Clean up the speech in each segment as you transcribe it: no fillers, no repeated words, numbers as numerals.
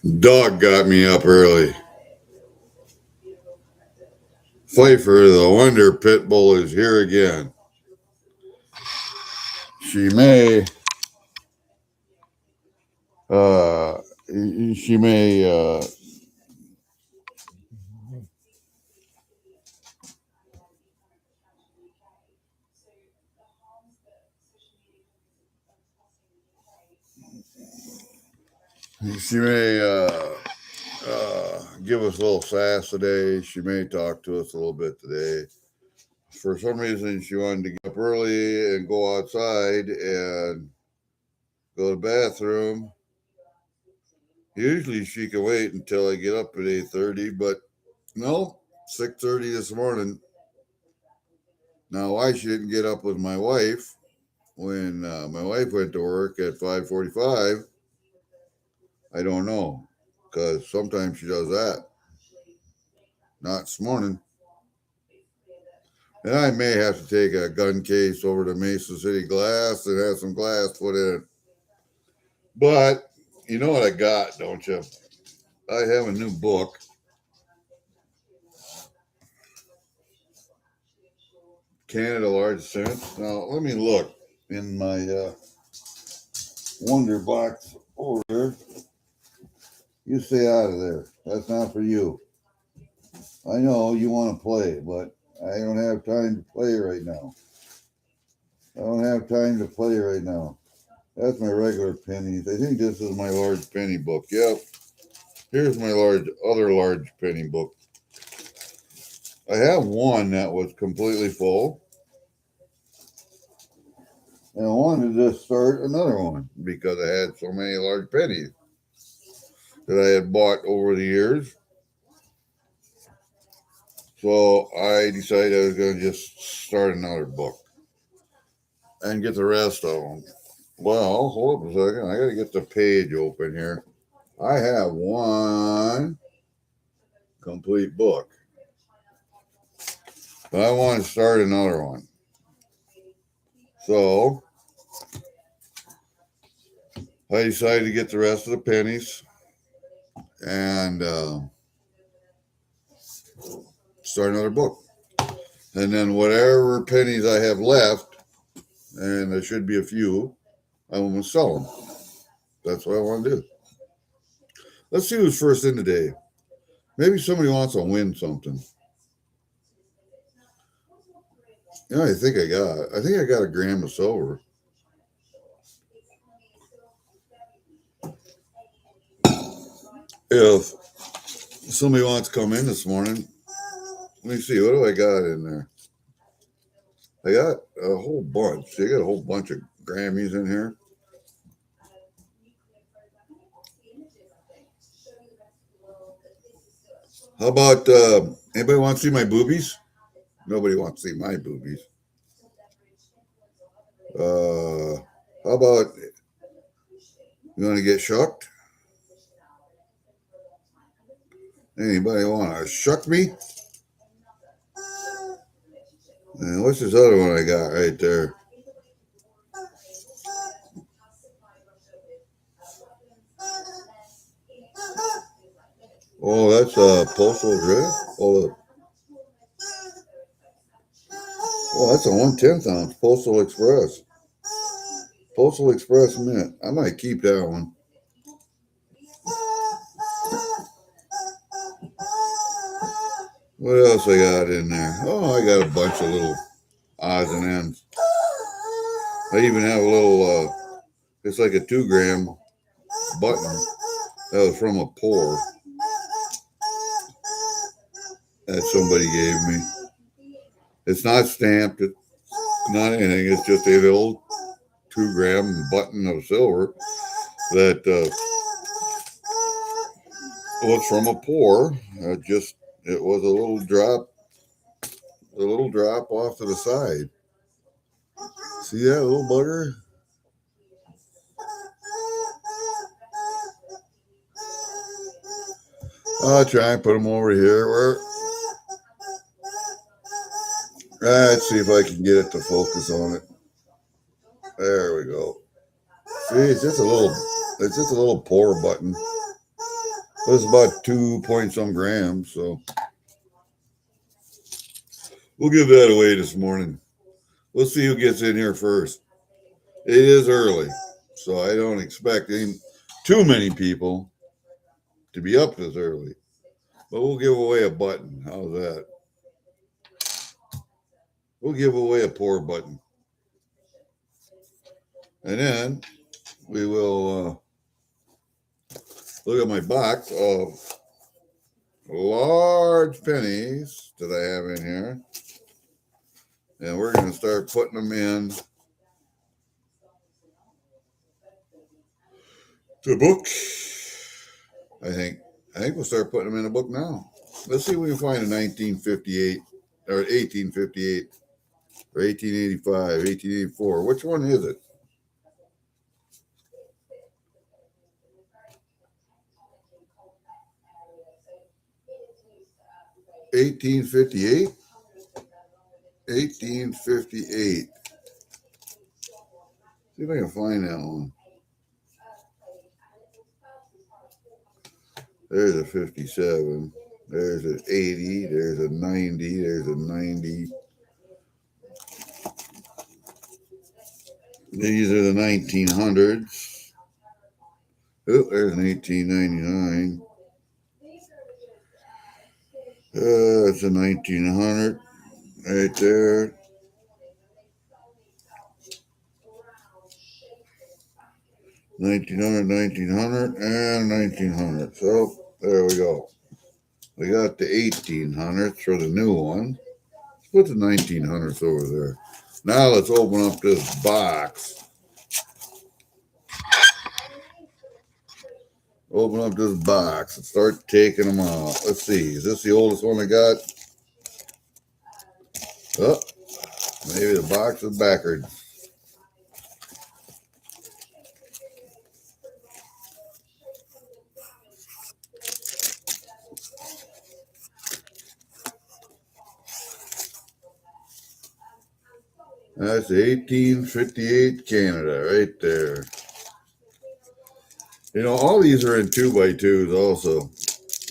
Dog got me up early. Pfiffer, the Wonder Pitbull, is here again. She may, uh, she may, she may, give us a little sass today. She may talk to us a little bit today. For some reason, she wanted to get up early and go outside and go to the bathroom. Usually she can wait until I get up at 8:30, but no, 6:30 this morning. Now, why she didn't get up with my wife when my wife went to work at 5:45, I don't know, because sometimes she does that. Not this morning. And I may have to take a gun case over to Mesa City Glass and have some glass put in it. But you know what I got, don't you? I have a new book. Canada Large Cents. Now, let me look in my Wonder box over there. You stay out of there. That's not for you. I know you want to play, but I don't have time to play right now. I don't have time to play right now. That's my regular pennies. I think this is my large penny book. Yep. Here's my other large penny book. I have one that was completely full. And I wanted to start another one because I had so many large pennies that I had bought over the years. So I decided I was going to just start another book and get the rest of them. Well, hold up a second. I got to get the page open here. I have one complete book, but I want to start another one. So I decided to get the rest of the pennies and start another book. And then whatever pennies I have left, and there should be a few, I want to sell them. That's what I want to do. Let's see who's first in today. Maybe somebody wants to win something. You know, I think I got a gram of silver. If somebody wants to come in this morning, let me see, what do I got in there? I got a whole bunch. I got a whole bunch of Grammys in here. How about anybody want to see my boobies? Nobody wants to see my boobies. How about you want to get shucked? Anybody want to shuck me? And what's this other one I got right there? Oh, that's a Postal Drift. Oh, that's a 1/10 ounce Postal Express. Postal Express Mint. I might keep that one. What else I got in there? Oh, I got a bunch of little odds and ends. I even have a little, it's like a 2-gram button that was from a pour that somebody gave me. It's not stamped. It's not anything. It's just a little 2-gram button of silver that was from a pour. It was a little drop off to the side. See that little bugger? I'll try and put them over here. Let's see if I can get it to focus on it. There we go. See, it's just a little pour button. That's about 2 point some grams, so we'll give that away this morning. We'll see who gets in here first. It is early, so I don't expect too many people to be up this early. But we'll give away a button. How's that? We'll give away a pour button. And then we will look at my box of large pennies that I have in here. And we're going to start putting them in the book. I think we'll start putting them in a book now. Let's see if we can find a 1958 or 1858 or 1885, 1884. Which one is it? 1858? 1858. See if I can find that one. There's a 57. There's an 80. There's a 90. There's a 90. These are the 1900s. Oh, there's an 1899. It's a 1900 right there. $1900, and $1900. So there we go. We got the 1800s for the new one. Let's put the 1900s over there. Now let's open up this box. Open up this box and start taking them out. Let's see. Is this the oldest one I got? Oh, maybe the box is backwards. That's 1858 Canada right there. You know, all these are in 2x2s also.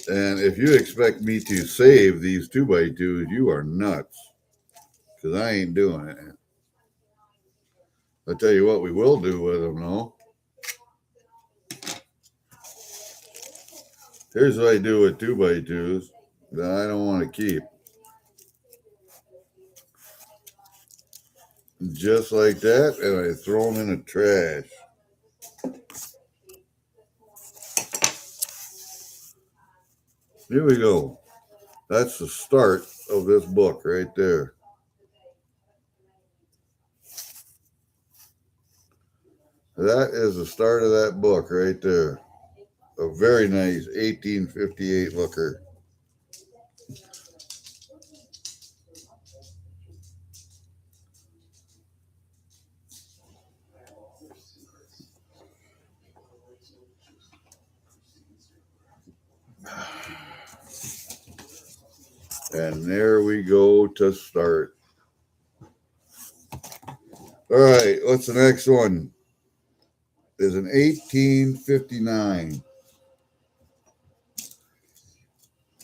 And if you expect me to save these 2x2s, you are nuts. Because I ain't doing it. I'll tell you what we will do with them, though. Here's what I do with 2x2s that I don't want to keep. Just like that, and I throw them in the trash. Here we go. That's the start of this book right there. That is the start of that book right there. A very nice 1858 looker. And there we go to start. All right, what's the next one? Is an 1859.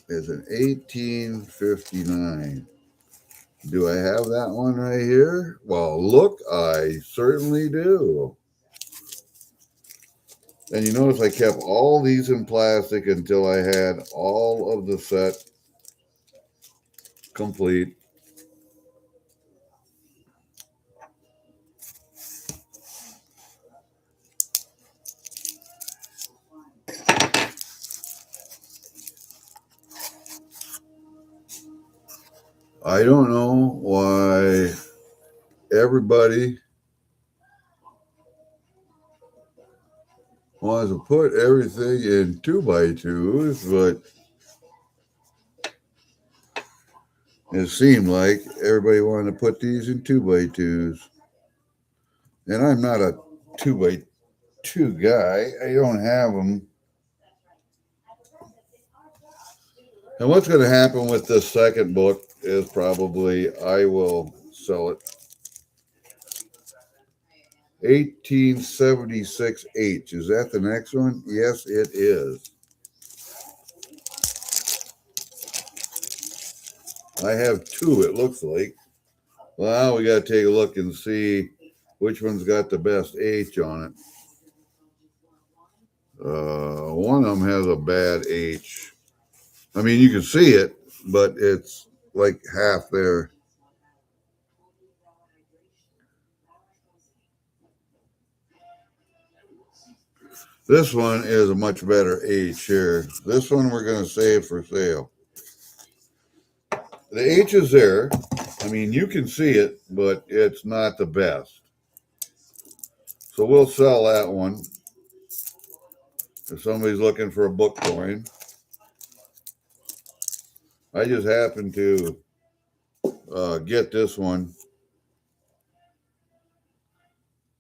Is an 1859. Do I have that one right here? Well, look, I certainly do. And you notice I kept all these in plastic until I had all of the set complete. I don't know why everybody wants to put everything in 2x2s, but it seemed like everybody wanted to put these in 2x2s. And I'm not a 2x2 guy. I don't have them. And what's going to happen with this second book is probably I will sell it. 1876H. Is that the next one? Yes, it is. I have two, it looks like. Well, now we got to take a look and see which one's got the best H on it. One of them has a bad H. I mean, you can see it, but it's like half there. This one is a much better H here. This one we're going to save for sale. The H is there. I mean, you can see it, but it's not the best. So we'll sell that one. If somebody's looking for a book coin. I just happened to get this one.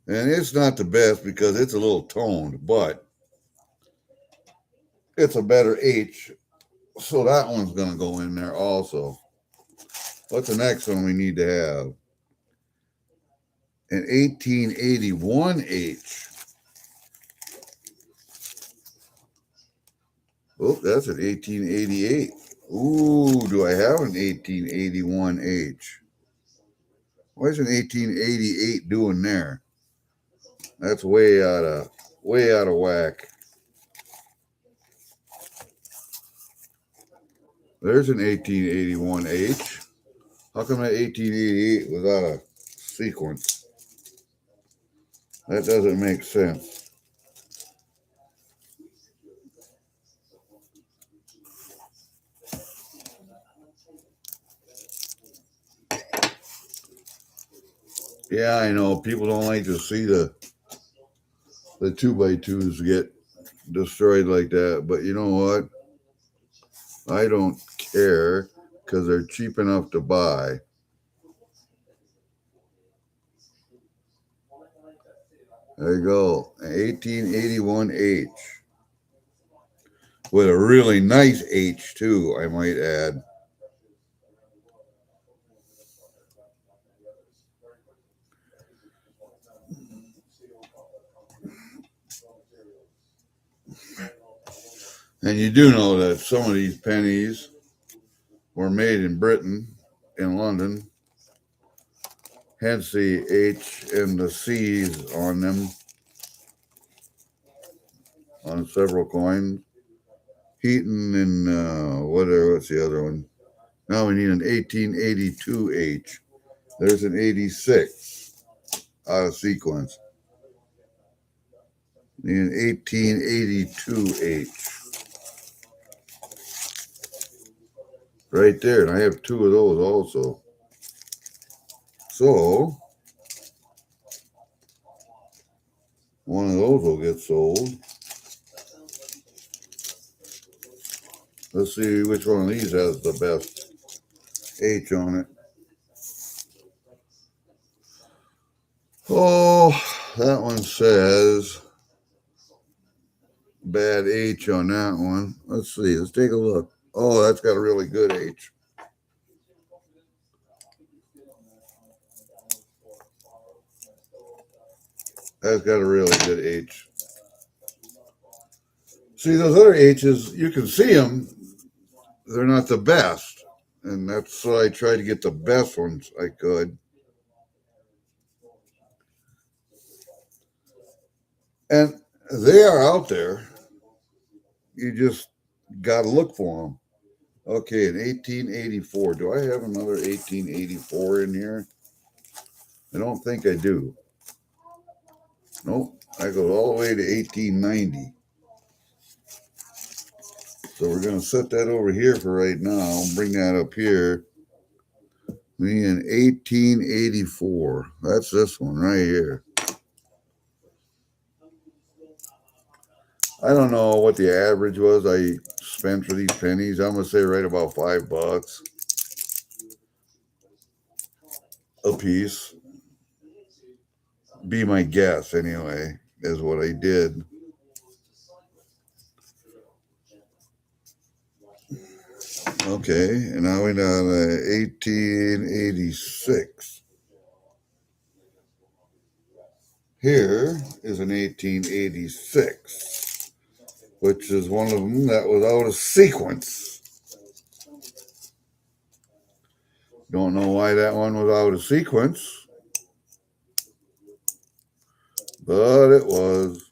And it's not the best because it's a little toned, but it's a better H. So that one's going to go in there also. What's the next one we need to have? An 1881 H. Oh, that's an 1888. Ooh, do I have an 1881 H? What's an 1888 doing there? That's way out of whack. There's an 1881 H. How come that 1888 without a sequence? That doesn't make sense. Yeah, I know. People don't like to see the 2x2s get destroyed like that. But you know what? I don't care because they're cheap enough to buy. There you go. An 1881 H. With a really nice H, too, I might add. And you do know that some of these pennies were made in Britain, in London. Hence the H and the C's on them. On several coins. Heaton and what's the other one? Now we need an 1882 H. There's an 86 out of sequence. Need an 1882 H. Right there, and I have two of those also. So, one of those will get sold. Let's see which one of these has the best H on it. Oh, that one says bad H on that one. Let's see. Let's take a look. Oh, that's got a really good H. That's got a really good H. See, those other H's, you can see them. They're not the best. And that's why I tried to get the best ones I could. And they are out there. You just got to look for them. Okay, in 1884. Do I have another 1884 in here? I don't think I do. Nope, I go all the way to 1890. So we're going to set that over here for right now. Bring that up here. Me in 1884. That's this one right here. I don't know what the average was I spent for these pennies. I'm going to say right about $5 a piece. Be my guess anyway, is what I did. Okay, and now we're down to 1886. Here is an 1886, which is one of them that was out of sequence. Don't know why that one was out of sequence, but it was.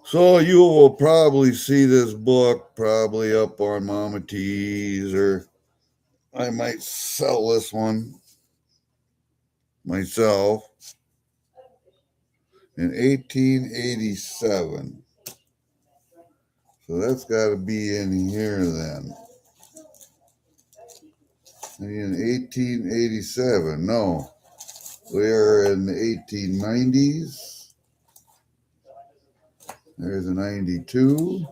So you will probably see this book probably up on Mama T's, or I might sell this one myself in 1887. So that's got to be in here then. In 1887, no. We're in the 1890s. There's a 92,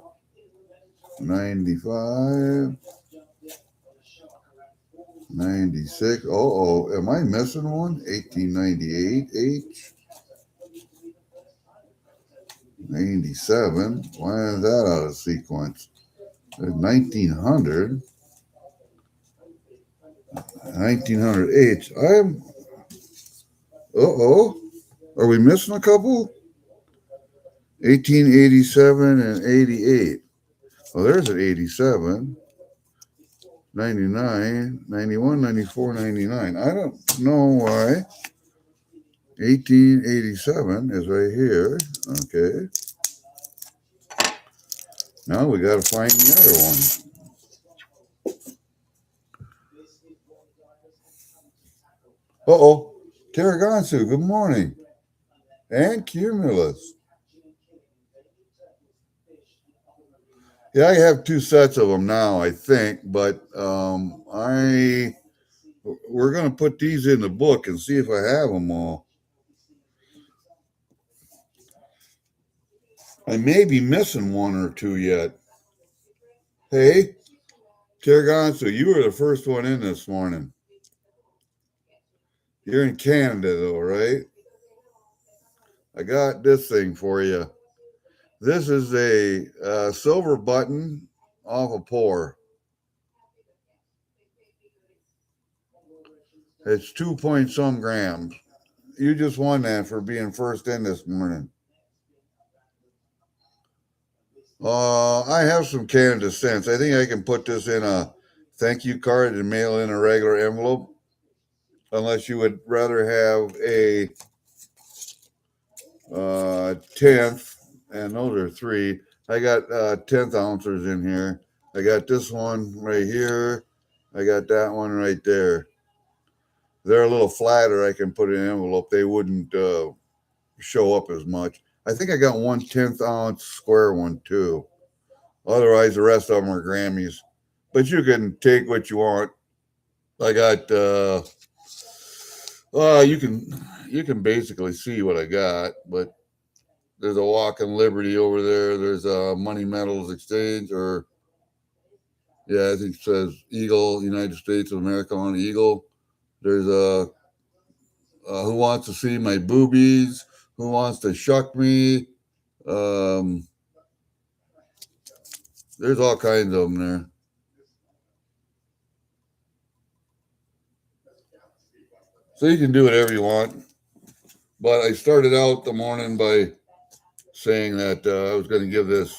95, 96. Oh, am I missing one? 1898 H. 97. Why is that out of sequence? There's 1900. 1900 H. Are we missing a couple? 1887 and 88. Oh, there's an 87. 99, 91, 94, 99. I don't know why. 1887 is right here. Okay. Now we got to find the other one. Uh-oh. Tarragonsu, good morning. And Cumulus. Yeah, I have 2 sets of them now, I think, but we're going to put these in the book and see if I have them all. I may be missing 1 or 2 yet. Hey, Tarragonsu, you were the first one in this morning. You're in Canada, though, right? I got this thing for you. This is a silver button off a pour. It's 2-point-some grams. You just won that for being first in this morning. I have some Canada cents. I think I can put this in a thank you card and mail in a regular envelope. Unless you would rather have a 10th, and those are 3. I got 10th ounces in here. I got this one right here. I got that one right there. They're a little flatter. I can put in an envelope. They wouldn't show up as much. I think I got 1 10th ounce square one too. Otherwise, the rest of them are Grammys. But you can take what you want. I got you can basically see what I got, but there's a Walk in Liberty over there. There's a Money Metals Exchange, or yeah, I think it says Eagle, United States of America on Eagle. There's a Who Wants to See My Boobies? Who Wants to Shuck Me? There's all kinds of them there. So you can do whatever you want. But I started out the morning by saying that I was going to give this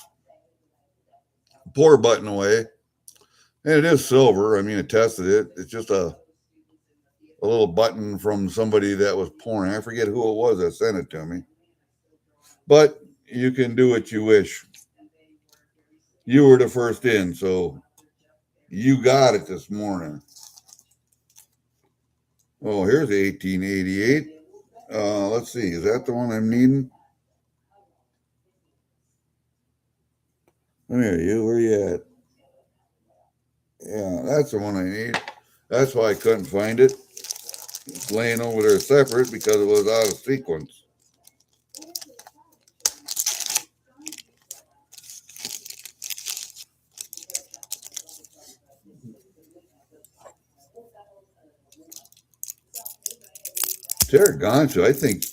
pour button away. And it is silver. I mean, I tested it. It's just a little button from somebody that was pouring. I forget who it was that sent it to me. But you can do what you wish. You were the first in, so you got it this morning. Oh, here's 1888. Let's see. Is that the one I'm needing? Come here, you. Where you at? Yeah, that's the one I need. That's why I couldn't find it. It's laying over there separate because it was out of sequence. Tarragonsu, I think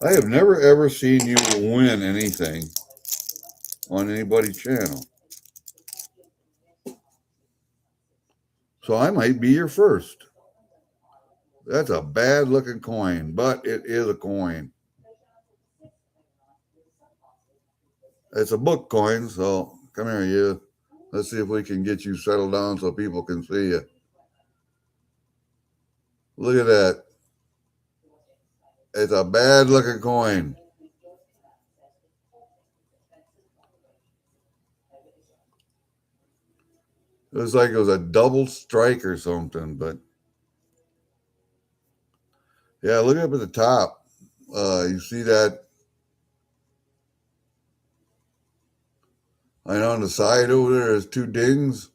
I have never ever seen you win anything on anybody's channel. So I might be your first. That's a bad looking coin, but it is a coin. It's a book coin, so come here, you. Let's see if we can get you settled down so people can see you. Look at that. It's a bad looking coin. It was like it was a double strike or something, but yeah, look up at the top. You see that? And on the side over there is two dings,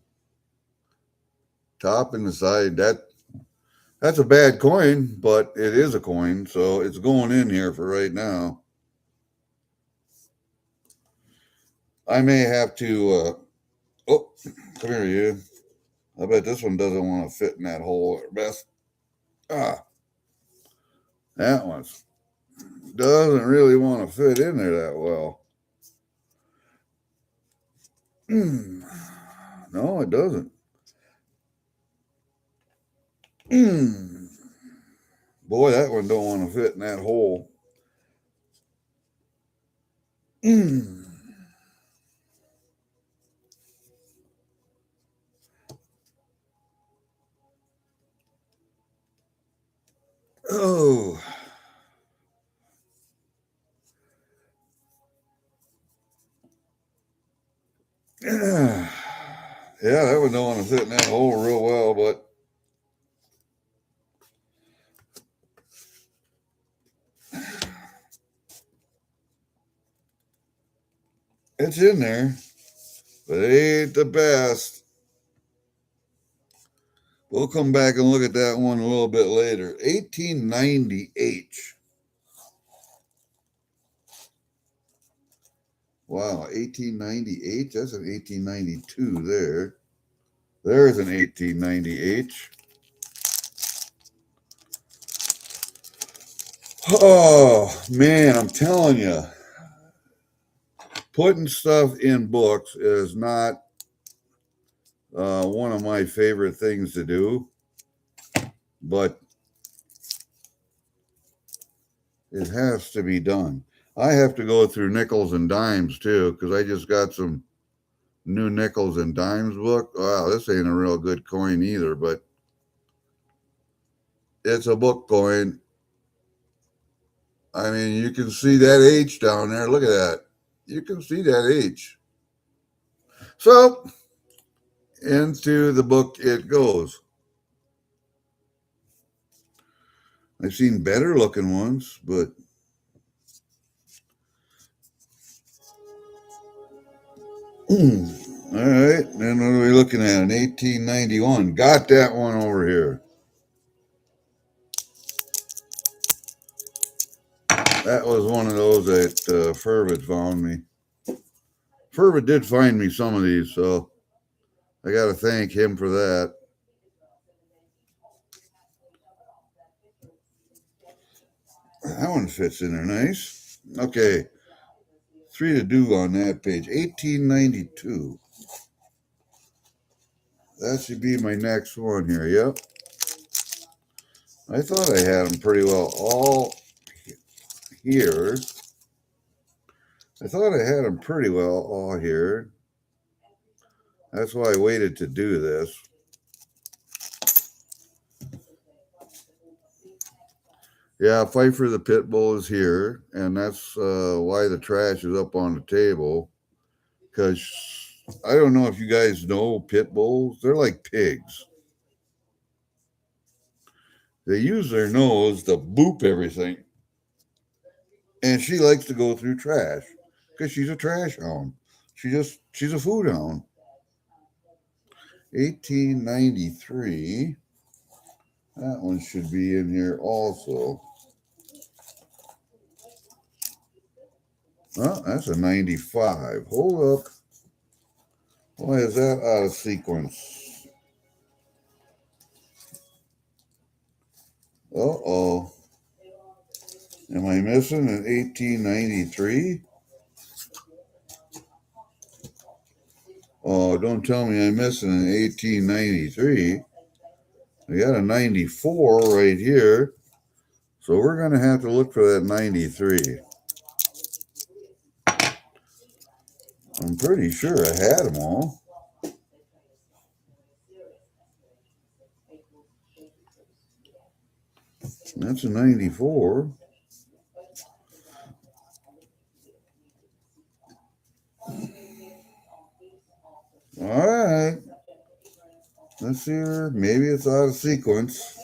top and the side. That's a bad coin, but it is a coin, so it's going in here for right now. I may have to. Oh, come here, you. I bet this one doesn't want to fit in that hole, Beth. Ah, that one doesn't really want to fit in there that well. No, it doesn't. Boy, that one don't want to fit in that hole. Oh. Yeah, that one don't want to fit in that hole real well, but it's in there. But it ain't the best. We'll come back and look at that one a little bit later. 1890H. Wow, 1890H? That's an 1892 there. There's an 1890H. Oh, man, I'm telling you. Putting stuff in books is not one of my favorite things to do, but it has to be done. I have to go through nickels and dimes too, because I just got some new nickels and dimes book. Wow, this ain't a real good coin either, but it's a book coin. I mean, you can see that H down there. Look at that. You can see that H. So, into the book it goes. I've seen better looking ones, but all right. Then what are we looking at? An 1891. Got that one over here. That was one of those that Fervid found me. Fervid did find me some of these, so I got to thank him for that. That one fits in there nice. Okay. 3 to do on that page. 1892. That should be my next one here. Yep. I thought I had them pretty well all here. I thought I had them pretty well all here. That's why I waited to do this. Yeah, Pfiffer the Pitbull is here, and that's why the trash is up on the table. Because I don't know if you guys know pit bulls. They're like pigs. They use their nose to boop everything. And she likes to go through trash because she's a trash hound. She's a food hound. 1893. That one should be in here also. Oh, that's a 95. Hold up. Why is that out of sequence? Uh-oh. Am I missing an 1893? Oh, don't tell me I'm missing an 1893. I got a 94 right here. So we're going to have to look for that 93. I'm pretty sure I had them all. That's a 94. All right. Let's see here. Maybe it's out of sequence.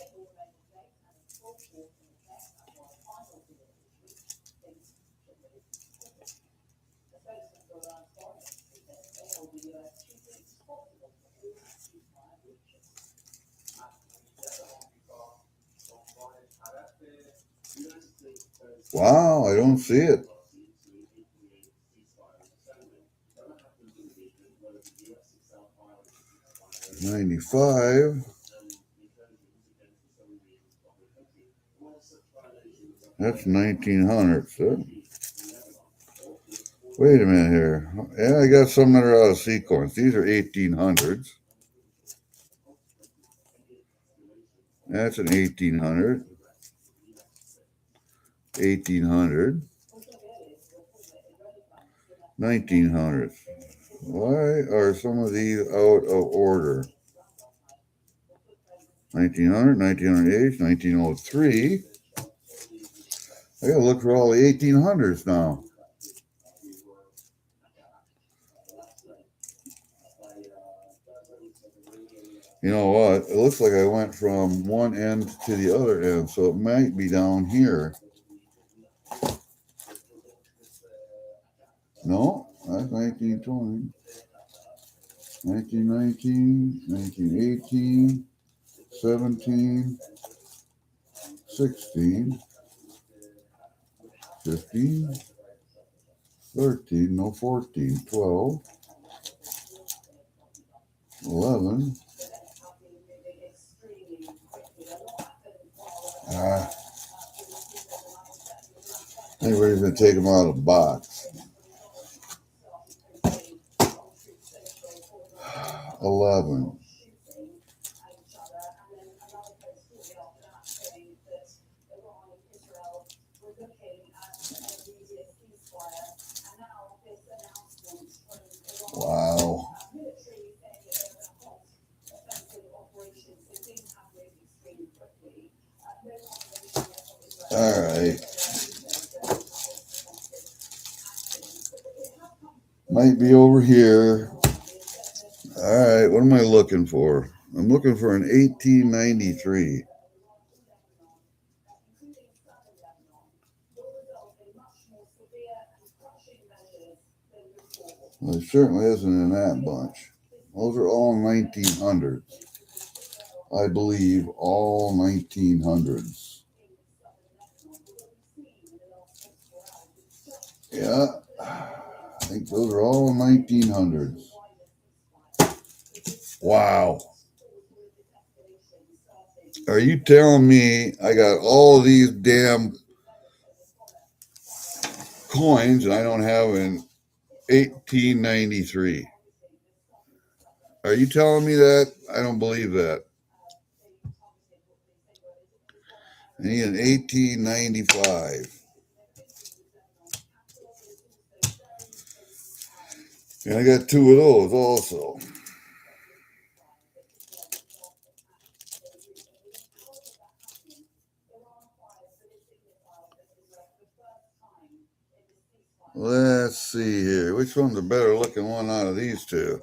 Wow, I don't see it. 95. That's 1900s. Wait a minute here. Yeah, I got some that are out of sequence. These are 1800s. That's an 1800. 1800. 1900s. Why are some of these out of order? 1900, 1908, 1903. I gotta look for all the 1800s now. You know what? It looks like I went from one end to the other end, so it might be down here. No, that's 1920. 1919, 1918, 17, 16, 15, 13, no 14, 12, 11. Anybody's going to take them out of the box. 11. Wow. All right. Might be over here. All right. What am I looking for? I'm looking for an 1893. Well, it certainly isn't in that bunch. Those are all 1900s. I believe all 1900s. Yeah, I think those are all 1900s. Wow. Are you telling me I got all of these damn coins and I don't have an 1893? Are you telling me that? I don't believe that. I need an 1895. And I got two of those also. Let's see here. Which one's the better looking one out of these two?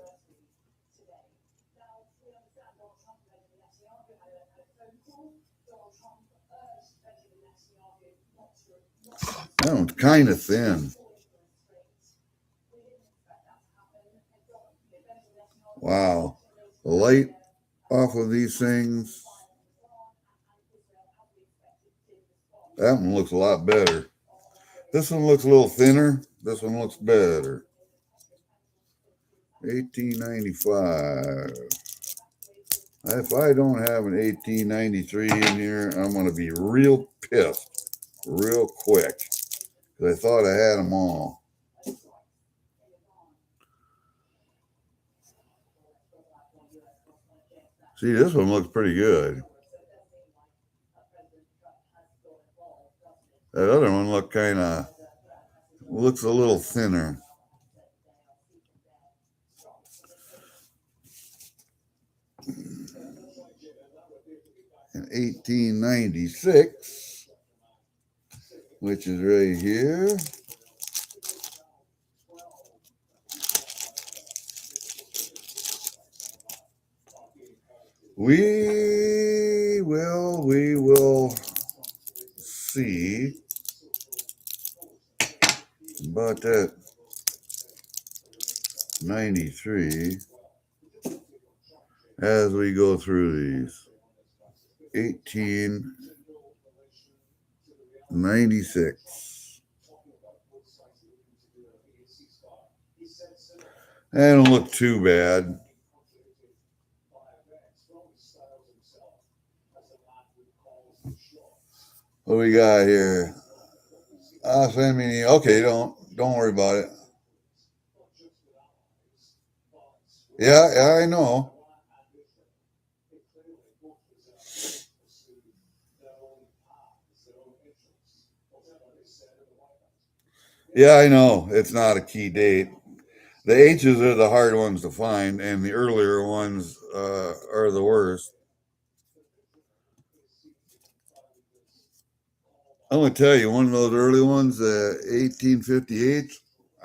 That one's kind of thin. Wow. The light off of these things. That one looks a lot better. This one looks a little thinner. This one looks better. 1895. If I don't have an 1893 in here, I'm going to be real pissed real quick. Because I thought I had them all. See, this one looks pretty good. That other one looks a little thinner. in 1896, which is right here. We will see about that 93 as we go through these. 1896. They don't look too bad. What do we got here? Okay, don't worry about it. Yeah, I know. Yeah, I know. It's not a key date. The H's are the hard ones to find, and the earlier ones are the worst. I'm going to tell you, one of those early ones, 1858,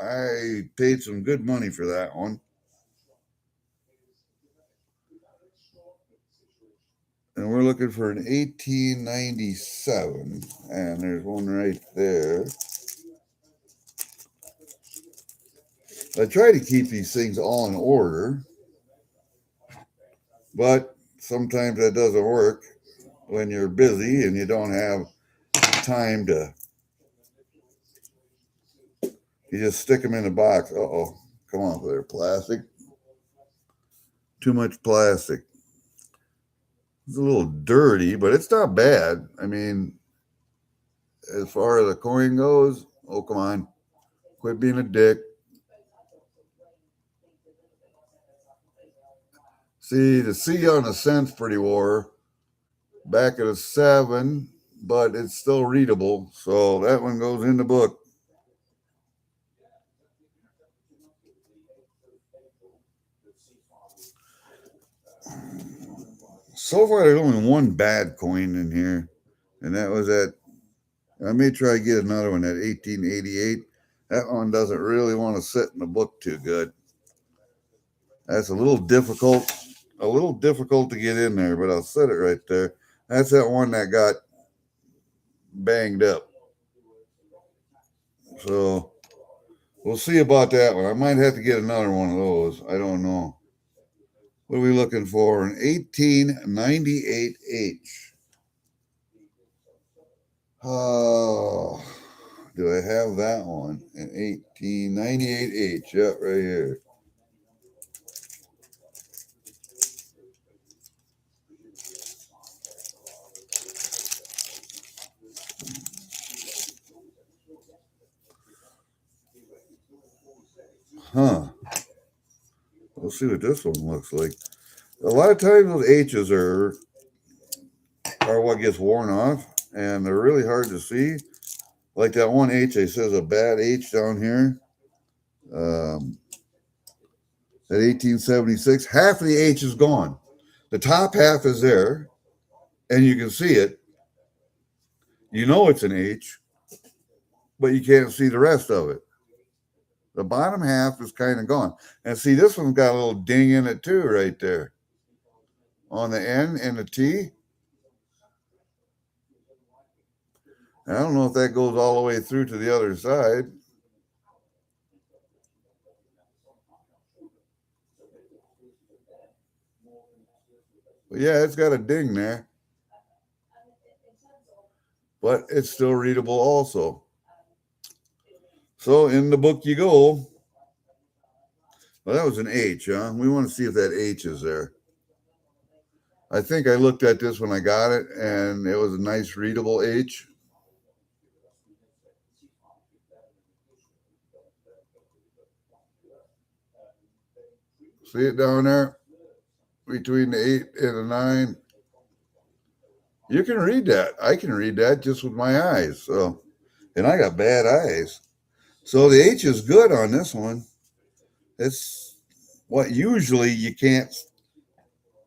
I paid some good money for that one. And we're looking for an 1897, and there's one right there. I try to keep these things all in order, but sometimes that doesn't work when you're busy and you don't have time to. You just stick them in a box. Uh-oh. Come on, there, plastic. Too much plastic. It's a little dirty, but it's not bad. I mean, as far as the coin goes, oh, come on. Quit being a dick. See, the C on the cent's pretty war. Back at a 7, but it's still readable. So that one goes in the book. So far, there's only one bad coin in here, and that was at. I may try to get another one at 1888. That one doesn't really want to sit in the book too good. That's a little difficult to get in there, but I'll set it right there. That's that one that got banged up. So we'll see about that one. I might have to get another one of those. I don't know. What are we looking for? An 1898 H. Oh, do I have that one? An 1898 H. Yep, right here. Huh. We'll see what this one looks like. A lot of times those H's are what gets worn off, and they're really hard to see. Like that one H, it says a bad H down here. At 1876, half of the H is gone. The top half is there, and you can see it. You know it's an H, but you can't see the rest of it. The bottom half is kind of gone. And see, this one's got a little ding in it too, right there. On the N and the T. I don't know if that goes all the way through to the other side. But yeah, it's got a ding there. But it's still readable also. So in the book you go. Well, that was an H, huh? We want to see if that H is there. I think I looked at this when I got it, and it was a nice readable H. See it down there? Between the 8 and the 9. You can read that. I can read that just with my eyes. So, and I got bad eyes. So the H is good on this one. It's what usually gets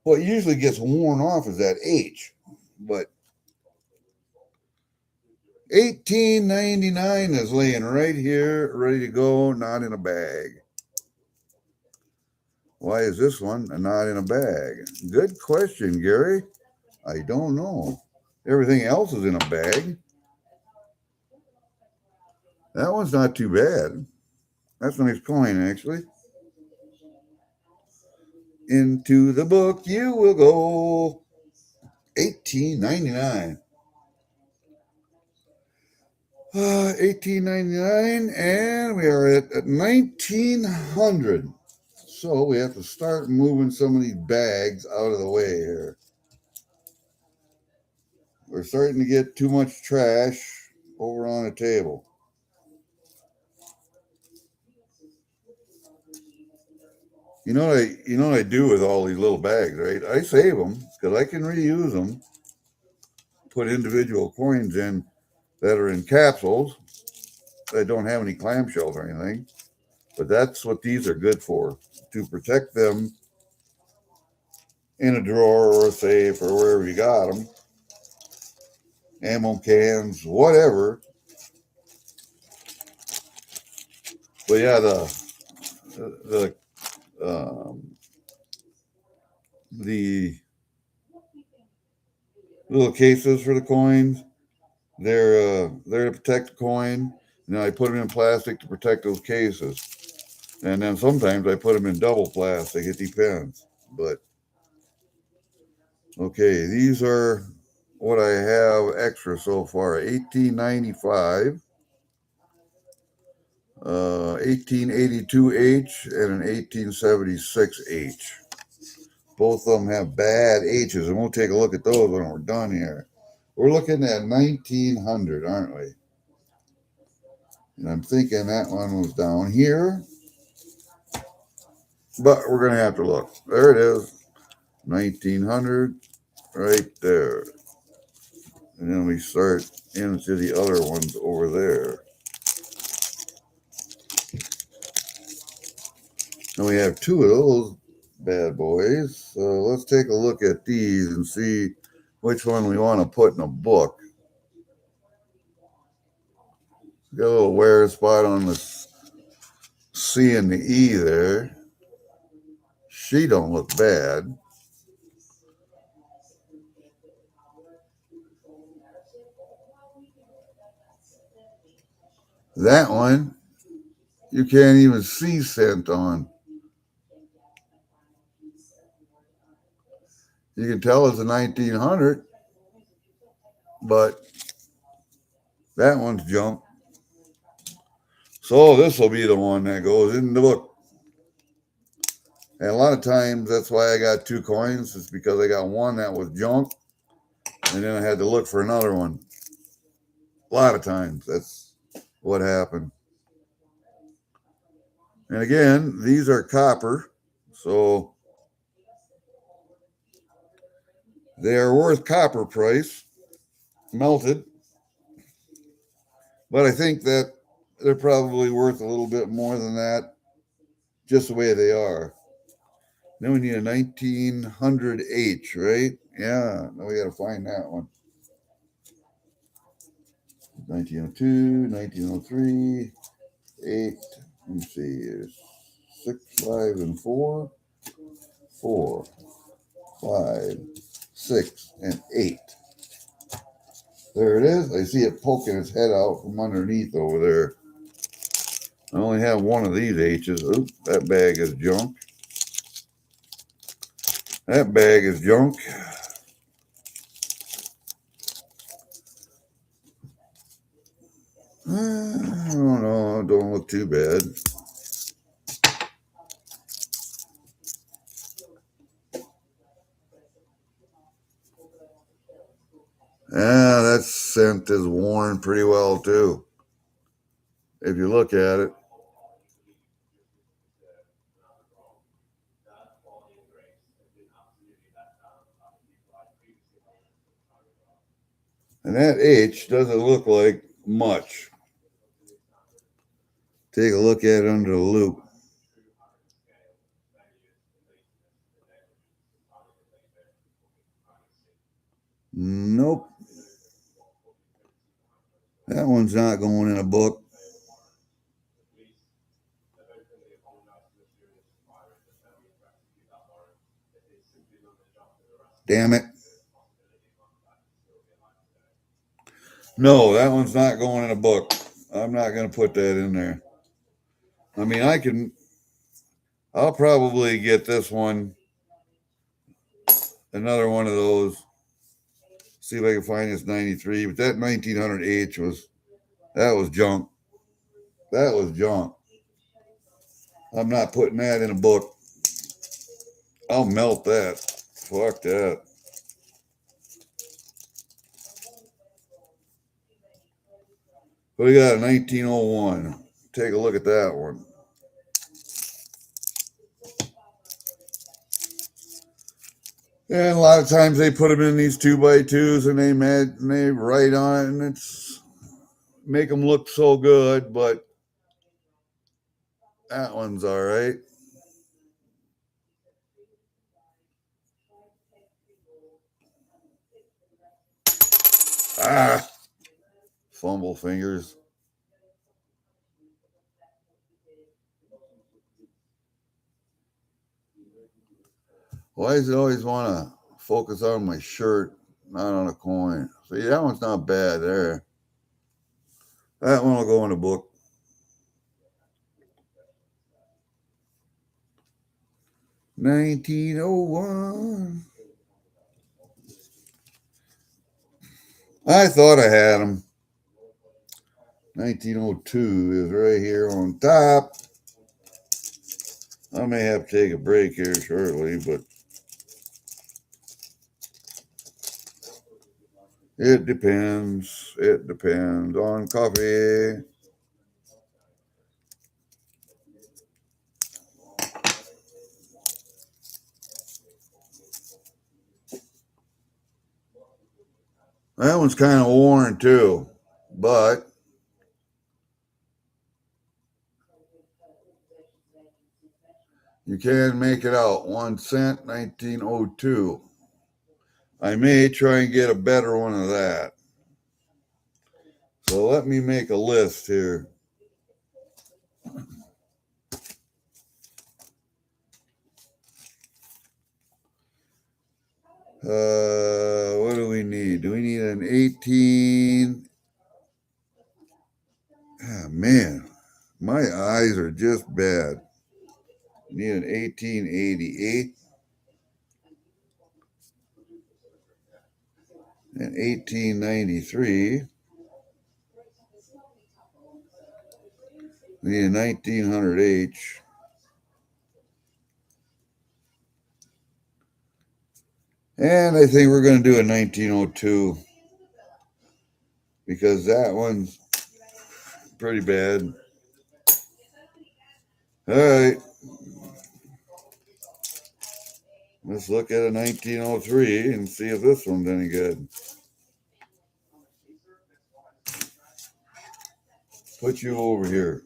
worn off is that H. But $18.99 is laying right here, ready to go, not in a bag. Why is this one not in a bag? Good question, Gary. I don't know. Everything else is in a bag. That one's not too bad. That's a nice coin, actually. Into the book you will go. $18.99. $18.99, and we are at 1900. So we have to start moving some of these bags out of the way here. We're starting to get too much trash over on the table. You know what I do with all these little bags, right? I save them because I can reuse them. Put individual coins in that are in capsules that don't have any clamshells or anything. But that's what these are good for, to protect them in a drawer or a safe or wherever you got them. Ammo cans, whatever. But yeah, the little cases for the coins, they're to protect the coin. And then I put them in plastic to protect those cases. And then sometimes I put them in double plastic. It depends. But okay, these are what I have extra so far. 1895, 1882H, and an 1876H. Both of them have bad H's, and we'll take a look at those when we're done here. We're looking at 1900, aren't we? And I'm thinking that one was down here. But we're going to have to look. There it is. 1900, right there. And then we start into the other ones over there. And we have two of those bad boys. So let's take a look at these and see which one we want to put in a book. Got a little wear spot on the C and the E there. She don't look bad. That one, you can't even see scent on. You can tell it's a 1900, but that one's junk. So this will be the one that goes in the book. And a lot of times, that's why I got two coins. It's because I got one that was junk, and then I had to look for another one. A lot of times, that's what happened. And again, these are copper, so they are worth copper price, melted. But I think that they're probably worth a little bit more than that, just the way they are. Then we need a 1900H, right? Yeah, now we got to find that one. 1902, 1903, 8. Let me see here. 6, 5, and 4. 4, 5, 6, and 8. There it is. I see it poking its head out from underneath over there. I only have one of these H's. Oop, that bag is junk. That bag is junk. I don't know. It don't look too bad. Yeah, that scent is worn pretty well too. If you look at it. And that H doesn't look like much. Take a look at it under the loop. Nope. That one's not going in a book. Damn it. No, that one's not going in a book. I'm not going to put that in there. I mean, I'll probably get this one, another one of those. See if I can find this 93. But that 1900H that was junk. That was junk. I'm not putting that in a book. I'll melt that. Fuck that. We got a 1901. Take a look at that one. And a lot of times they put them in these 2x2s and they write on it and it's make them look so good, but that one's all right. Ah, fumble fingers. Why does it always want to focus on my shirt, not on a coin? See, that one's not bad there. That one will go in the book. $19.01. I thought I had them. 1902 is right here on top. I may have to take a break here shortly, but it depends. It depends on coffee. That one's kind of worn too, but you can make it out. 1 cent, 1902. I may try and get a better one of that. So let me make a list here. What do we need? Do we need an 18? Ah, man, my eyes are just bad. Need an 1888, an 1893, need a 1900H, and I think we're going to do a 1902 because that one's pretty bad. All right. Let's look at a 1903 and see if this one's any good. Put you over here.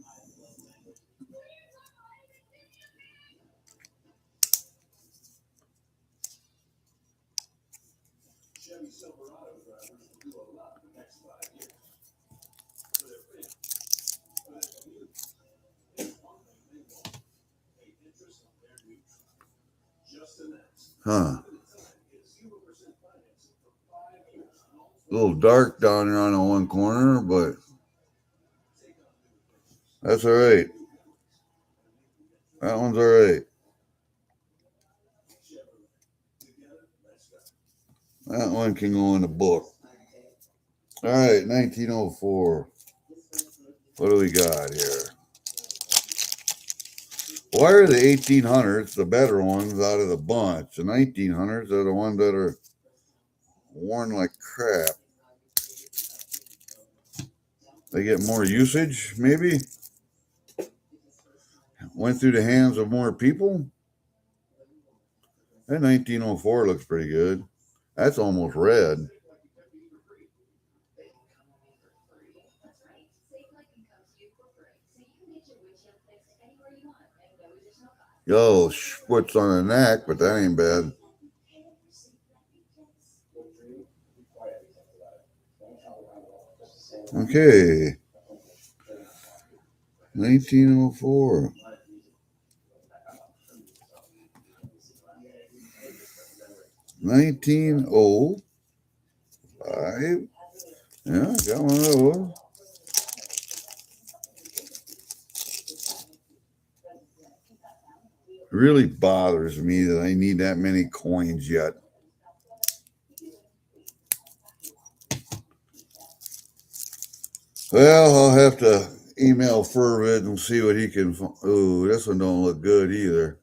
Huh. A little dark down here on the one corner, but that's all right. That one's all right. That one can go in the book. All right, 1904. What do we got here? Why are the 1800s the better ones out of the bunch? The 1900s are the ones that are worn like crap. They get more usage, maybe? Went through the hands of more people? That 1904 looks pretty good. That's almost red. Yo, what's on the neck, but that ain't bad. Okay. 1904. 1905. Yeah, got one of those. It really bothers me that I need that many coins yet. Well, I'll have to email Furvid and see what he can. Ooh, this one don't look good either.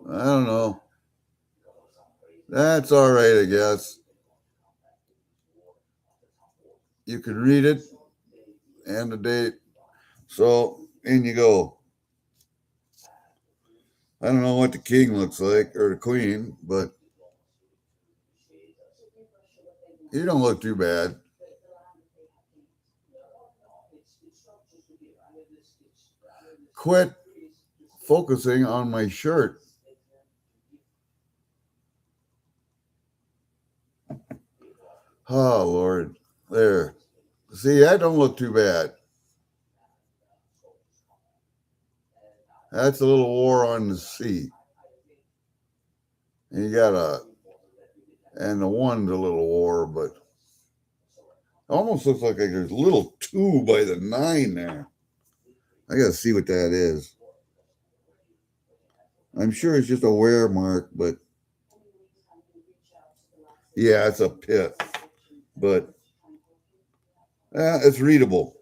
I don't know. That's all right, I guess. You can read it and the date. So in you go. I don't know what the king looks like or the queen, but you don't look too bad. Quit focusing on my shirt. Oh, Lord. There. See, that don't look too bad. That's a little war on the sea. And you got and the one's a little war, but almost looks like there's a little 2 by the 9 there. I got to see what that is. I'm sure it's just a wear mark, but yeah, it's a pit. But it's readable.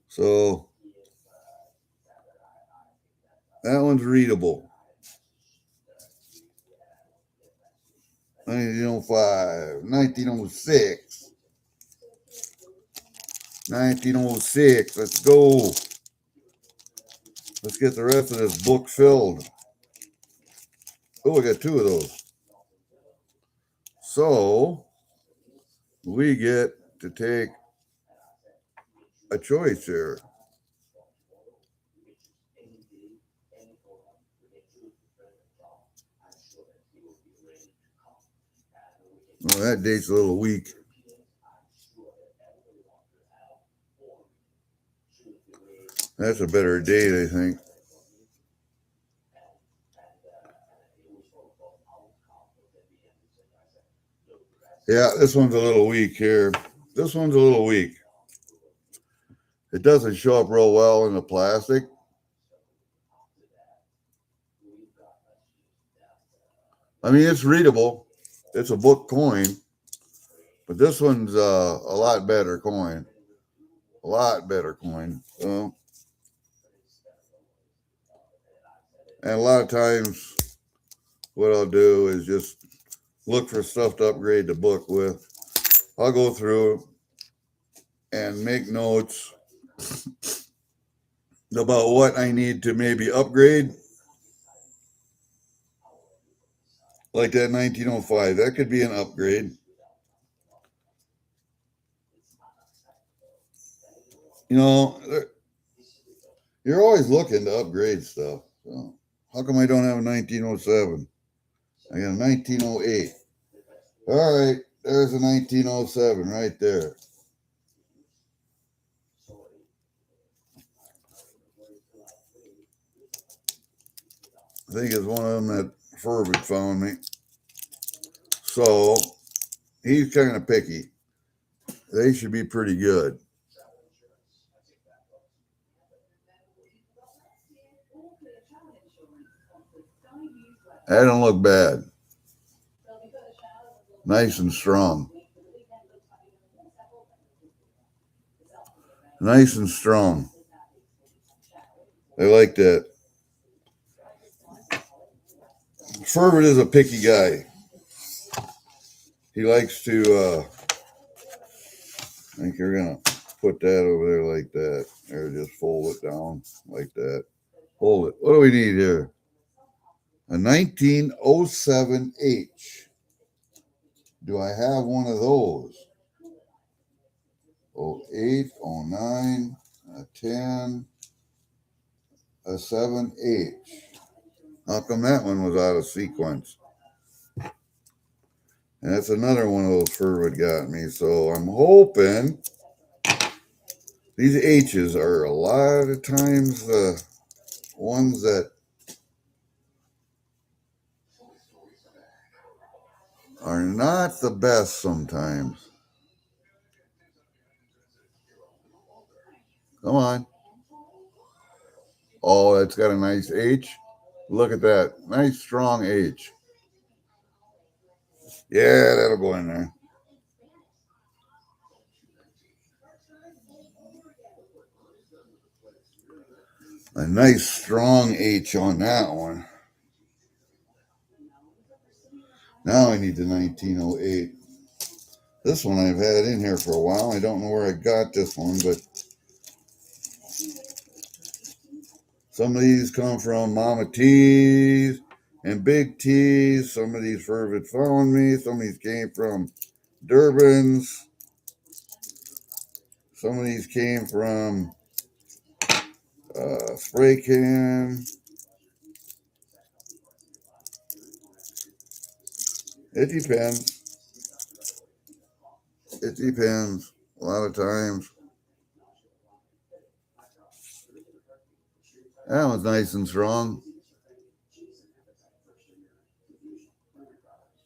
So that one's readable. 1905, 1906. 1906. Let's go. Let's get the rest of this book filled. Oh, I got 2 of those. So we get to take a choice here. Well, that date's a little weak. That's a better date, I think. Yeah, this one's a little weak here. This one's a little weak. It doesn't show up real well in the plastic. I mean, it's readable. It's a book coin. But this one's a lot better coin. A lot better coin. And a lot of times, what I'll do is just look for stuff to upgrade the book with. I'll go through and make notes about what I need to maybe upgrade. Like that 1905. That could be an upgrade. You know, you're always looking to upgrade stuff. So how come I don't have a 1907? I got a 1908. All right, there's a 1907 right there. I think it's one of them that Furby found me. So he's kind of picky. They should be pretty good. That don't look bad. Nice and strong. Nice and strong. I like that. Fervent is a picky guy. He likes to, I think you're going to put that over there like that. Or just fold it down like that. Hold it. What do we need here? A 1907H. Do I have one of those? 08, 09, a 10, a 7H. How come that one was out of sequence? And that's another one of those Furwood got me. So I'm hoping these H's are a lot of times the ones that are not the best sometimes. Come on. Oh, that's got a nice H. Look at that. Nice strong H. Yeah, that'll go in there. A nice strong H on that one. Now I need the 1908. This one I've had in here for a while. I don't know where I got this one, but some of these come from Mama T's and Big T's. Some of these Furwood found me. Some of these came from Durbin's. Some of these came from Spray Can. It depends. It depends. A lot of times. That one's nice and strong.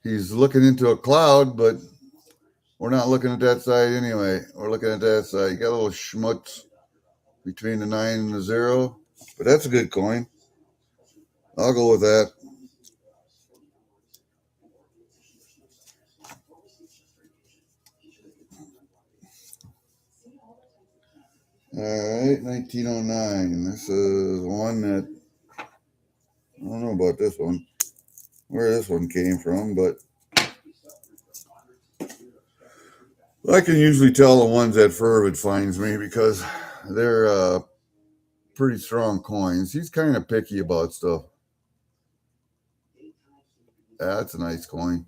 He's looking into a cloud, but we're not looking at that side anyway. We're looking at that side. You got a little schmutz between the 9 and the 0. But that's a good coin. I'll go with that. All right, 1909. This is one that I don't know about this one, where this one came from, but I can usually tell the ones that Furwood finds me because they're pretty strong coins. He's kind of picky about stuff. That's a nice coin.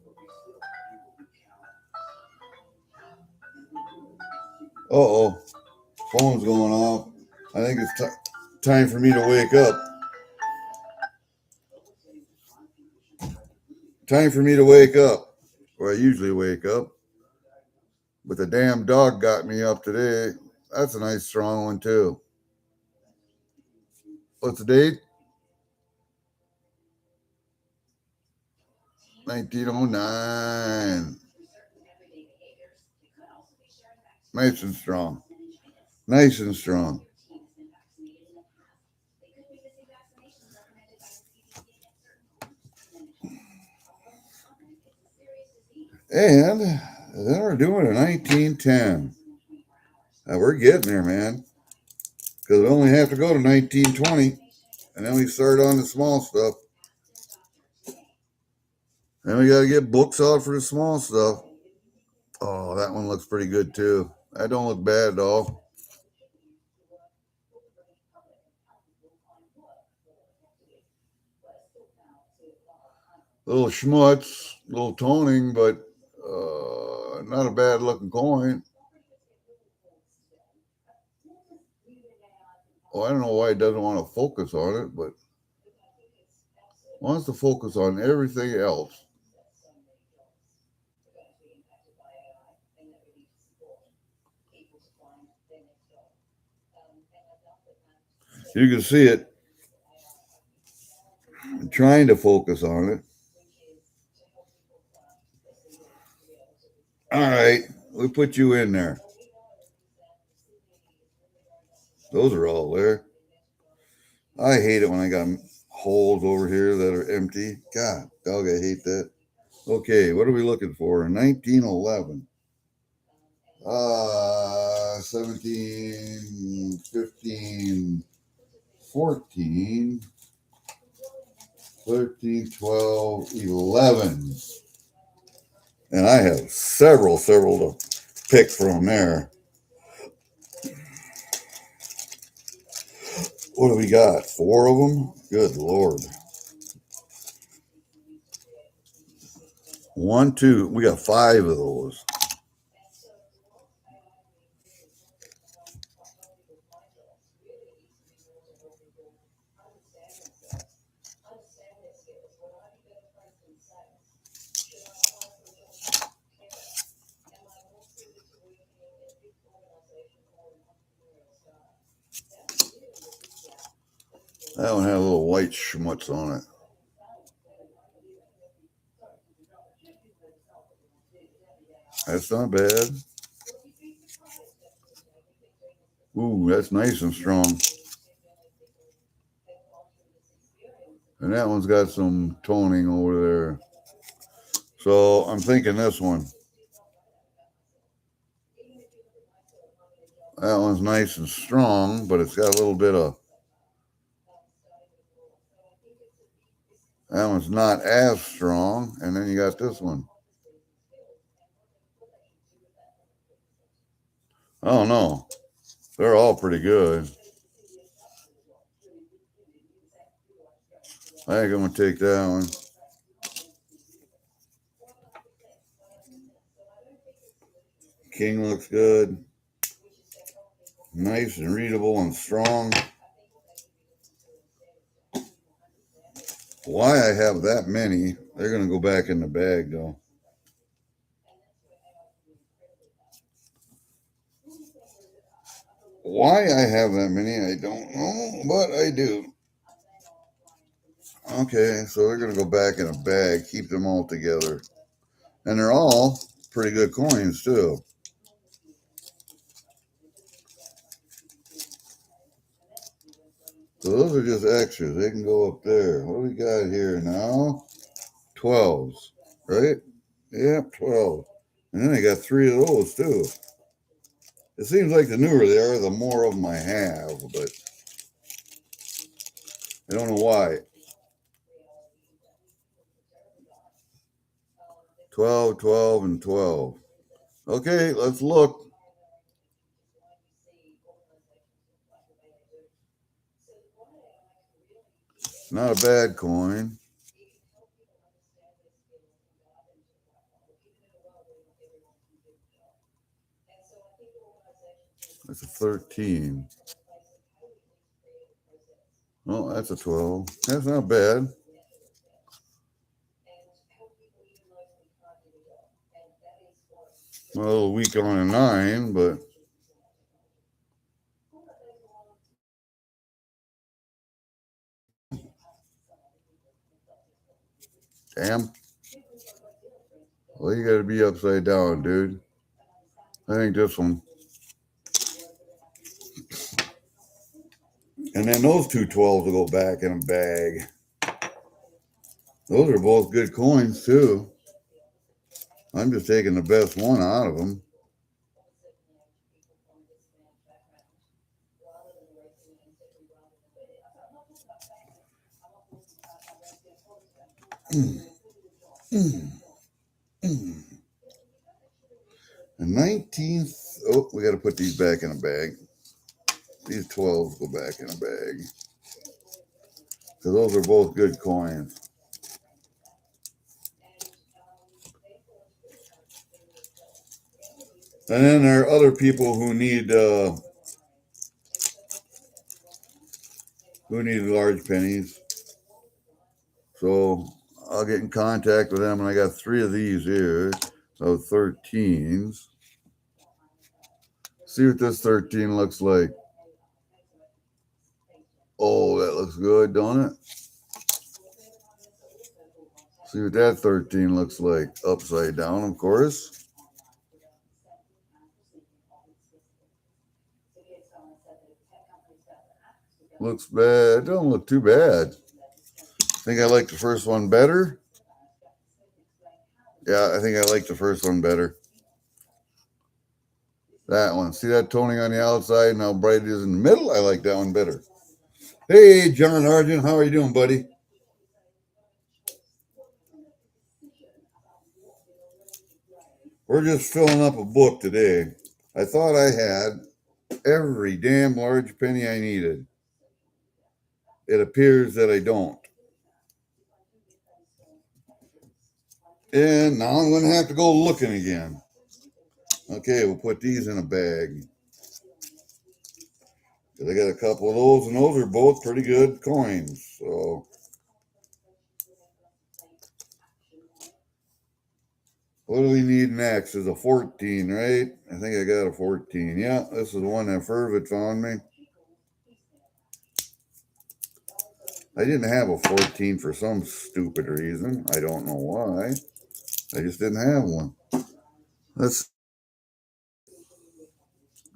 Uh-oh. Phone's going off. I think it's time for me to wake up. Time for me to wake up. Where I usually wake up. But the damn dog got me up today. That's a nice strong one too. What's the date? 1909. Nice and strong. Nice and strong. And then we're doing a 1910. Now we're getting there, man. Because we only have to go to 1920. And then we start on the small stuff. Then we got to get books out for the small stuff. Oh, that one looks pretty good too. That don't look bad at all. Little schmutz, little toning, but not a bad looking coin. Well, I don't know why it doesn't want to focus on it, but wants to focus on everything else. You can see it. I'm trying to focus on it. All right, we put you in there. Those are all there. I hate it when I got holes over here that are empty. God, dog, I hate that. Okay, what are we looking for? 1911. 17, 15, 14, 13, 12, 11. And I have several to pick from there. What do we got? 4 of them? Good Lord. 1, 2. We got 5 of those. That one had a little white schmutz on it. That's not bad. Ooh, that's nice and strong. And that one's got some toning over there. So I'm thinking this one. That one's nice and strong, but it's got a little bit of... That one's not as strong. And then you got this one. I don't know. They're all pretty good. I think I'm going to take that one. King looks good. Nice and readable and strong. Why I have that many, they're going to go back in the bag though. Why I have that many, I don't know, but I do. Okay, so they're going to go back in a bag, keep them all together. And they're all pretty good coins too. So those are just extras. They can go up there. What do we got here now? 12s, right? Yep, 12. And then I got 3 of those too. It seems like the newer they are, the more of them I have, but I don't know why. 12, 12, and 12. Okay, let's look. Not a bad coin. That's a 13. Oh, that's a 12. That's not bad. A little weak on a 9, but damn. Well, you got to be upside down, dude. I think this one. And then those 2 12s will go back in a bag. Those are both good coins, too. I'm just taking the best one out of them. The 19th. Oh, we got to put these back in a bag. These 12s go back in a bag. So those are both good coins. And then there are other people who need large pennies. So I'll get in contact with them, and I got 3 of these here of 13s. See what this 13 looks like. Oh, that looks good, don't it? See what that 13 looks like. Upside down, of course. Looks bad. Don't look too bad. Think I like the first one better? Yeah, I think I like the first one better. That one. See that toning on the outside and how bright it is in the middle? I like that one better. Hey, John Argent, how are you doing, buddy? We're just filling up a book today. I thought I had every damn large penny I needed. It appears that I don't. And now I'm going to have to go looking again. Okay, we'll put these in a bag. I got a couple of those, and those are both pretty good coins. So, what do we need next? Is a 14, right? I think I got a 14. Yeah, this is the one that Pfiffer found me. I didn't have a 14 for some stupid reason. I don't know why. I just didn't have one. That's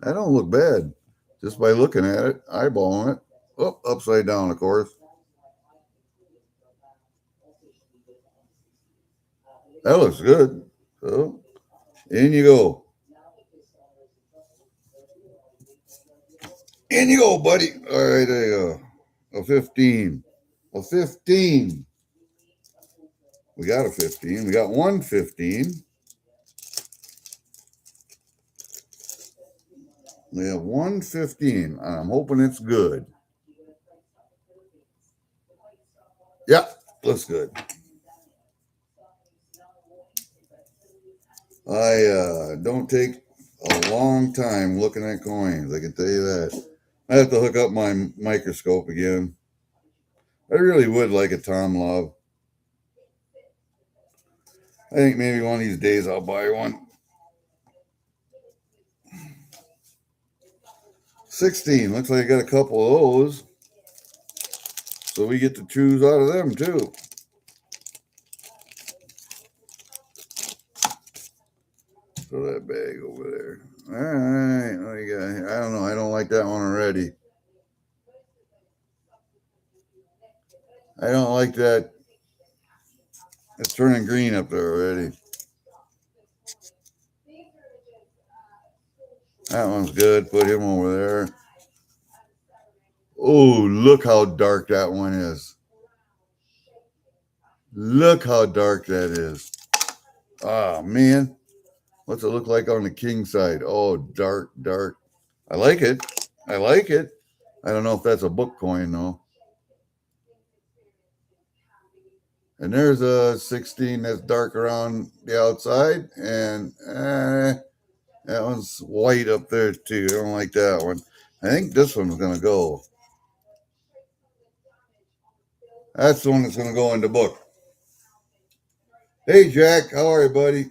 That don't look bad. Just by looking at it, eyeballing it. Oh, upside down, of course. That looks good. So, in you go. In you go, buddy. All right, there you go. A 15. A 15. We got a 15. We got one 15. We have one 15. I'm hoping it's good. Yeah, looks good. I don't take a long time looking at coins. I can tell you that. I have to hook up my microscope again. I really would like a Tom Love. I think maybe one of these days I'll buy one. 16. Looks like I got a couple of those. So we get to choose out of them too. Throw that bag over there. All right. What do you got here? I don't know. I don't like that one already. I don't like that. It's turning green up there already. That one's good. Put him over there. Oh, look how dark that one is. Look how dark that is. Ah, man. What's it look like on the king side? Oh, dark, dark. I like it. I like it. I don't know if that's a book coin, though. And there's a 16 that's dark around the outside. And that one's white up there, too. I don't like that one. I think this one's going to go. That's the one that's going to go in the book. Hey, Jack. How are you, buddy?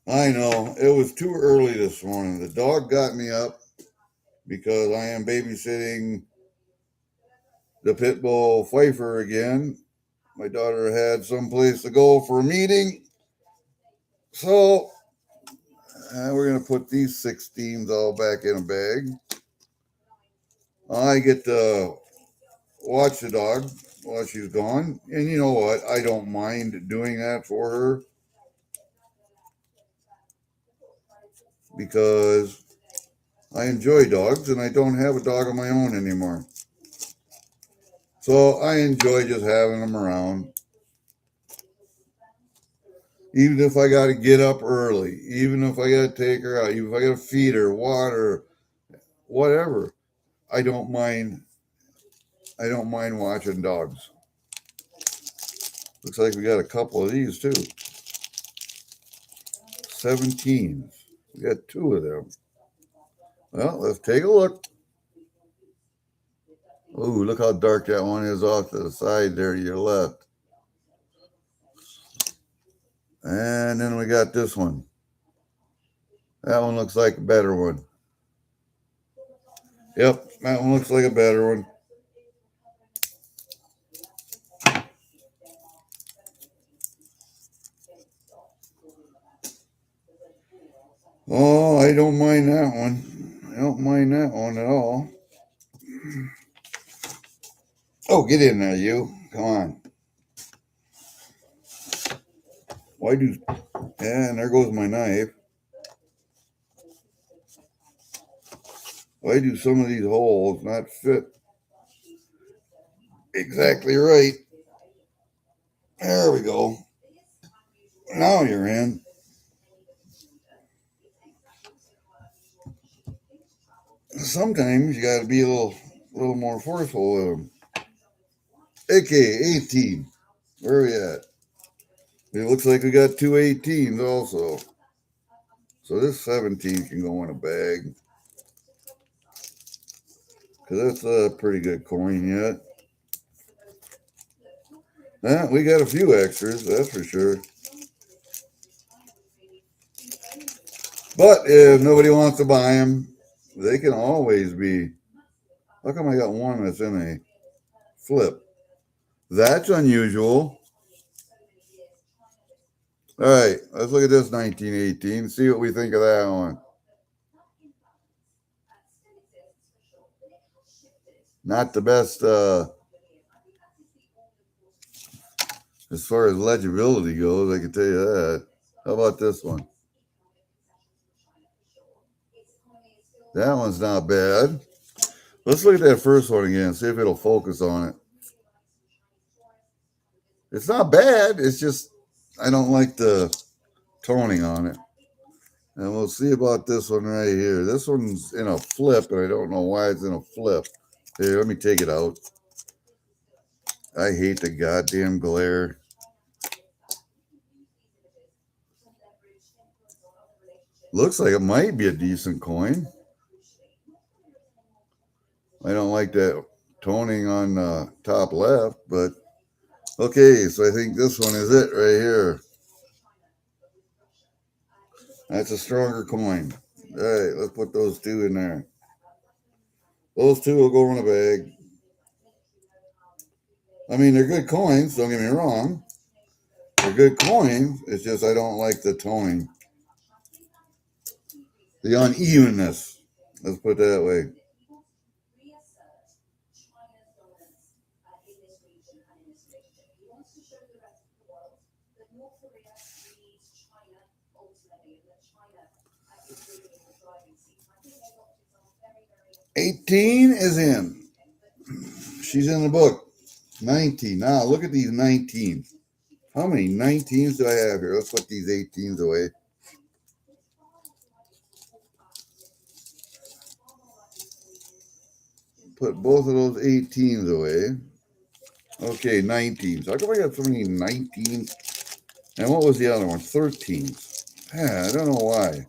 I know. It was too early this morning. The dog got me up because I am babysitting the Pitbull Pfiffer again. My daughter had someplace to go for a meeting. So we're going to put these 16s all back in a bag. I get to watch the dog while she's gone. And you know what? I don't mind doing that for her because I enjoy dogs and I don't have a dog of my own anymore. So I enjoy just having them around. Even if I got to get up early, even if I got to take her out, even if I got to feed her, water, whatever, I don't mind. I don't mind watching dogs. Looks like we got a couple of these too. 17. We got two of them. Well, let's take a look. Oh, look how dark that one is off to the side there to your left. And then we got this one. That one looks like a better one. Yep, that one looks like a better one. Oh, I don't mind that one. I don't mind that one at all. Oh, get in there, you. Come on. Why do... Yeah, and there goes my knife. Why do some of these holes not fit exactly right? There we go. Now you're in. Sometimes you got to be a little more forceful with them. AK 18. Where are we at? It looks like we got two 18s also. So this 17 can go in a bag. Because that's a pretty good coin yet. We got a few extras, that's for sure. But if nobody wants to buy them, they can always be How come I got one that's in a flip? That's unusual. All right, let's look at this 1918. See what we think of that one. Not the best as far as legibility goes, I can tell you that. How about this one? That one's not bad. Let's look at that first one again, see if it'll focus on it. It's not bad. It's just I don't like the toning on it. And we'll see about this one right here. This one's in a flip, and I don't know why it's in a flip. Here, let me take it out. I hate the goddamn glare. Looks like it might be a decent coin. I don't like that toning on the top left, but okay, so I think this one is it right here. That's a stronger coin. All right, let's put those two in there. Those two will go in a bag. I mean, they're good coins, don't get me wrong. They're good coins. It's just I don't like the toning. The unevenness. Let's put it that way. $18 is in. She's in the book. 19. Now look at these 19s. How many 19s do I have here? Let's put these 18s away. Put both of those 18s away. Okay, 19s. How come I got so many 19s? And what was the other one? 13s. Yeah, I don't know why.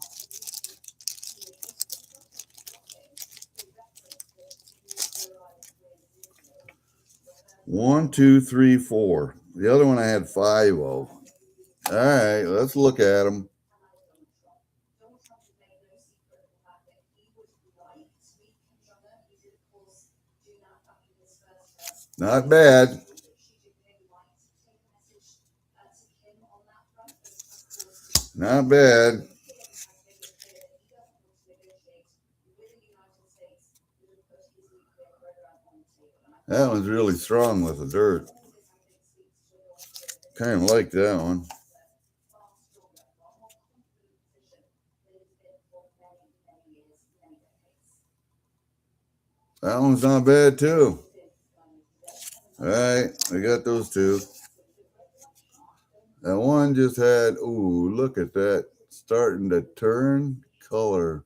One, two, three, four. The other one I had 5 of. All right, let's look at them. Not bad. Not bad. That one's really strong with the dirt. Kind of like that one. That one's not bad too. All right, I got those two. That one just had, ooh, look at that. Starting to turn color.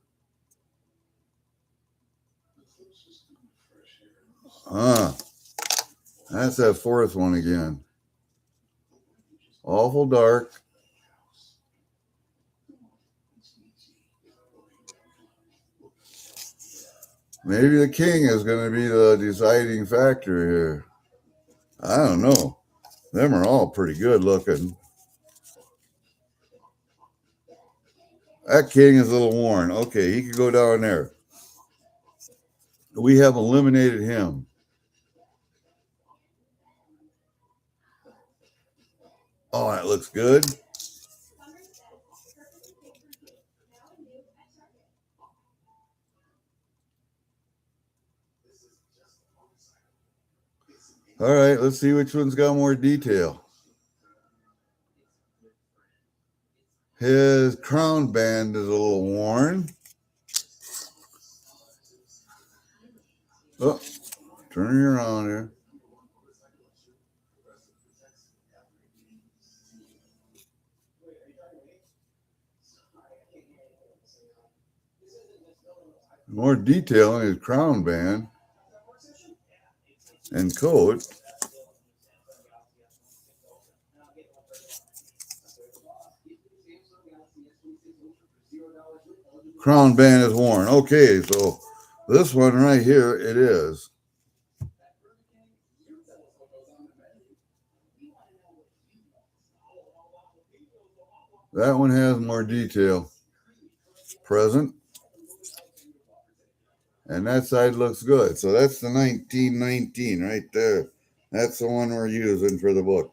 That's that fourth one again. Awful dark. Maybe the king is going to be the deciding factor here. I don't know. Them are all pretty good looking. That king is a little worn. Okay, he could go down there. We have eliminated him. Oh, that looks good. All right, let's see which one's got more detail. His crown band is a little worn. Oh, turning around here. More detail in his crown band and coat. Crown band is worn. Okay, so this one right here, it is. That one has more detail. Present. And that side looks good. So that's the 1919 right there. That's the one we're using for the book.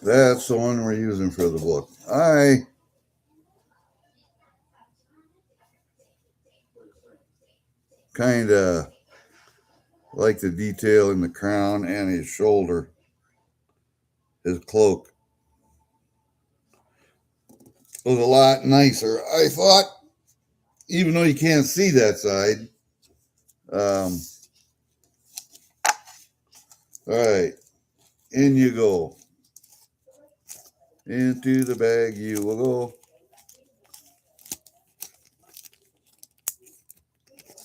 That's the one we're using for the book. I kind of like the detail in the crown and his shoulder, his cloak. It was a lot nicer, I thought, even though you can't see that side. All right, in you go. Into the bag you will go.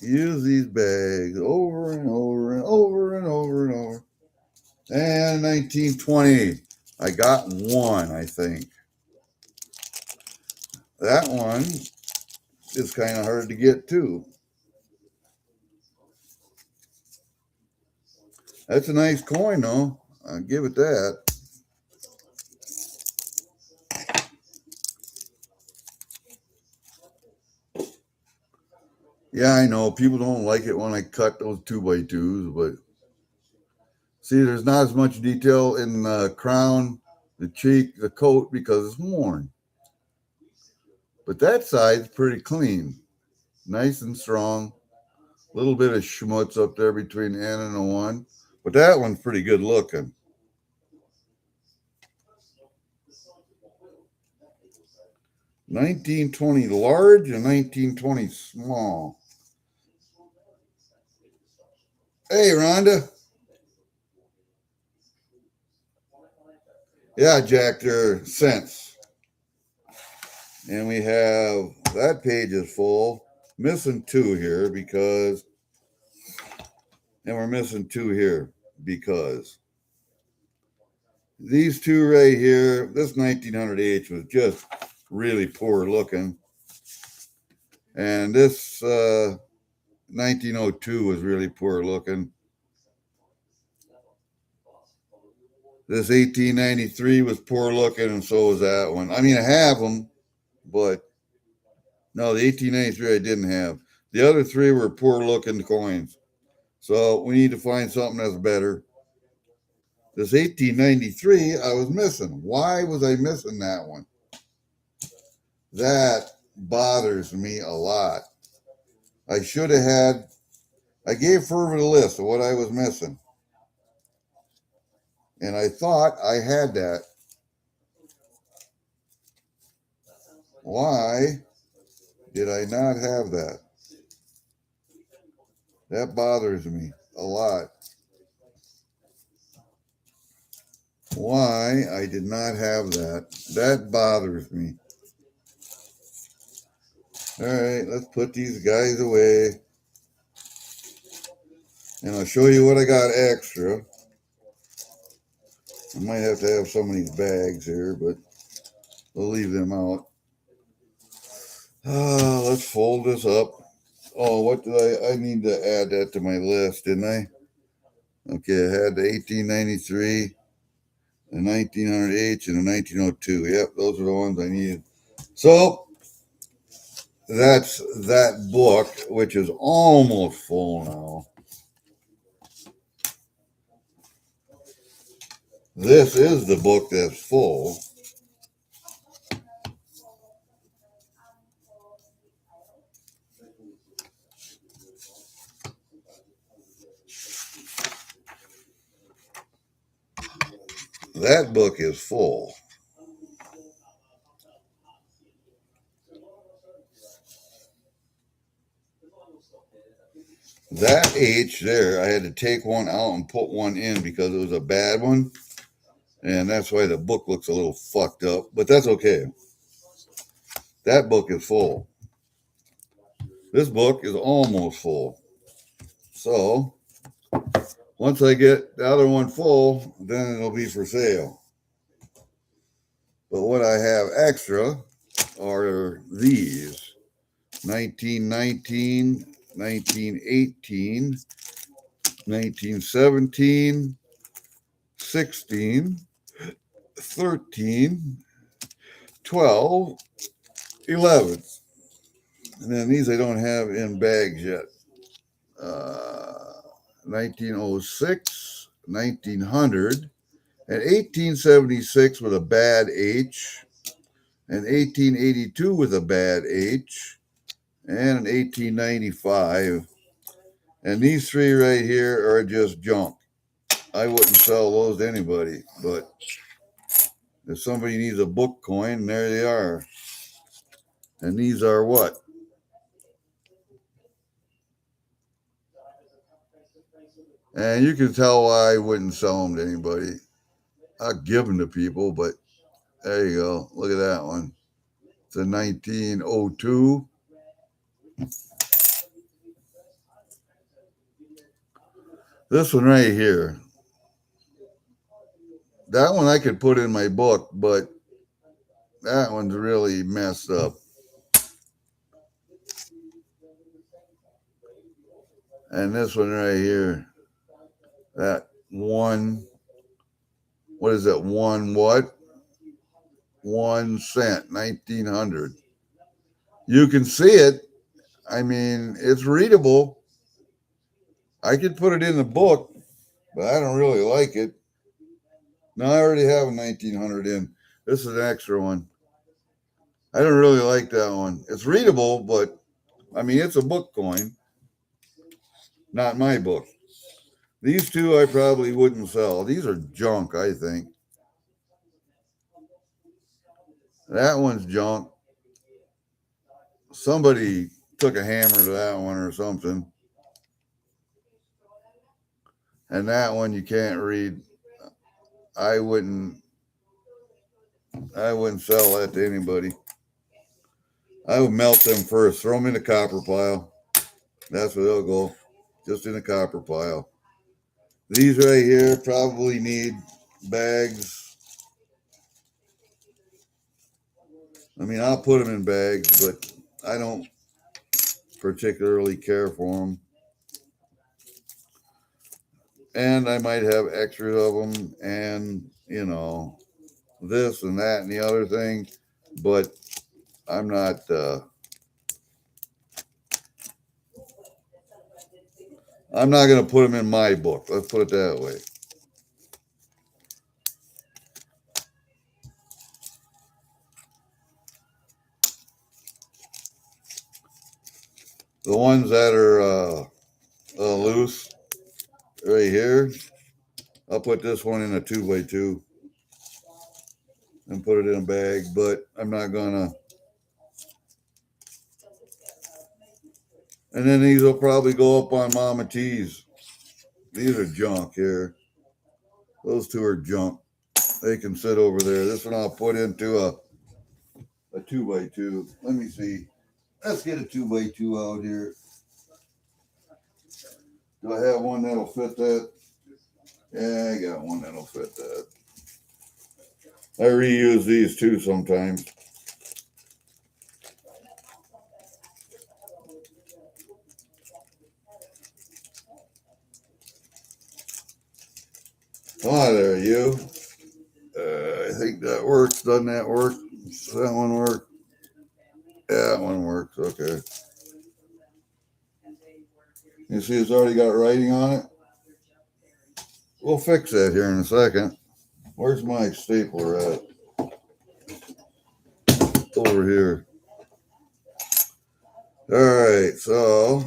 Use these bags over and over and over and over and over. And 1920, I got one, I think. That one is kind of hard to get too. That's a nice coin though. I'll give it that. Yeah, I know people don't like it when I cut those 2x2s, but see, there's not as much detail in the crown, the cheek, the coat because it's worn. But that side's pretty clean, nice and strong. A little bit of schmutz up there between N and a 1, but that one's pretty good looking. $19.20 large and $19.20 small. Hey, Rhonda. Yeah, Jack, they're cents. And we have, that page is full. Missing 2 here because, and we're missing 2 here because these 2 right here, this 1900H was just really poor looking. And this 1902 was really poor looking. This 1893 was poor looking, and so was that one. I mean, I have them, but no, the 1893 I didn't have. The other 3 were poor looking coins. So we need to find something that's better. This 1893 I was missing. Why was I missing that one? That bothers me a lot. I should have had, I gave Pfiffer the list of what I was missing. And I thought I had that. Why did I not have that? That bothers me a lot. Why I did not have that. That bothers me. All right, let's put these guys away. And I'll show you what I got extra. I might have to have some of these bags here, but we'll leave them out. Let's fold this up. Oh, what did I need to add that to my list, didn't I? Okay, I had the 1893, the 1900H, and the 1902. Yep, those are the ones I needed. So that's that book, which is almost full now. This is the book that's full. That book is full. That H there, I had to take one out and put one in because it was a bad one. And that's why the book looks a little fucked up, but that's okay. That book is full. This book is almost full. So once I get the other one full, then it'll be for sale. But what I have extra are these 1919, 1918, 1917, 16, 13, 12, 11. And then these I don't have in bags yet. 1906, 1900, and 1876 with a bad H, and 1882 with a bad H, and an 1895. And these three right here are just junk. I wouldn't sell those to anybody, but if somebody needs a book coin, there they are. And these are what? And you can tell why I wouldn't sell them to anybody. I'll give them to people, but there you go. Look at that one. It's a 1902. This one right here. That one I could put in my book, but that one's really messed up. And this one right here, that one, what is it? One what? 1 cent, 1900. You can see it. I mean, it's readable. I could put it in the book, but I don't really like it. No, I already have a 1900 in. This is an extra one. I don't really like that one. It's readable, but I mean, it's a book coin. Not my book. These two I probably wouldn't sell. These are junk, I think. That one's junk. Somebody took a hammer to that one or something. And that one you can't read. I wouldn't sell that to anybody. I would melt them first. Throw them in the copper pile. That's where they'll go. Just in the copper pile. These right here probably need bags. I mean, I'll put them in bags, but I don't particularly care for them. And I might have extras of them and, you know, this and that and the other thing. But I'm not... I'm not going to put them in my book. Let's put it that way. The ones that are loose right here, I'll put this one in a 2x2 and put it in a bag, but I'm not going to. And then these will probably go up on Mama T's. These are junk here. Those two are junk. They can sit over there. This one I'll put into a 2x2. Let me see. Let's get a 2x2 out here. Do I have one that'll fit that? Yeah, I got one that'll fit that. I reuse these too sometimes. Oh, there you. I think that works. Doesn't that work? Does that one work? Yeah, that one works. Okay. You see it's already got writing on it? We'll fix that here in a second. Where's my stapler at? Over here. All right, so...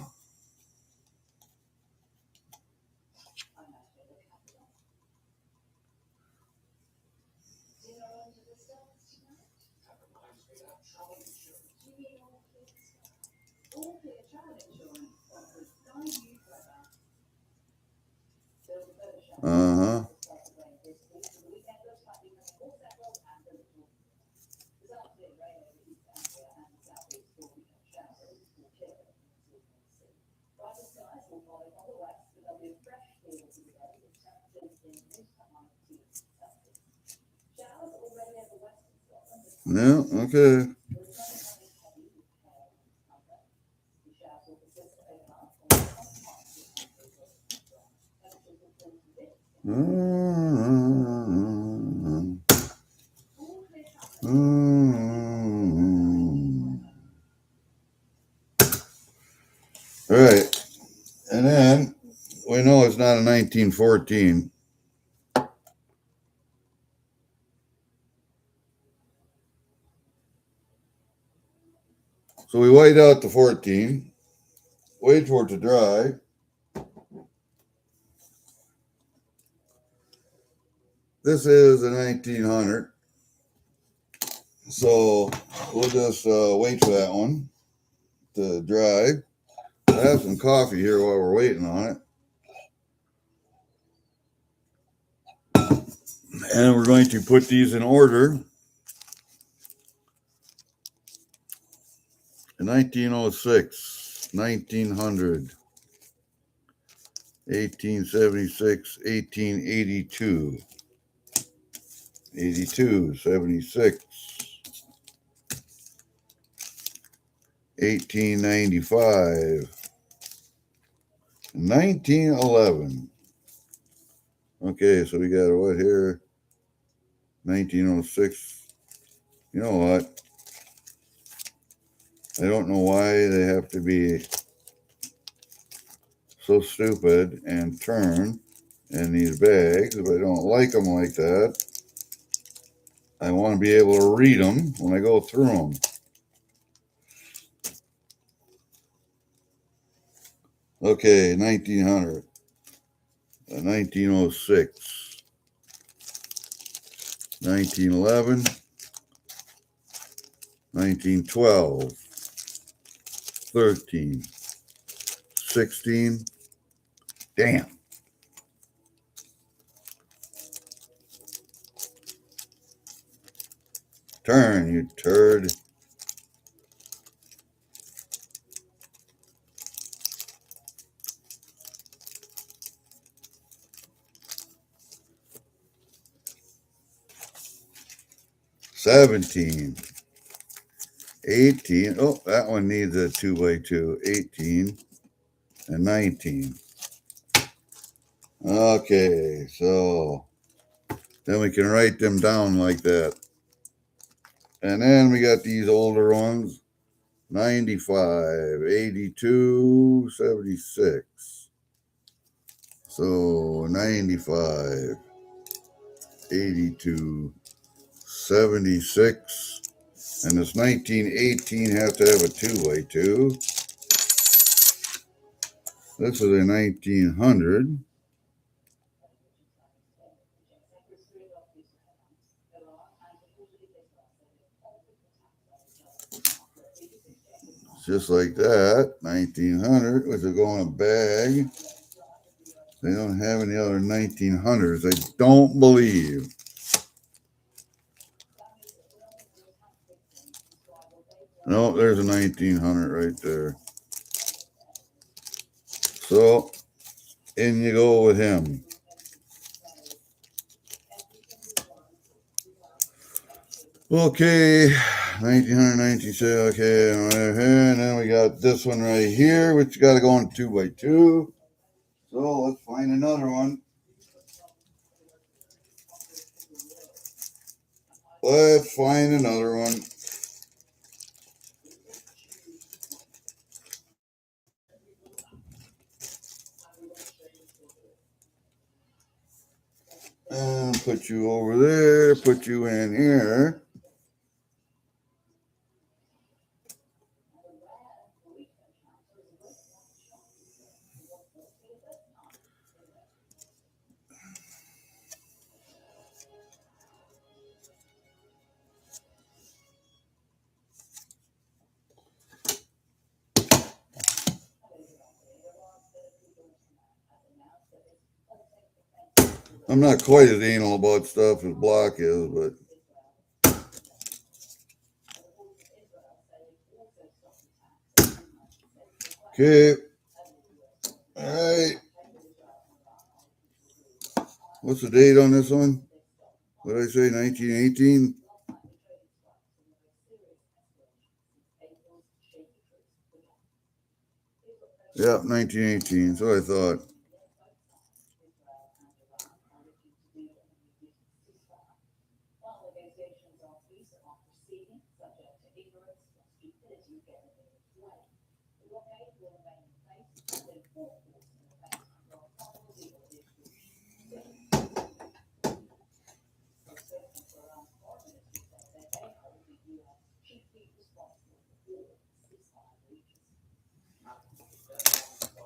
Uh-huh. Yeah, okay. All All right. And then we know it's not a 1914. So we white out the 14, wait for it to dry. This is a 1900. So we'll just wait for that one to dry. I have some coffee here while we're waiting on it. And we're going to put these in order. 1906, 1900, 1876, 1882, 82, 76, 1895, 1911. Okay, so we got what here? 1906. You know what? I don't know why they have to be so stupid and turn in these bags, but I don't like them like that. I want to be able to read them when I go through them. Okay, 1900, 1906, 1911, 1912, 13, 16. Damn. Turn, you turd. $17, 18. Oh, that one needs a 2x2. 18 and 19. Okay, so then we can write them down like that. And then we got these older ones. 95, 82, 76. So 95, 82, 76. And this 1918 has to have a 2x2. This is a 1900. Just like that, 1900, which will go in a bag. They don't have any other 1900s. I don't believe. No, there's a 1900 right there. So, in you go with him. Okay, 1900, 1960, okay, and then we got this one right here, which got to go on 2x2. So, let's find another one. Let's find another one. And put you over there, put you in here. I'm not quite as anal about stuff as Block is, but okay. All right. What's the date on this one? What did I say? 1918? Yep, 1918. So I thought.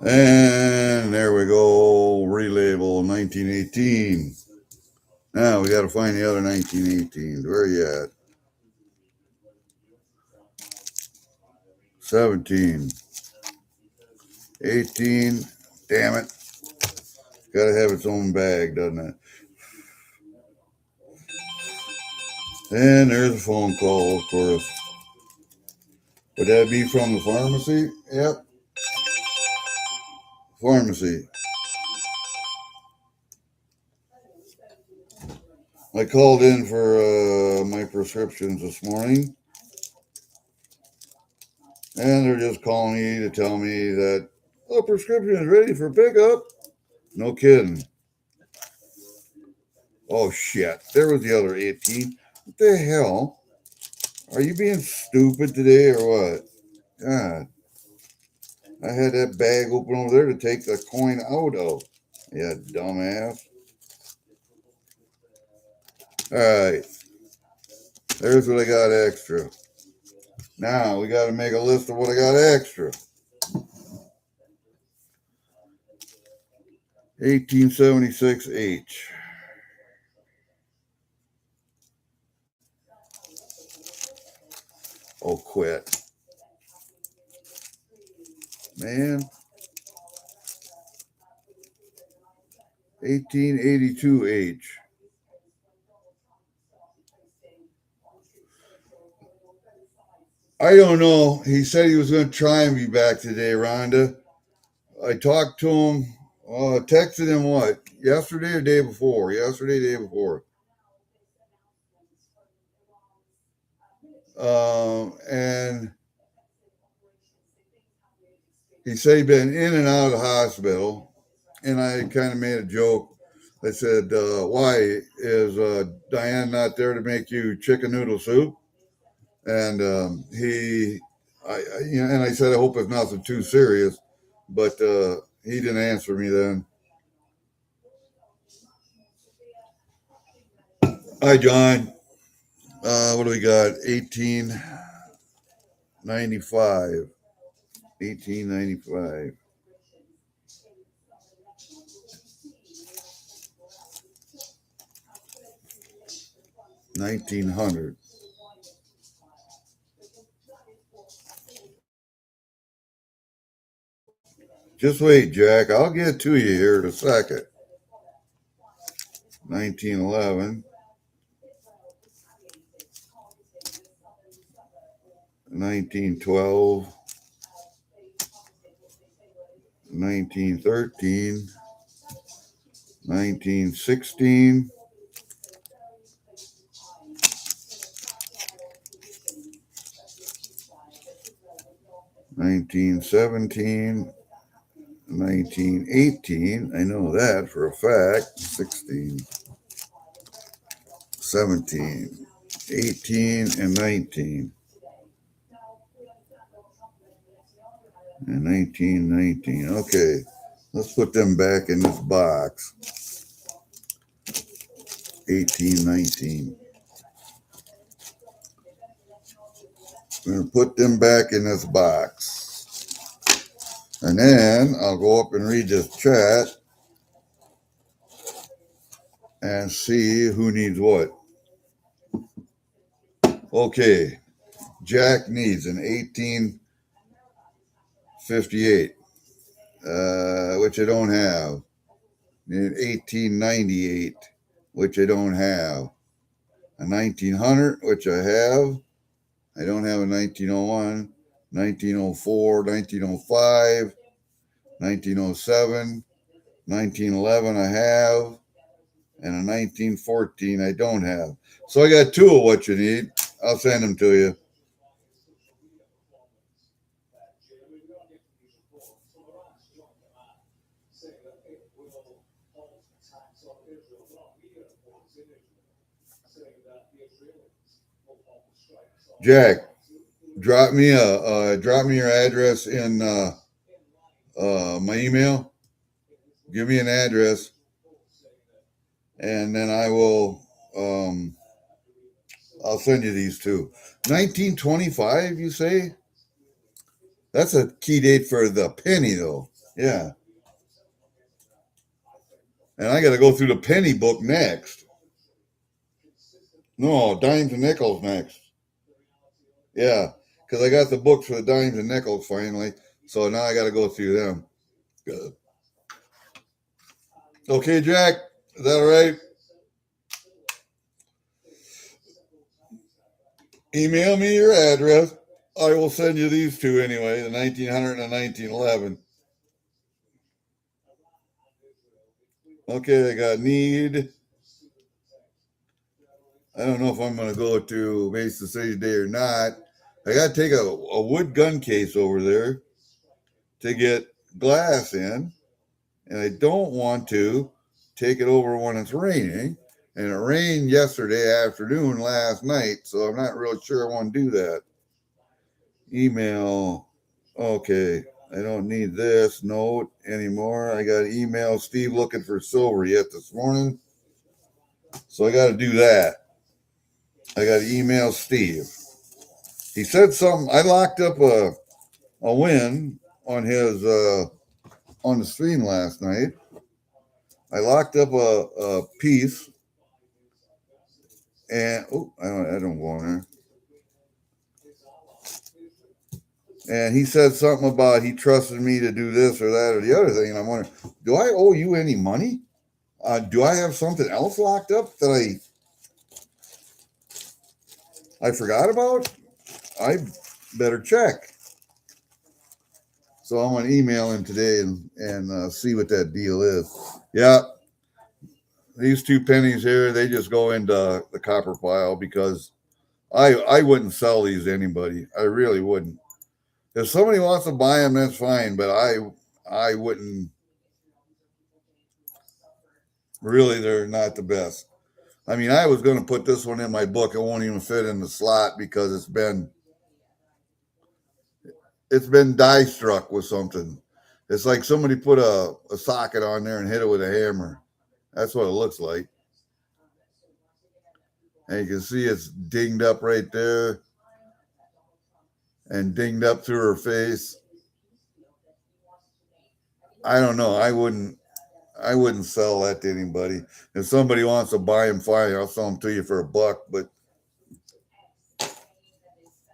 And there we go. Relabel 1918. Now we got to find the other 1918s. Where are you at? 17. 18. Damn it. Got to have its own bag, doesn't it? And there's a phone call, of course. Would that be from the pharmacy? Yep. Pharmacy. I called in for my prescriptions this morning. And they're just calling me to tell me that the prescription is ready for pickup. No kidding. Oh, shit. There was the other 18. What the hell? Are you being stupid today or what? God. I had that bag open over there to take the coin out of. Yeah, dumbass. All right. There's what I got extra. Now we got to make a list of what I got extra. 1876H. Oh, quit. Man. 1882H. I don't know. He said he was going to try and be back today, Rhonda. I talked to him, texted him what? Yesterday or day before? Yesterday, day before. And he said he'd been in and out of the hospital. And I kind of made a joke. I said, why is Diane not there to make you chicken noodle soup? And and I said, I hope it's nothing too serious. But he didn't answer me then. Hi, John. What do we got? 1895. 1895. $1900. Just wait, Jack. I'll get to you here in a second. 1911. 1912. 1913. 1916. 1917. 1918. I know that for a fact. 16. 17. 18 and 19. And 1919. Okay, let's put them back in this box. 1819. I'm going to put them back in this box. And then I'll go up and read this chat and see who needs what. Okay, Jack needs an 1858, which I don't have. Need 1898, which I don't have. A 1900, which I have. I don't have a 1901, 1904, 1905, 1907, 1911 I have, and a 1914 I don't have. So I got two of what you need. I'll send them to you. Jack, drop me your address in my email. Give me an address, and then I'll send you these two. 1925, you say? That's a key date for the penny, though. Yeah. And I got to go through the penny book next. No, dimes and nickels next. Yeah, because I got the books for the dimes and nickels finally. So now I got to go through them. Good. Okay, Jack, is that all right? Email me your address. I will send you these two anyway, the 1900 and the 1911. Okay, I got need. I don't know if I'm going to go to Mason City today or not. I got to take a wood gun case over there to get glass in, and I don't want to take it over when it's raining. And it rained yesterday afternoon, last night, so I'm not real sure I want to do that. Email. Okay, I don't need this note anymore. I got email Steve looking for silver yet this morning, so I got to do that. I got to email Steve. He said something. I locked up a win on his on the stream last night. I locked up a piece, and I don't go on there. And he said something about he trusted me to do this or that or the other thing. And I'm wondering, do I owe you any money? Do I have something else locked up that I forgot about? I better check. So I'm going to email him today and see what that deal is. Yeah, these two pennies here, they just go into the copper pile because I wouldn't sell these to anybody. I really wouldn't. If somebody wants to buy them, that's fine, but I wouldn't. Really, they're not the best. I mean, I was going to put this one in my book. It won't even fit in the slot because it's been die struck with something. It's like somebody put a socket on there and hit it with a hammer. That's what it looks like. And you can see it's dinged up right there and dinged up through her face. I don't know. I wouldn't sell that to anybody. If somebody wants to buy them, fine. I'll sell them to you for $1. But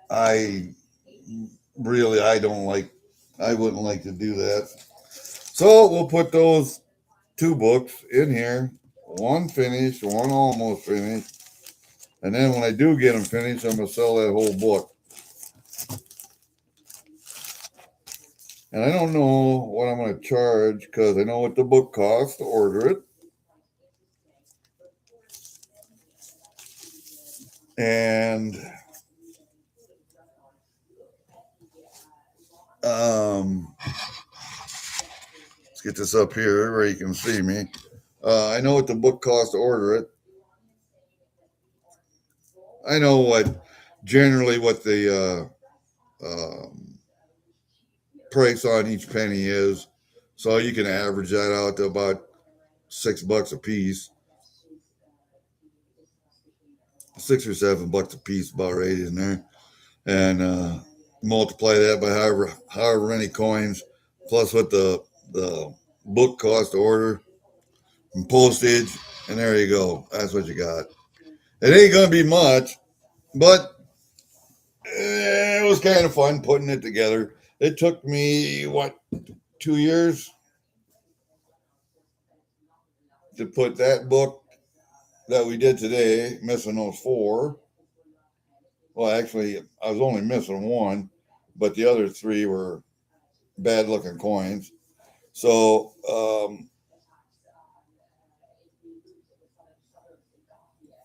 I wouldn't like to do that. So we'll put those two books in here. One finished, one almost finished. And then when I do get them finished, I'm going to sell that whole book. And I don't know what I'm going to charge because I know what the book costs to order it. And let's get this up here where you can see me. I know what the book costs to order it. I know what the price on each penny is. So you can average that out to about $6 a piece. $6 or $7 a piece, about right in there. And multiply that by however many coins, plus what the book cost to order, and postage, and there you go. That's what you got. It ain't gonna be much, but it was kind of fun putting it together. It took me 2 years to put that book that we did today, missing those 4. Well, actually, I was only missing 1, but the other 3 were bad looking coins. So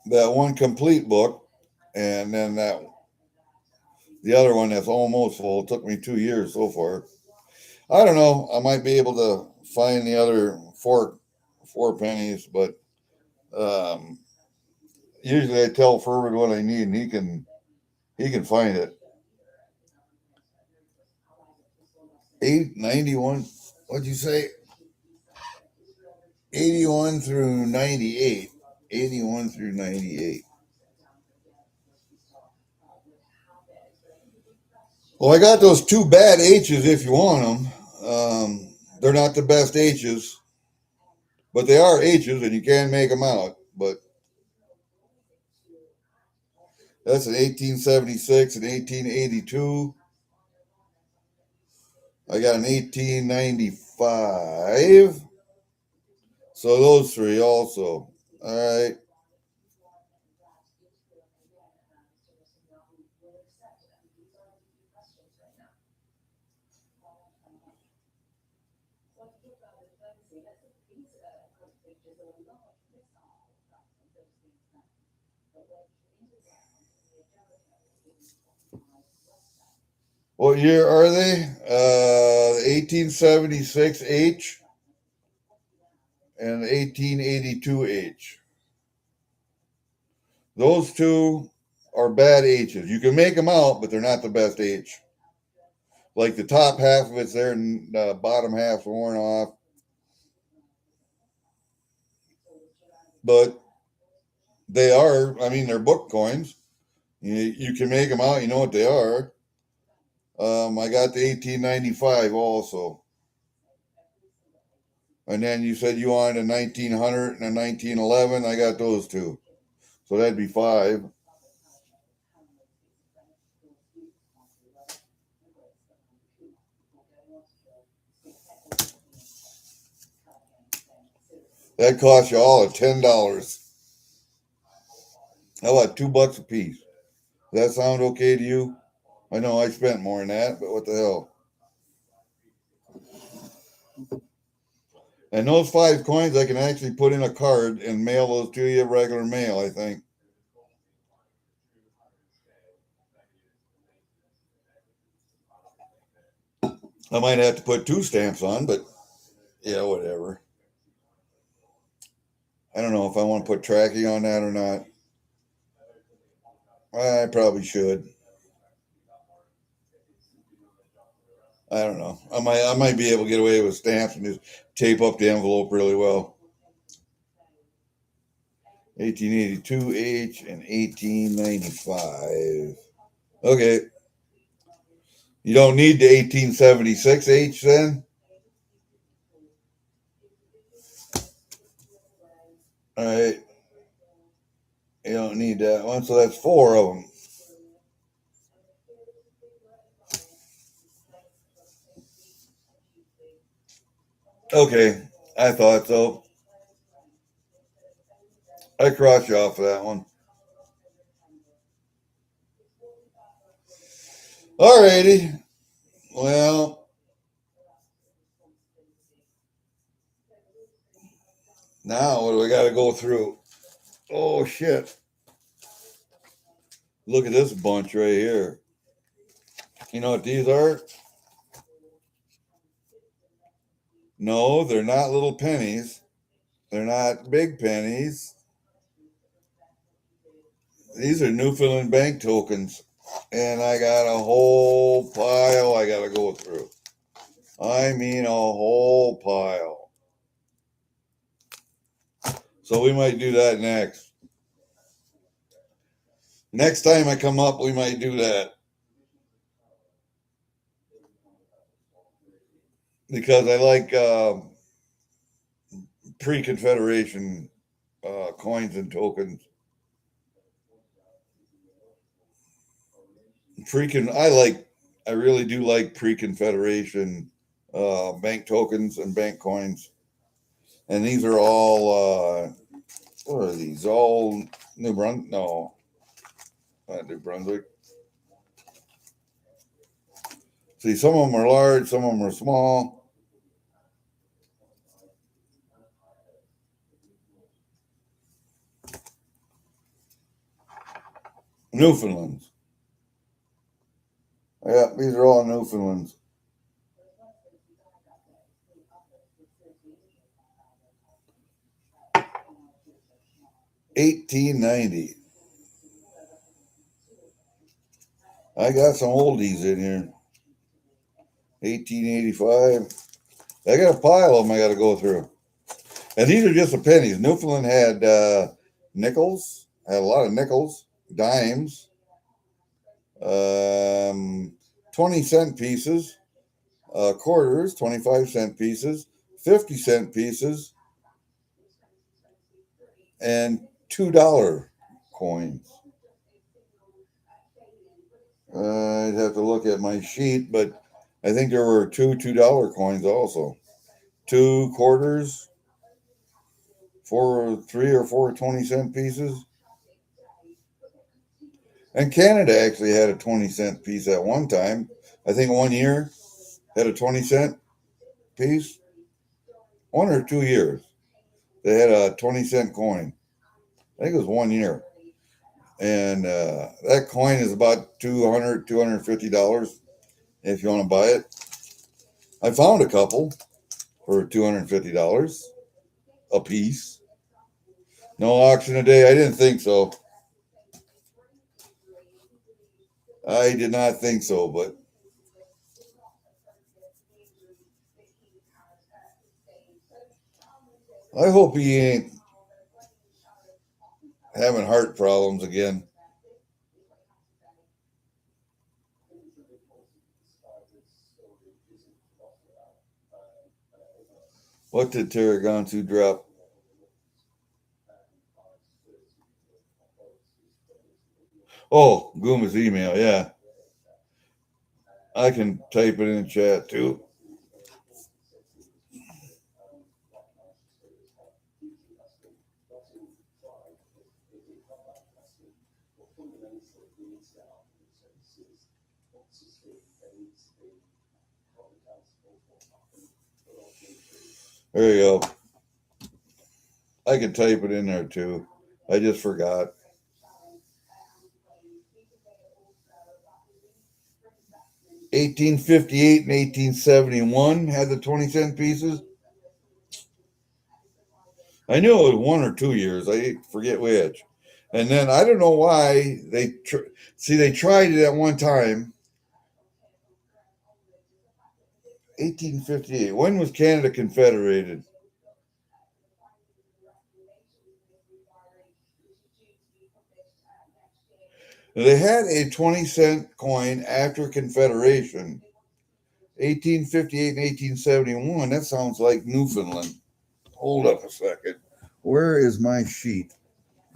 that one complete book, and then the other one that's almost full took me 2 years so far. I don't know. I might be able to find the other four pennies, but Usually I tell Furman what I need, and he can find it. 891. What'd you say? 81 through 98. 81 through 98. Well, I got those two bad H's if you want them. They're not the best H's, but they are H's, and you can make them out. But that's an 1876 and 1882. I got an 1895. So those three also. All right. What year are they? 1876 H and 1882 H. Those two are bad H's. You can make them out, but they're not the best H. Like the top half of it's there and the bottom half's worn off. But they are, I mean, they're book coins. You can make them out, you know what they are. I got the 1895 also. And then you said you wanted a 1900 and a 1911. I got those two. So that'd be 5. That costs you all at $10. How about $2 a piece? Does that sound okay to you? I know I spent more than that, but what the hell? And those 5 coins, I can actually put in a card and mail those to you regular mail, I think. I might have to put 2 stamps on, but yeah, whatever. I don't know if I want to put tracking on that or not. I probably should. I don't know. I might be able to get away with stamps and just tape up the envelope really well. 1882 H and 1895. Okay. You don't need the 1876 H then? All right. You don't need that one, so that's 4 of them. Okay. I thought so. I crossed you off of that one. Alrighty. Well, now what do we got to go through? Oh, shit. Look at this bunch right here. You know what these are? No, they're not little pennies. They're not big pennies. These are Newfoundland bank tokens. And I got a whole pile I got to go through. I mean, a whole pile. So we might do that next. Next time I come up, we might do that. Because I like pre-Confederation coins and tokens. I really do like pre-Confederation bank tokens and bank coins. And these are all, what are these? All New Brunswick? No, not New Brunswick. See, some of them are large, some of them are small. Newfoundlands. Yeah, these are all Newfoundlands. 1890. I got some oldies in here. 1885. I got a pile of them I got to go through. And these are just the pennies. Newfoundland had nickels, had a lot of nickels, dimes, 20-cent pieces, quarters, 25-cent pieces, 50-cent pieces, and $2 coins. I'd have to look at my sheet, but I think there were $2 coins also. 2 quarters, 3 or 4 20-cent pieces. And Canada actually had a 20-cent piece at one time. I think 1 year had a 20-cent piece. 1 or 2 years. They had a 20-cent coin. I think it was 1 year. And that coin is about $200, $250 if you want to buy it. I found a couple for $250 a piece. No auction today. I didn't think so. I did not think so, but I hope he ain't having heart problems again. What did Tarragontu drop? Oh, Gooma's email. Yeah. I can type it in chat too. There you go. I can type it in there too. I just forgot. $1858 and 1871 had the 20-cent pieces. I knew it was 1 or 2 years. I forget which. And then I don't know why they tried it at one time. 1858. When was Canada confederated? They had a 20-cent coin after Confederation. 1858 and 1871. That sounds like Newfoundland. Hold up a second. Where is my sheet?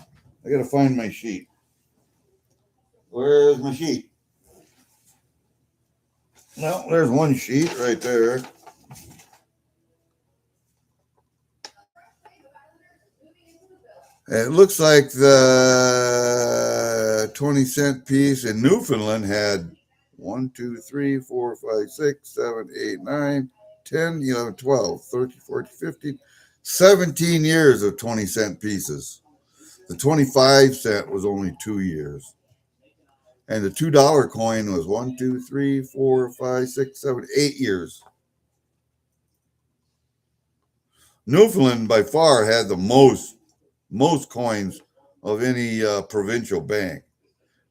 I got to find my sheet. Where's my sheet? No, there's one sheet right there. It looks like the 20-cent piece in Newfoundland had 1, 2, 3, 4, 5, 6, 7, 8, 9, 10, 11, 12, 13, 14, 15, 17 years of 20-cent pieces. The 25-cent was only 2 years. And the $2 coin was 1, 2, 3, 4, 5, 6, 7, 8 years. Newfoundland by far had the most coins of any provincial bank.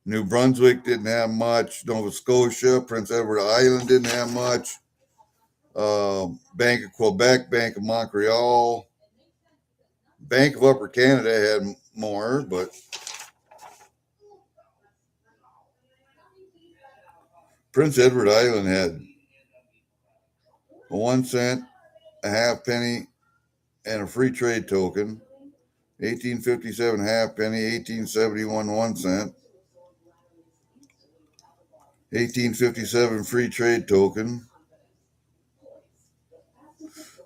New Brunswick didn't have much. Nova Scotia, Prince Edward Island didn't have much. Bank of Quebec, Bank of Montreal, Bank of Upper Canada had more, but Prince Edward Island had a 1 cent, a half penny, and a free trade token. 1857 half penny, 1871 1 cent, 1857 free trade token.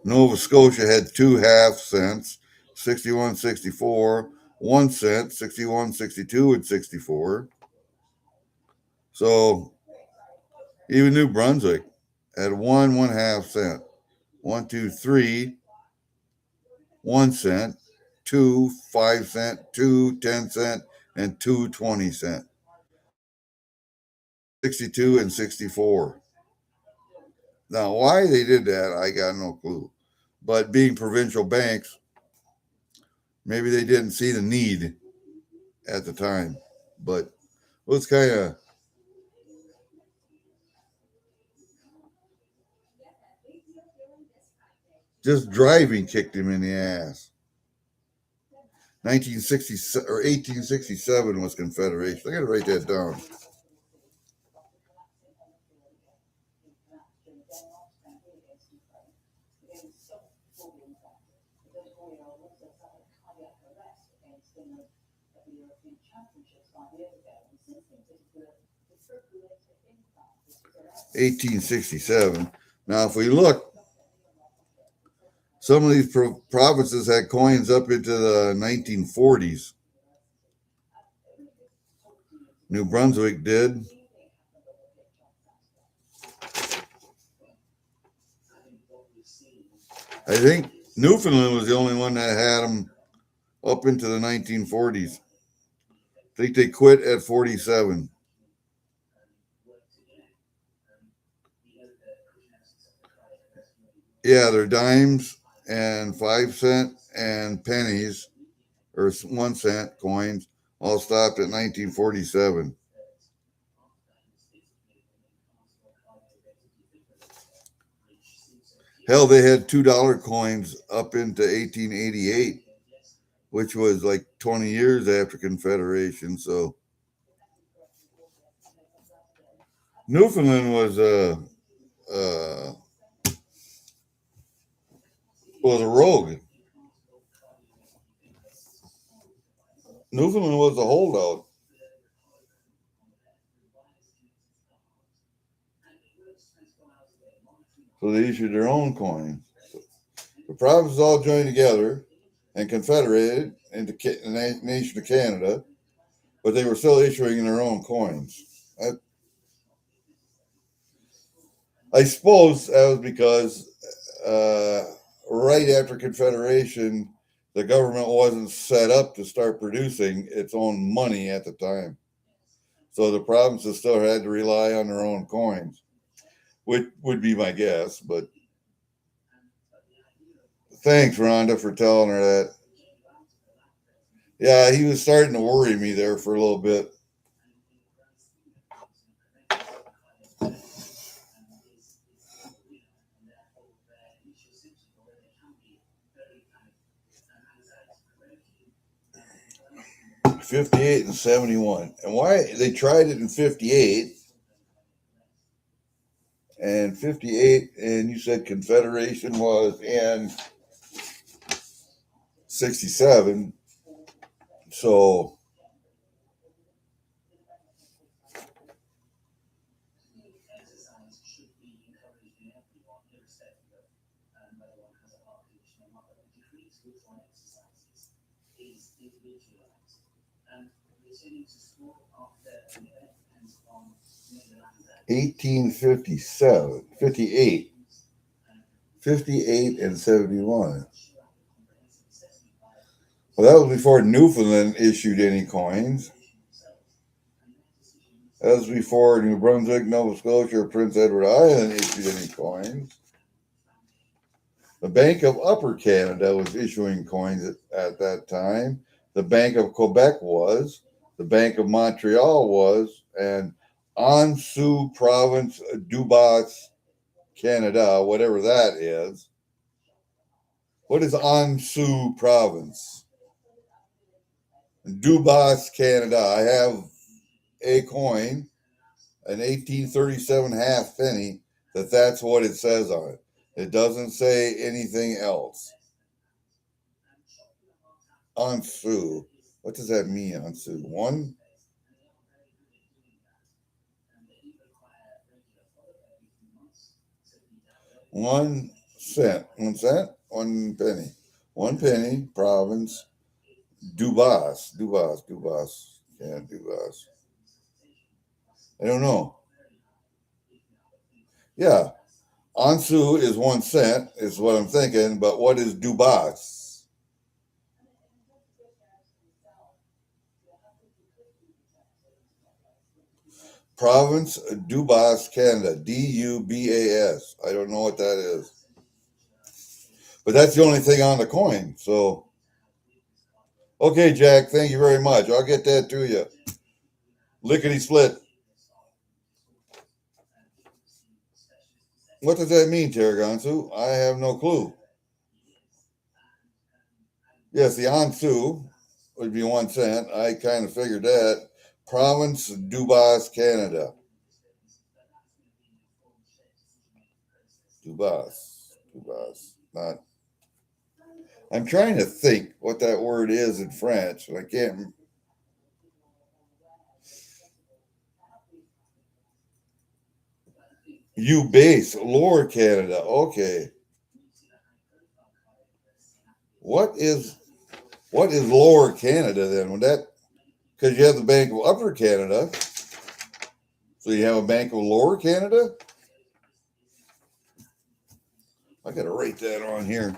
Nova Scotia had 2 half cents, 61 64, 1 cent, 61 62 and 64. So even New Brunswick had 1 half cent, 1, 2, 3, 1 cent, 2 5 cent, 2 10 cent, and 2 20 cent. 62 and 64. Now, why they did that, I got no clue. But being provincial banks, Maybe they didn't see the need at the time, but it was kind of just driving kicked him in the ass. 1960 or 1867 was Confederation. I got to write that down. (1867). Now, if we look, some of these provinces had coins up into the 1940s. New Brunswick did. I think Newfoundland was the only one that had them up into the 1940s. I think they quit at 47. Yeah, they're dimes and 5 cent and pennies or 1 cent coins all stopped at 1947. Hell, they had $2 coins up into 1888, which was like 20 years after Confederation. So Newfoundland was a rogue. Newfoundland was a holdout. So they issued their own coins. The provinces all joined together and confederated into the nation of Canada, but they were still issuing their own coins. I suppose that was because right after Confederation, the government wasn't set up to start producing its own money at the time. So the provinces still had to rely on their own coins, which would be my guess. But thanks, Rhonda, for telling her that. Yeah, he was starting to worry me there for a little bit. '58 and '71, and why they tried it in '58 and '58, and you said Confederation was in '67, so (1857, 58, 58 and '71). Well, that was before Newfoundland issued any coins. That was before New Brunswick, Nova Scotia, or Prince Edward Island issued any coins. The Bank of Upper Canada was issuing coins at that time. The Bank of Quebec was. The Bank of Montreal was. And Anjou Province, Dubas, Canada, whatever that is. What is Anjou Province? Dubas, Canada. I have a coin, an 1837 half penny, that's what it says on it. It doesn't say anything else. Anjou. What does that mean, Anjou? 1 cent. 1 cent? 1 penny. 1 penny, province, Dubas. Yeah, Dubas. I don't know. Yeah. Anjou is 1 cent, is what I'm thinking, but what is Dubas? Province Dubas, Canada. Dubas. I don't know what that is. But that's the only thing on the coin. So Okay, Jack, thank you very much. I'll get that to you. Lickety split. What does that mean, Tarragonsu? I have no clue. Yes, the onsu would be 1 cent. I kind of figured that. Province Dubas, Canada. Dubas. Not. I'm trying to think what that word is in French, and I can't. You base Lower Canada. Okay. What is Lower Canada then? When that because you have the Bank of Upper Canada, so you have a Bank of Lower Canada. I got to write that on here.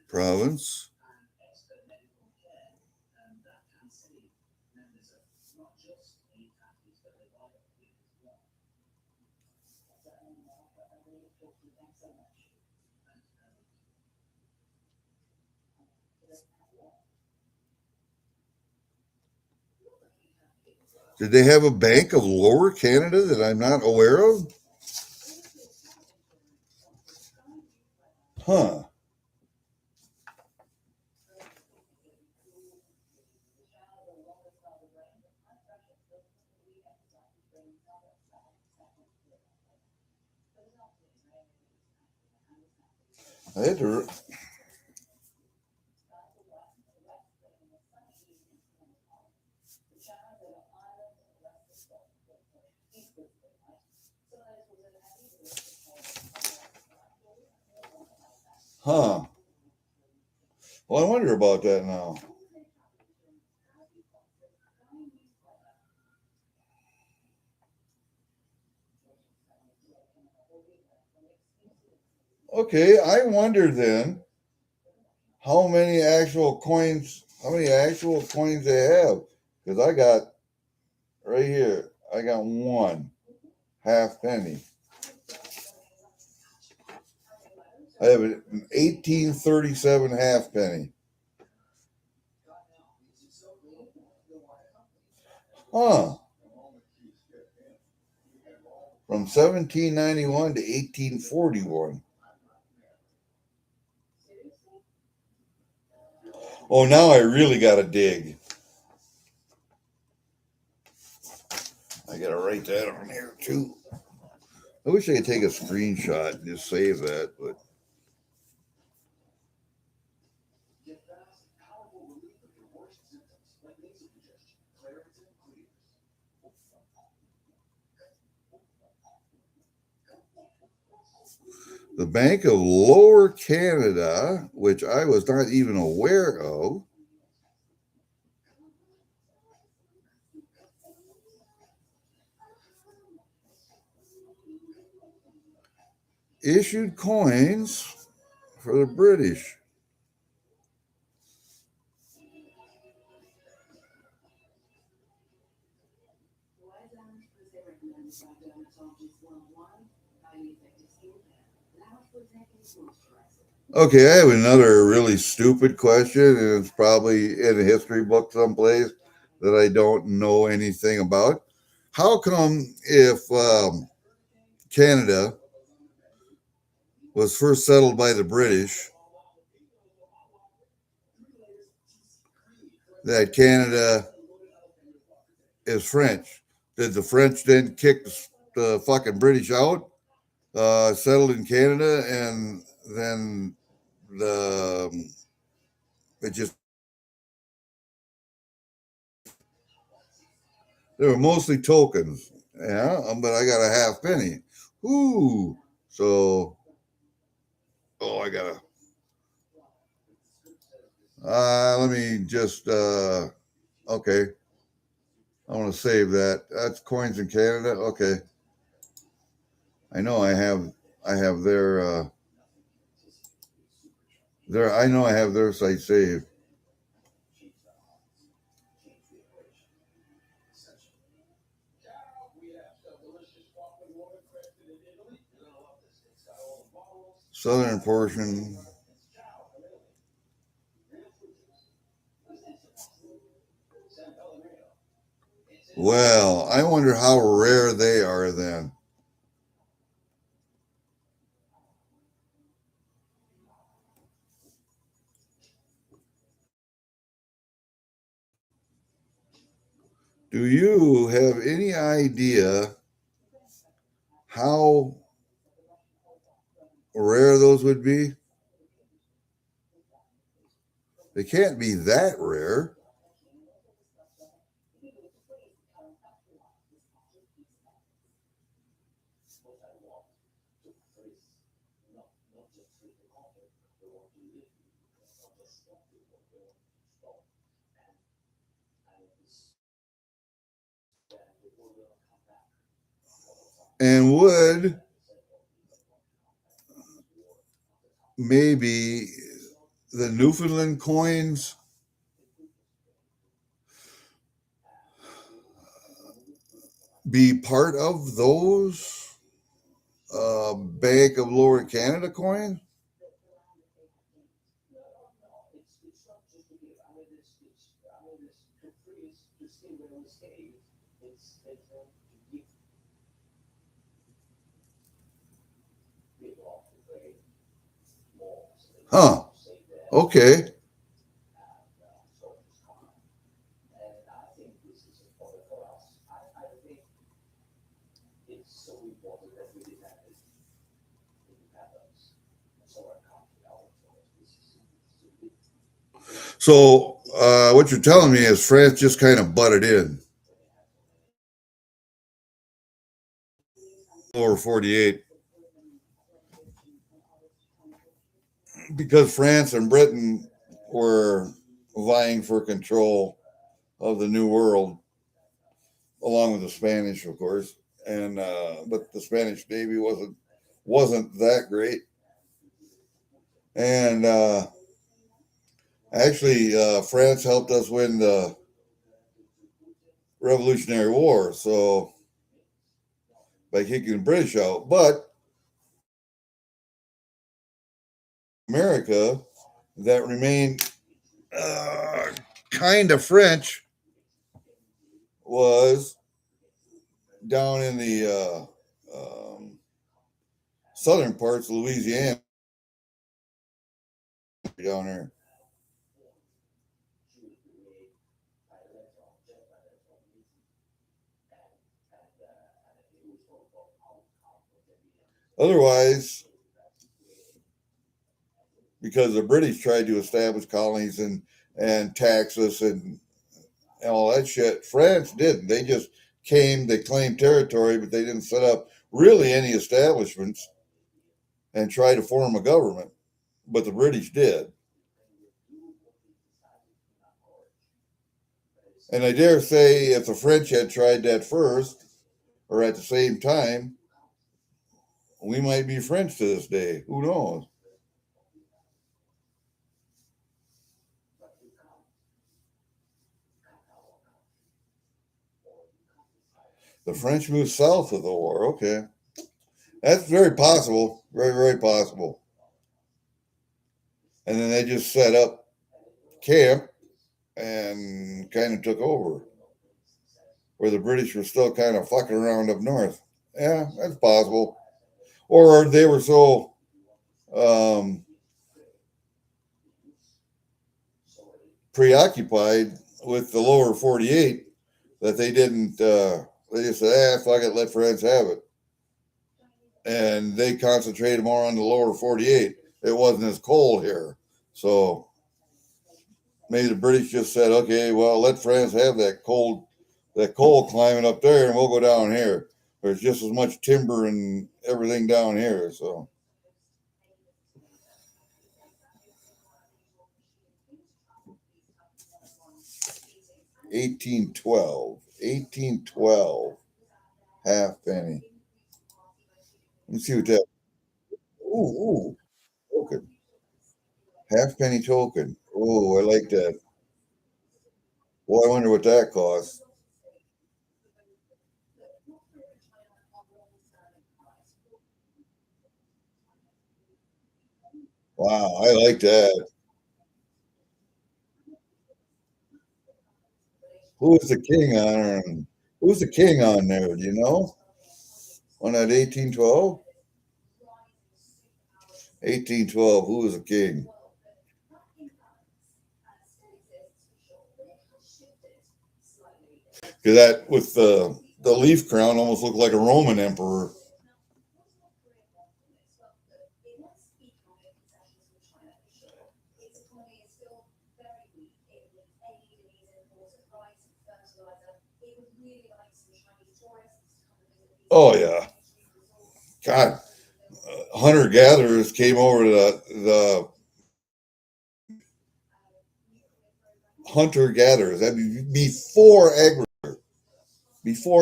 Province. Did they have a Bank of Lower Canada that I'm not aware of? Huh. I had to. Huh. Well, I wonder about that now. Okay, I wonder then how many actual coins they have. Because I got right here, I got one half penny. I have an 1837 half penny. Huh. From 1791 to 1841. Oh, now I really got to dig. I got to write that on here too. I wish I could take a screenshot and just save that, but the Bank of Lower Canada, which I was not even aware of, issued coins for the British. Okay, I have another really stupid question, and it's probably in a history book someplace that I don't know anything about. How come if Canada was first settled by the British, that Canada is French? Did the French then kick the fucking British out, settled in Canada, and then it just they were mostly tokens, yeah. But I got a half penny. Ooh, so I gotta. Let me just. Okay, I want to save that. That's coins in Canada. Okay, I know I have. I have their. I know I have their site saved. southern portion. Well, I wonder how rare they are then. Do you have any idea how rare those would be? They can't be that rare. And would maybe the Newfoundland coins be part of those Bank of Lower Canada coins? Huh. Okay. So what you're telling me is France just kind of butted in over 48 because France and Britain were vying for control of the New World, along with the Spanish, of course. And but the Spanish Navy wasn't that great. And actually, France helped us win the Revolutionary War, so by kicking the British out. But America, that remained kind of French, was down in the southern parts of Louisiana, down there. Otherwise, because the British tried to establish colonies and tax us and all that shit, France didn't. They just came, they claimed territory, but they didn't set up really any establishments and try to form a government. But the British did. And I dare say if the French had tried that first or at the same time, we might be French to this day. Who knows? The French moved south of the war. Okay. That's very possible. Very, very possible. And then they just set up camp and kind of took over, where the British were still kind of fucking around up north. Yeah, that's possible. Or they were so um, preoccupied with the lower 48 that they didn't, they just said, fuck it, let France have it. And they concentrated more on the lower 48. It wasn't as cold here. So maybe the British just said, okay, well, let France have that coal climbing up there, and we'll go down here. There's just as much timber and everything down here. So 1812, half penny. Let me see what that. Ooh, token, half penny token. Oh, I like that. Well, I wonder what that costs. Wow, I like that. Who was the king on? Who's the king on there? Do you know? On that 1812? 1812. Who was the king? Because that with the leaf crown almost looked like a Roman emperor. Oh yeah, God. Hunter gatherers came over to the hunter gatherers. I mean, before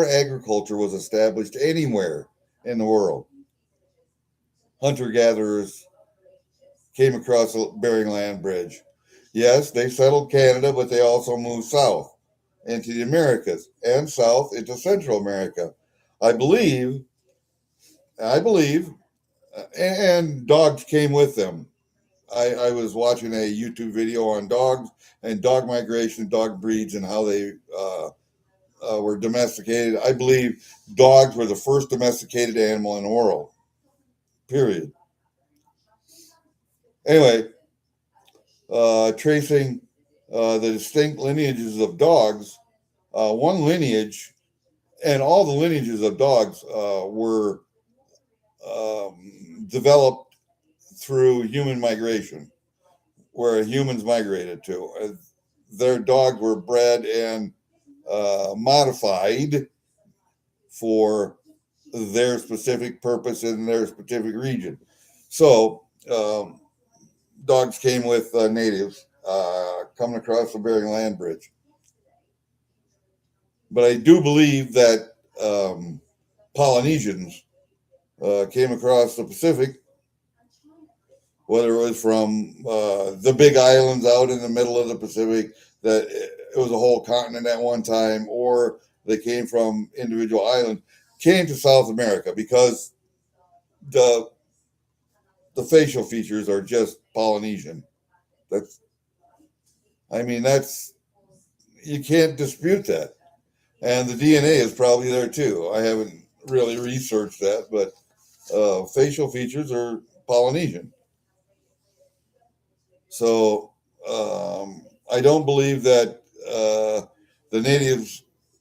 agriculture was established anywhere in the world, hunter gatherers came across the Bering Land Bridge. Yes, they settled Canada, but they also moved south into the Americas and south into Central America. I believe, I believe, and dogs came with them. I was watching a YouTube video on dogs and dog migration, dog breeds, and how they were domesticated. I believe dogs were the first domesticated animal in the world. Period. Anyway, tracing the distinct lineages of dogs, one lineage, and all the lineages of dogs were developed through human migration, where humans migrated to. Their dogs were bred and modified for their specific purpose in their specific region. So, dogs came with natives coming across the Bering Land Bridge. But I do believe that Polynesians came across the Pacific, whether it was from the big islands out in the middle of the Pacific, that it was a whole continent at one time, or they came from individual islands, came to South America because the the facial features are just Polynesian. That's, I mean, that's, you can't dispute that. And the DNA is probably there too. I haven't really researched that, but facial features are Polynesian. So I don't believe that the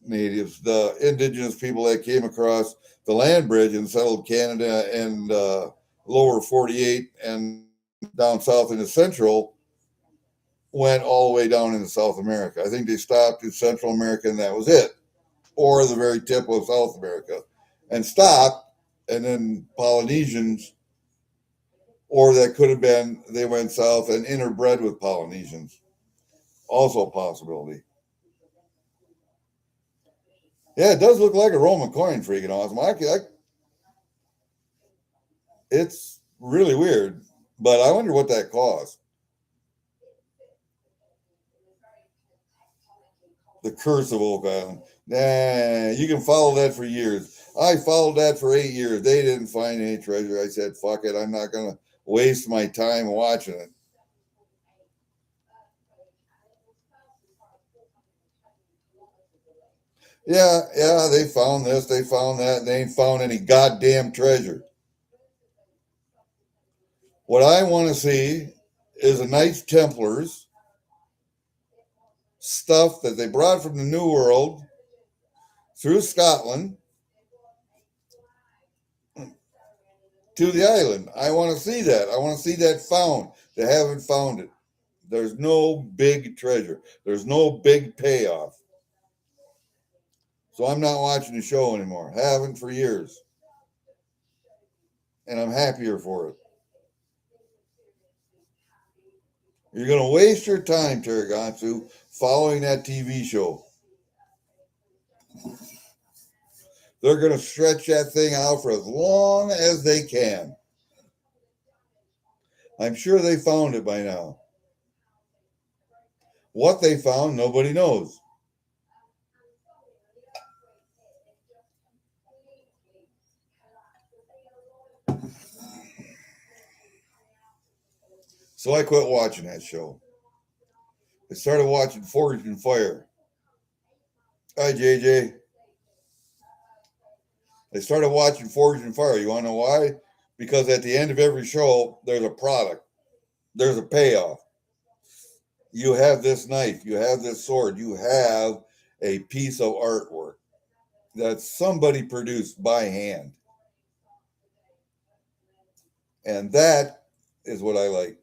the indigenous people that came across the land bridge and settled Canada and lower 48 and down south into central went all the way down into South America. I think they stopped in Central America and that was it, or the very tip of South America and stopped. And then Polynesians, or that could have been they went south and interbred with Polynesians. Also a possibility. Yeah, it does look like a Roman coin, freaking awesome. It's really weird, but I wonder what that cost. The Curse of Oak Island. Nah, you can follow that for years. I followed that for 8 years. They didn't find any treasure. I said, fuck it. I'm not going to waste my time watching it. Yeah, yeah, they found this, they found that, and they ain't found any goddamn treasure. What I want to see is a Knights Templars stuff that they brought from the New World through Scotland to the island. I want to see that. I want to see that found. They haven't found it. There's no big treasure. There's no big payoff. So I'm not watching the show anymore. Haven't for years. And I'm happier for it. You're going to waste your time, Taragatsu, following that TV show. They're going to stretch that thing out for as long as they can. I'm sure they found it by now. What they found, nobody knows. So I quit watching that show. I started watching Forged in Fire. Hi, JJ. I started watching Forged in Fire. You want to know why? Because at the end of every show, there's a product, there's a payoff. You have this knife, you have this sword, you have a piece of artwork that somebody produced by hand. And that is what I like.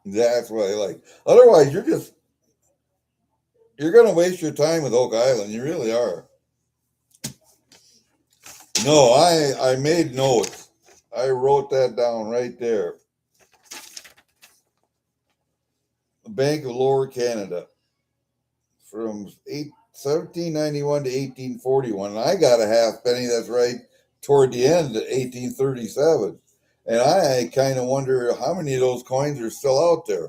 That's what I like. Otherwise, you're going to waste your time with Oak Island. You really are. No, I made notes. I wrote that down right there. The Bank of Lower Canada from 1791 to 1841. And I got a half penny that's right toward the end of 1837. And I kind of wonder how many of those coins are still out there.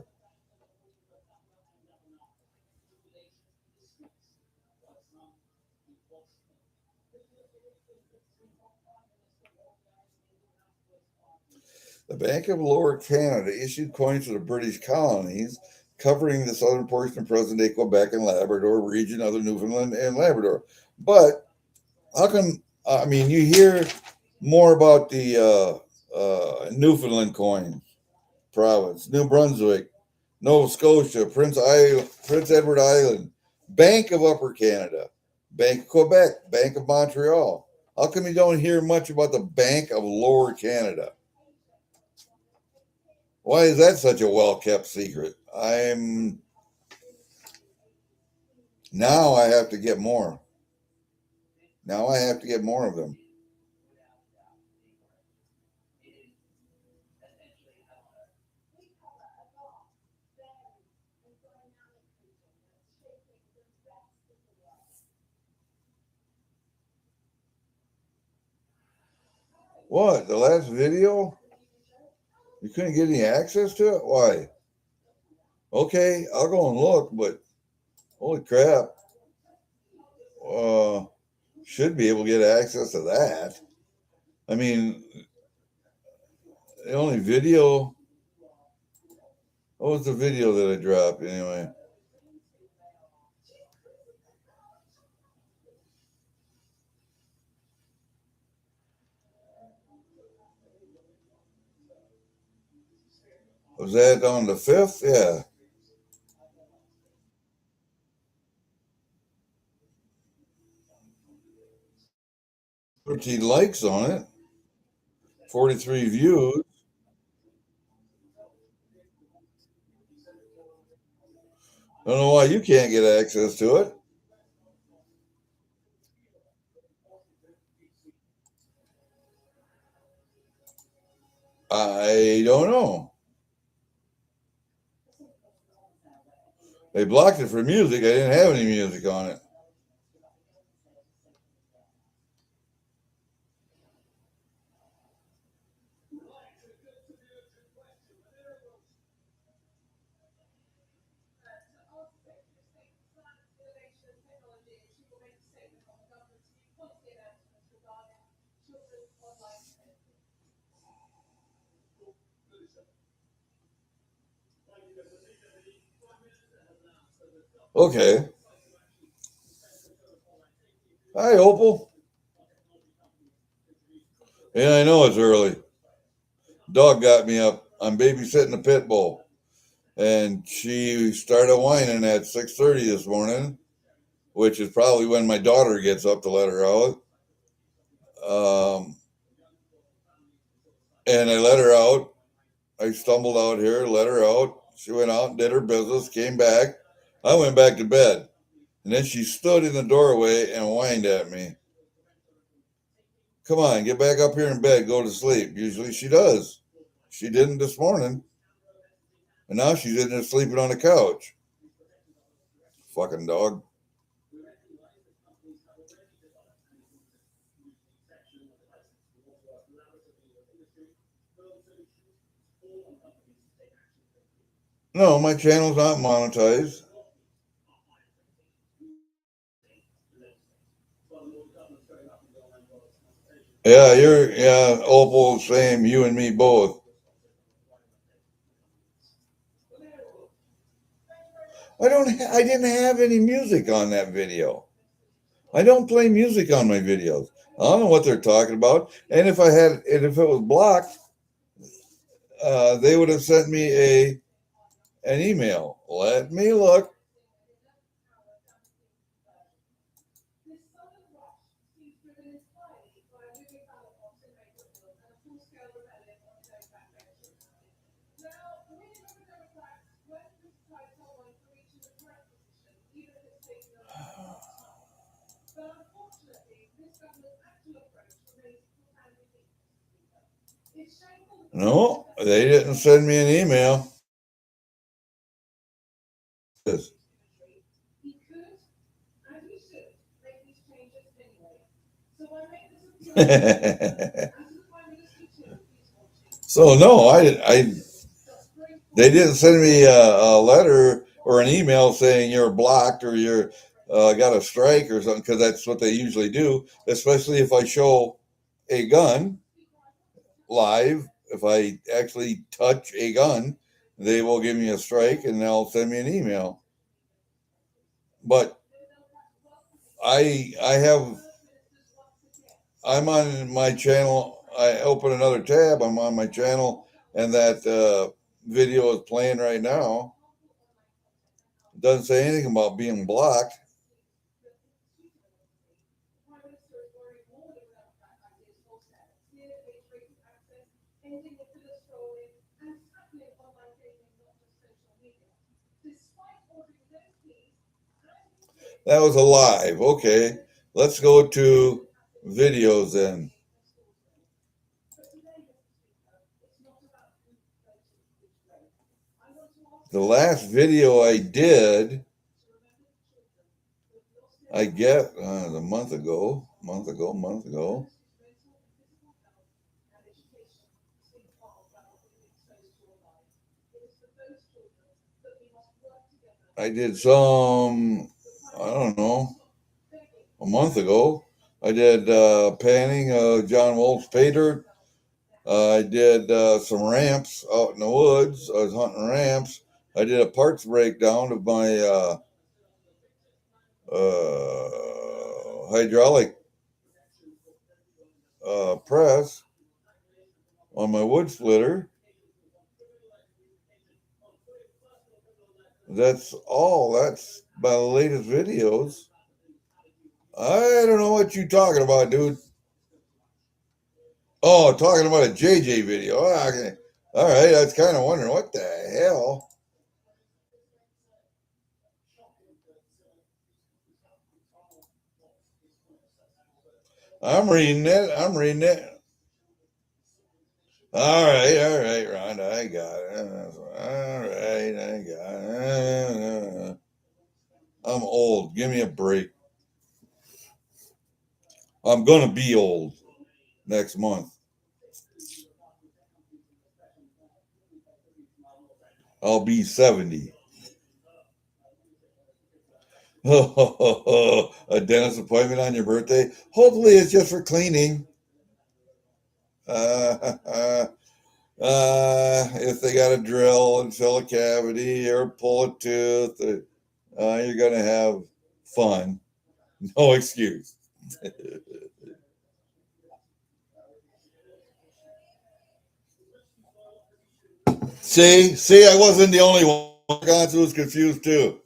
The Bank of Lower Canada issued coins to the British colonies covering the southern portion of present-day Quebec and Labrador region, other Newfoundland and Labrador. But how come, I mean, you hear more about the Newfoundland coins province, New Brunswick, Nova Scotia, Prince Edward Island, Bank of Upper Canada, Bank of Quebec, Bank of Montreal. How come you don't hear much about the Bank of Lower Canada? Why is that such a well-kept secret? Now I have to get more. Now I have to get more of them. What? The last video? You couldn't get any access to it? Why? Okay, I'll go and look, but holy crap. Uh, should be able to get access to that. I mean, the only video. What was the video that I dropped anyway? Was that on the 5th? Yeah. 13 likes on it, 43 views. I don't know why you can't get access to it. I don't know. They blocked it for music. I didn't have any music on it. Okay. Hi, Opal. Yeah, I know it's early. Dog got me up. I'm babysitting a pit bull, and she started whining at 6:30 this morning, which is probably when my daughter gets up to let her out. Um, and I let her out. I stumbled out here, let her out. She went out and did her business, came back. I went back to bed. And then she stood in the doorway and whined at me. Come on, get back up here in bed, go to sleep. Usually she does. She didn't this morning. And now she's in there sleeping on the couch. Fucking dog. No, my channel's not monetized. Yeah, Opal, same, you and me both. I didn't have any music on that video. I don't play music on my videos. I don't know what they're talking about. And if it was blocked, they would have sent me an email. Let me look. No, they didn't send me an email. So no, they didn't send me a letter or an email saying you're blocked or you're got a strike or something, because that's what they usually do, especially if I show a gun live. If I actually touch a gun, they will give me a strike and they'll send me an email. But I have I'm on my channel. I open another tab. I'm on my channel, and that video is playing right now. It doesn't say anything about being blocked. That was a live. Okay, let's go to videos then. The last video I did, I get a month ago. I did some, I don't know, a month ago. I did panning John Wolf's pay dirt. I did some ramps out in the woods. I was hunting ramps. I did a parts breakdown of my hydraulic press on my wood splitter. That's all. That's by the latest videos. I don't know what you're talking about, dude. Oh, talking about a JJ video. Oh, okay. All right, I was kind of wondering what the hell. I'm reading it. All right, Rhonda, I got it. All right, I got it. I'm old. Give me a break. I'm gonna be old next month. I'll be 70. A dentist appointment on your birthday? Hopefully, it's just for cleaning. If they got to drill and fill a cavity or pull a tooth, you're going to have fun. No excuse. See, I wasn't the only one. Gonzo was confused too.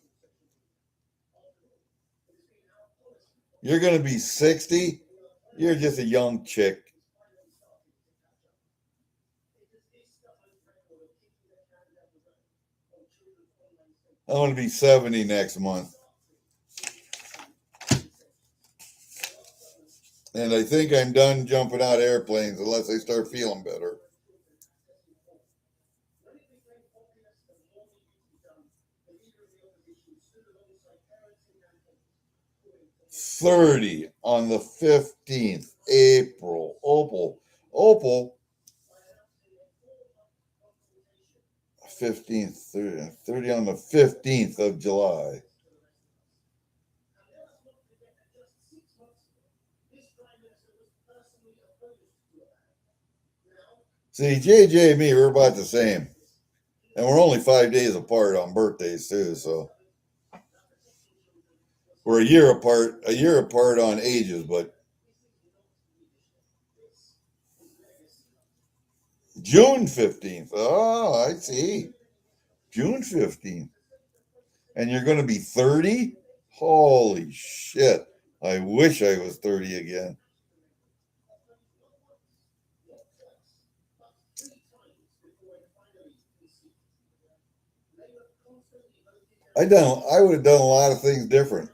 You're going to be 60. You're just a young chick. I'm going to be 70 next month. And I think I'm done jumping out of airplanes unless I start feeling better. 30 on the 15th, April. Opal. 15th, 30 on the 15th of July. See, JJ and me, we're about the same. And we're only 5 days apart on birthdays, too. So We're a year apart on ages, but June 15th. Oh, I see. June 15th. And you're going to be 30? Holy shit. I wish I was 30 again. I would have done a lot of things different.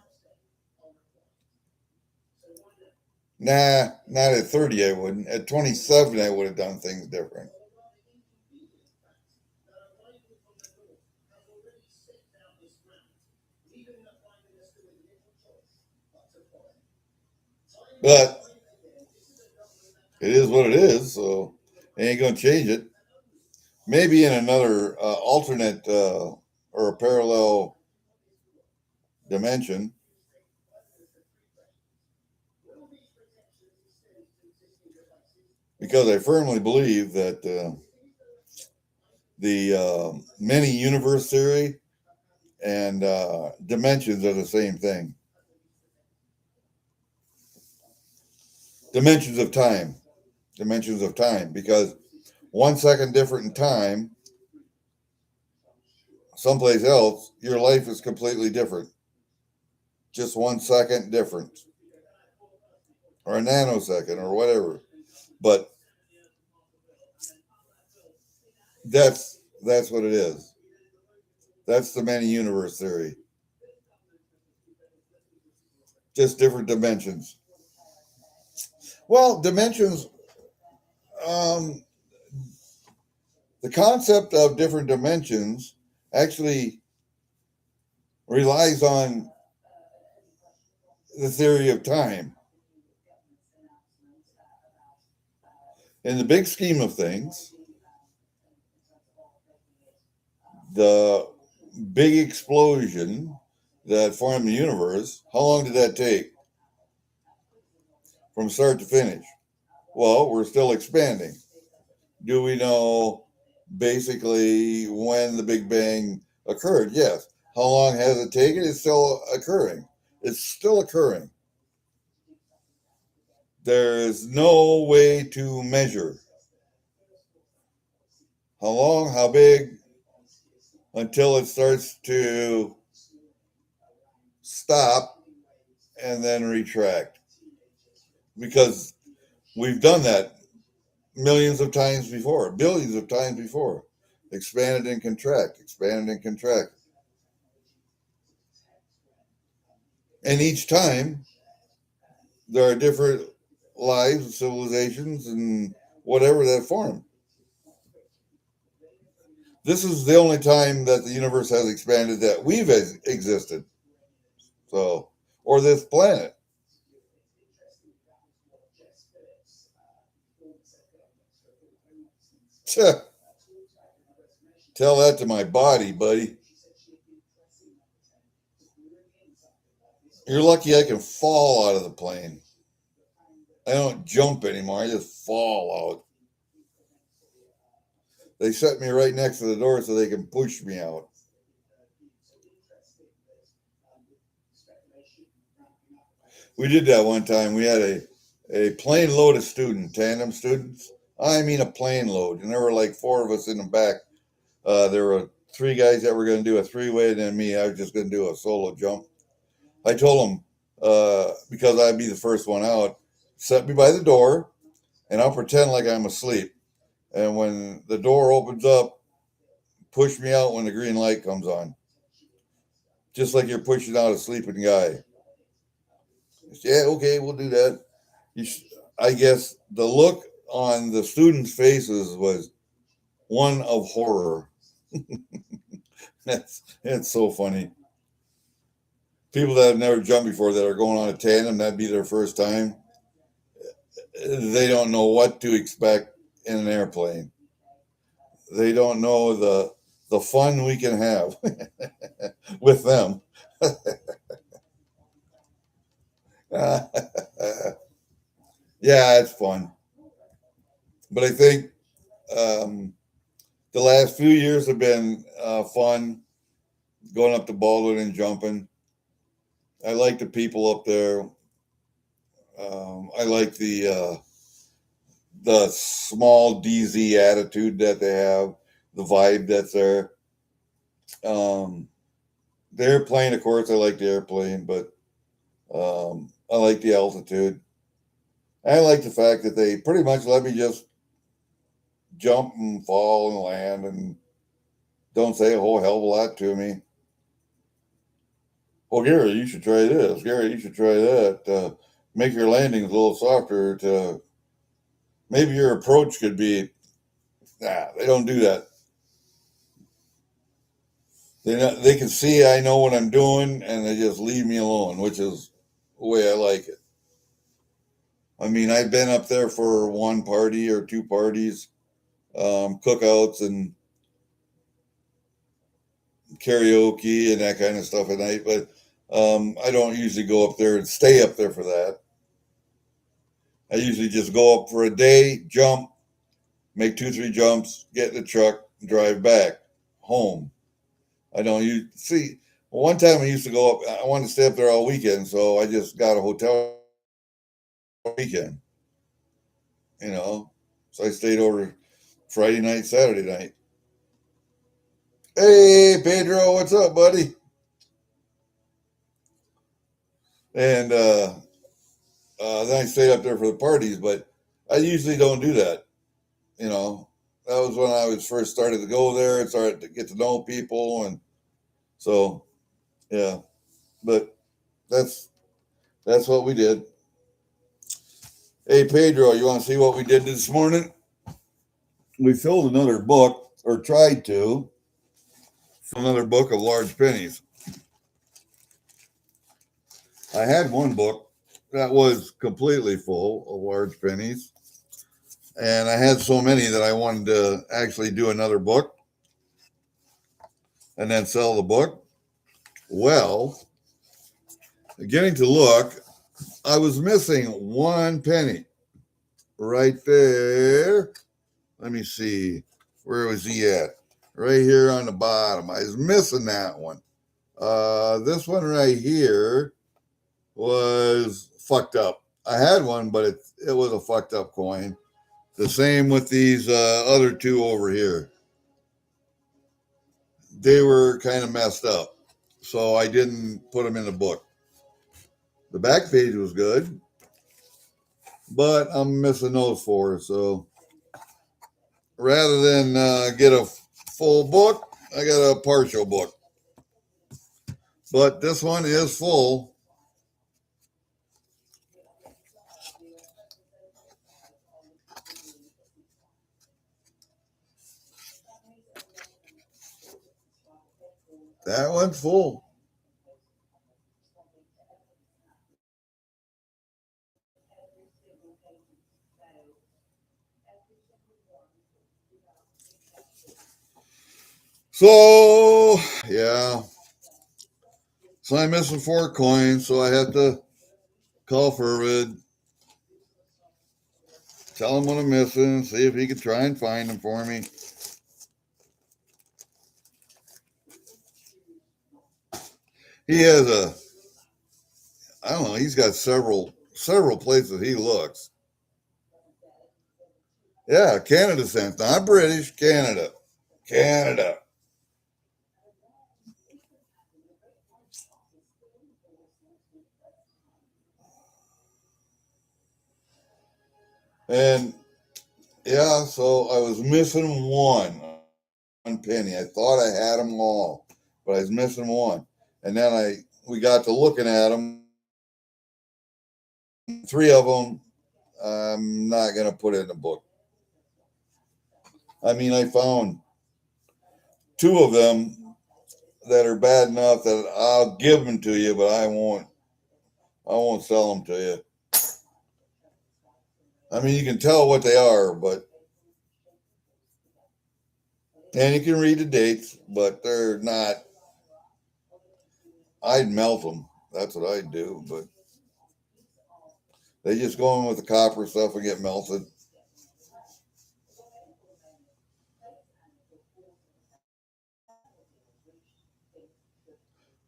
Nah, not at 30 I wouldn't. At 27 I would have done things different. But it is what it is, so I ain't gonna change it. Maybe in another alternate or a parallel dimension, because I firmly believe that the many universe theory and dimensions are the same thing. Dimensions of time, dimensions of time, because 1 second different in time, someplace else, your life is completely different. Just 1 second difference, or a nanosecond, or whatever. But that's what it is. That's the many universe theory. Just different dimensions. Well, dimensions. Um, the concept of different dimensions actually relies on the theory of time. In the big scheme of things, the big explosion that formed the universe, how long did that take from start to finish? Well, we're still expanding. Do we know basically when the Big Bang occurred? Yes. How long has it taken? It's still occurring. It's still occurring. There is no way to measure how long, how big, until it starts to stop and then retract. Because we've done that millions of times before, billions of times before. Expanded and contract, expanded and contract. And each time there are different lives, civilizations, and whatever that form. This is the only time that the universe has expanded that we've existed. So, or this planet. Tell that to my body, buddy. You're lucky I can fall out of the plane. I don't jump anymore. I just fall out. They set me right next to the door so they can push me out. We did that one time. We had a plane load of students, tandem students. I mean, a plane load. And there were like four of us in the back. There were three guys that were going to do a three-way, and then me. I was just going to do a solo jump. I told them, because I'd be the first one out, set me by the door, and I'll pretend like I'm asleep. And when the door opens up, push me out when the green light comes on. Just like you're pushing out a sleeping guy. Yeah, okay, we'll do that. I guess the look on the students' faces was one of horror. That's so funny. People that have never jumped before that are going on a tandem, that'd be their first time. They don't know what to expect in an airplane. They don't know the fun we can have with them. Yeah, it's fun. But I think um, the last few years have been fun, going up to Baldwin and jumping. I like the people up there. I like the small DZ attitude that they have, the vibe that's there. Um, the airplane, of course, I like the airplane, but I like the altitude. I like the fact that they pretty much let me just jump and fall and land and don't say a whole hell of a lot to me. Well, Gary, you should try this. Gary, you should try that. Make your landings a little softer. To maybe your approach could be. Nah, they don't do that. They can see I know what I'm doing, and they just leave me alone, which is the way I like it. I mean, I've been up there for one party or two parties, cookouts and karaoke and that kind of stuff at night, but I don't usually go up there and stay up there for that. I usually just go up for a day, jump, make 2, 3 jumps, get in the truck, drive back home. I don't use see. One time I used to go up. I wanted to stay up there all weekend, so I just got a hotel weekend. You know, so I stayed over Friday night, Saturday night. Hey, Pedro, what's up, buddy? And then I stayed up there for the parties, but I usually don't do that. You know, that was when I was first started to go there and started to get to know people, and so yeah. But that's that's what we did. Hey, Pedro, you want to see what we did this morning? We filled another book, or tried to fill another book of large pennies. I had one book that was completely full of large pennies, and I had so many that I wanted to actually do another book and then sell the book. Well, getting to look, I was missing one penny right there. Let me see. Where was he at? Right here on the bottom. I was missing that one. This one right here was fucked up. I had one, but it was a fucked up coin. The same with these other two over here. They were kind of messed up, so I didn't put them in the book. The back page was good, but I'm missing those four. So rather than get a full book, I got a partial book. But this one is full. That one's full. So, yeah. So I'm missing four coins, so I had to call Furvid, tell him what I'm missing, see if he could try and find them for me. He has I don't know, he's got several places he looks. Yeah, Canada cents, not British, Canada. Canada. And yeah, so I was missing one penny. I thought I had them all, but I was missing one. And then we got to looking at them. Three of them, I'm not gonna put in the book. I mean, I found two of them that are bad enough that I'll give them to you, but I won't. I won't sell them to you. I mean, you can tell what they are, but and you can read the dates, but they're not. I'd melt them. That's what I'd do, but they just go in with the copper stuff and get melted.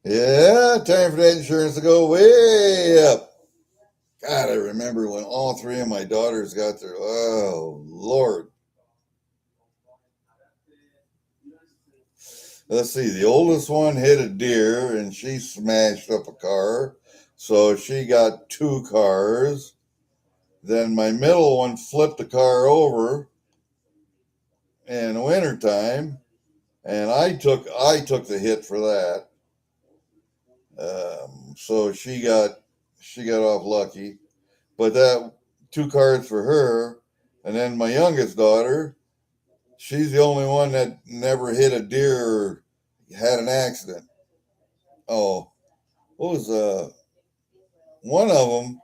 Yeah, time for that insurance to go way up. God, I remember when all three of my daughters got their, oh, Lord. Let's see, the oldest one hit a deer and she smashed up a car. So she got two cars. Then my middle one flipped the car over in the wintertime. And I took the hit for that. So she got off lucky. But that two cars for her. And then my youngest daughter, she's the only one that never hit a deer or had an accident. Oh, what was one of them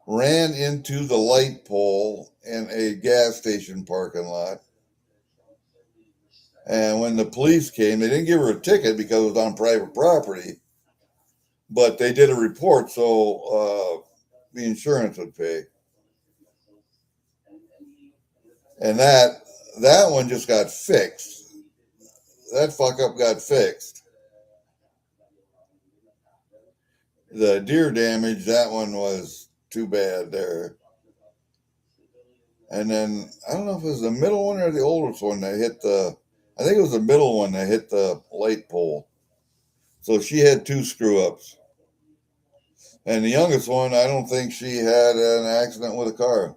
ran into the light pole in a gas station parking lot. And when the police came, they didn't give her a ticket because it was on private property, but they did a report so the insurance would pay. And that one just got fixed. That fuck up got fixed. The deer damage, that one was too bad there. And then I don't know if it was the middle one or the oldest one that hit I think it was the middle one that hit the light pole. So she had two screw ups. And the youngest one, I don't think she had an accident with a car.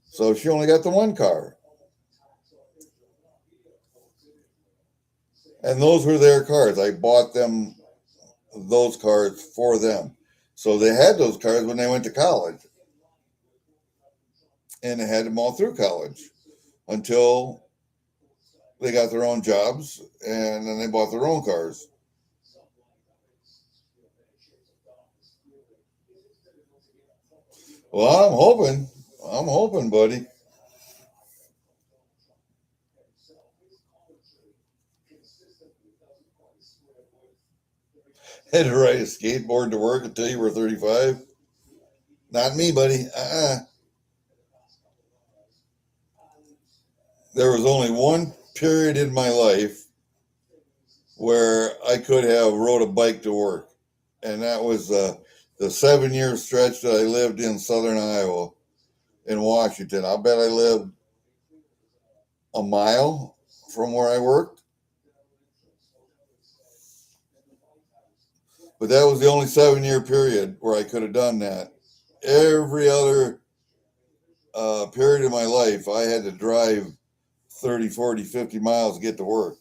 So she only got the one car. And those were their cars. I bought them those cars for them. So they had those cars when they went to college. And they had them all through college until they got their own jobs and then they bought their own cars. Well, I'm hoping, buddy. Had to ride a skateboard to work until you were 35. Not me, buddy. There was only one period in my life where I could have rode a bike to work, and that was the 7 year stretch that I lived in southern Iowa in Washington. I bet I lived a mile from where I worked, but that was the only 7 year period where I could have done that. Every other period of my life, I had to drive 30, 40, 50 miles to get to work.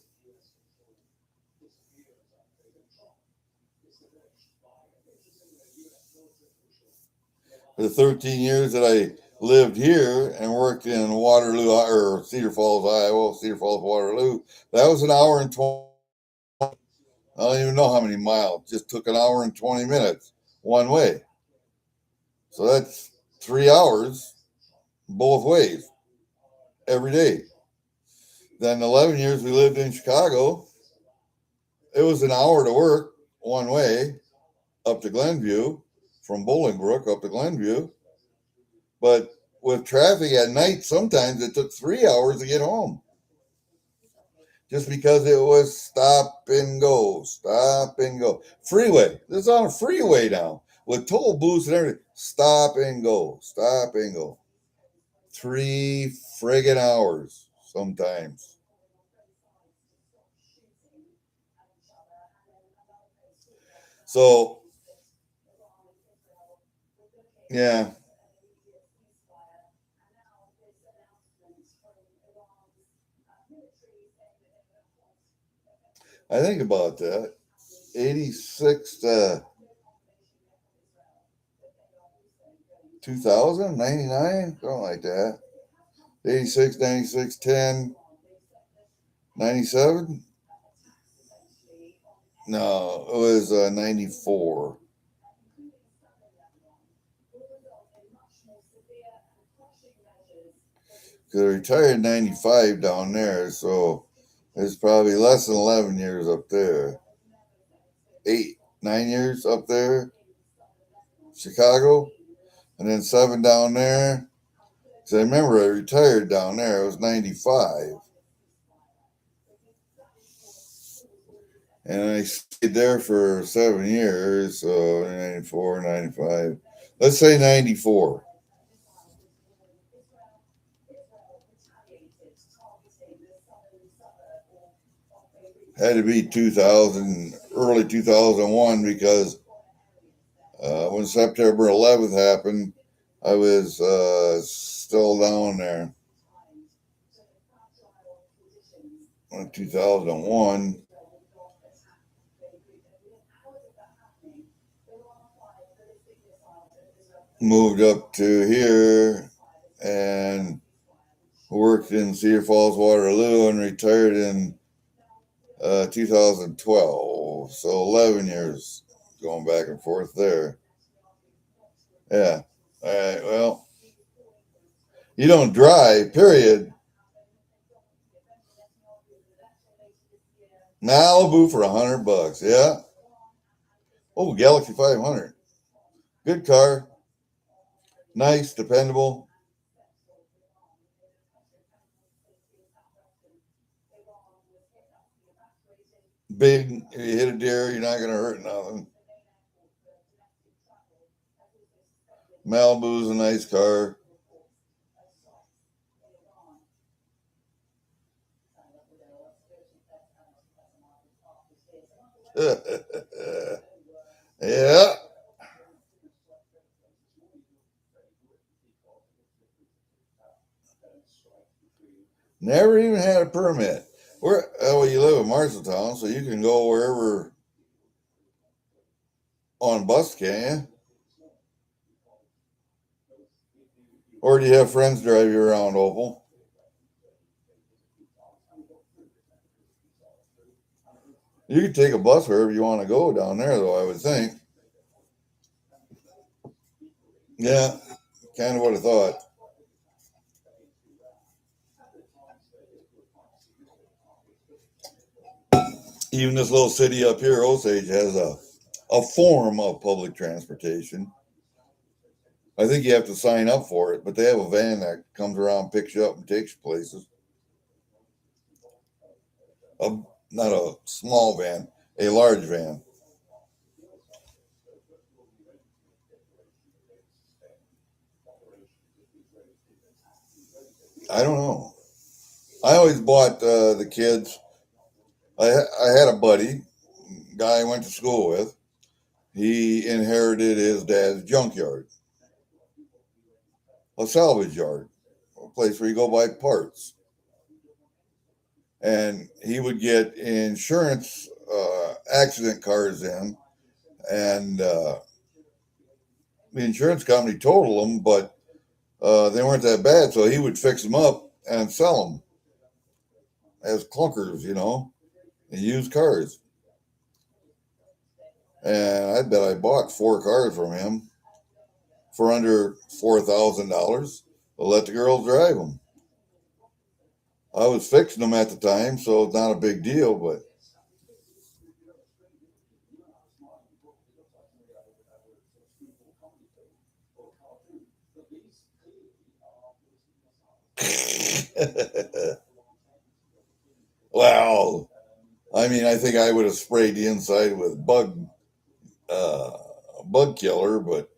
For the 13 years that I lived here and worked in Waterloo or Cedar Falls, Iowa, Cedar Falls, Waterloo, that was an hour and 20. I don't even know how many miles. Just took an hour and 20 minutes one way. So that's 3 hours both ways every day. Then 11 years we lived in Chicago. It was an hour to work one way up to Glenview, from Bolingbrook up to Glenview. But with traffic at night, sometimes it took 3 hours to get home. Just because it was stop and go, stop and go. Freeway. This is on a freeway now with toll booths and everything. Stop and go, stop and go. 3 friggin' hours sometimes. So, yeah, I think about that. 86 to 2000, 99, something like that. 86, 96, 10, 97. No, it was 94. Because I retired in 95 down there, so it's probably less than 11 years up there. 8, 9 years up there, Chicago, and then 7 down there. Because I remember I retired down there, it was 95. And I stayed there for 7 years, so 94, 95. Let's say 94. Had to be 2000, early 2001, because when September 11th happened, I was still down there. In 2001, moved up to here and worked in Cedar Falls, Waterloo, and retired in 2012. So 11 years going back and forth there. Yeah. All right. Well, you don't drive, period. Malibu for $100. Yeah. Oh, Galaxy 500. Good car. Nice, dependable. Big. If you hit a deer, you're not going to hurt nothing. Malibu's a nice car. Yeah. Never even had a permit. Where? Well, you live in Marshalltown, so you can go wherever on bus, can you? Or do you have friends drive you around, Opal? You could take a bus wherever you want to go down there, though, I would think. Yeah, kind of what I thought. Even this little city up here, Osage, has a form of public transportation. I think you have to sign up for it, but they have a van that comes around, picks you up, and takes you places. A, not a small van, a large van. I don't know. I always bought the kids. I had a buddy, guy I went to school with. He inherited his dad's junkyard, a salvage yard, a place where you go buy parts. And he would get insurance accident cars in, and the insurance company totaled them, but they weren't that bad, so he would fix them up and sell them as clunkers, and used cars. And I bet I bought 4 cars from him for under $4,000. But let the girls drive them. I was fixing them at the time, so it's not a big deal, but wow. I mean, I think I would have sprayed the inside with uh, bug killer, but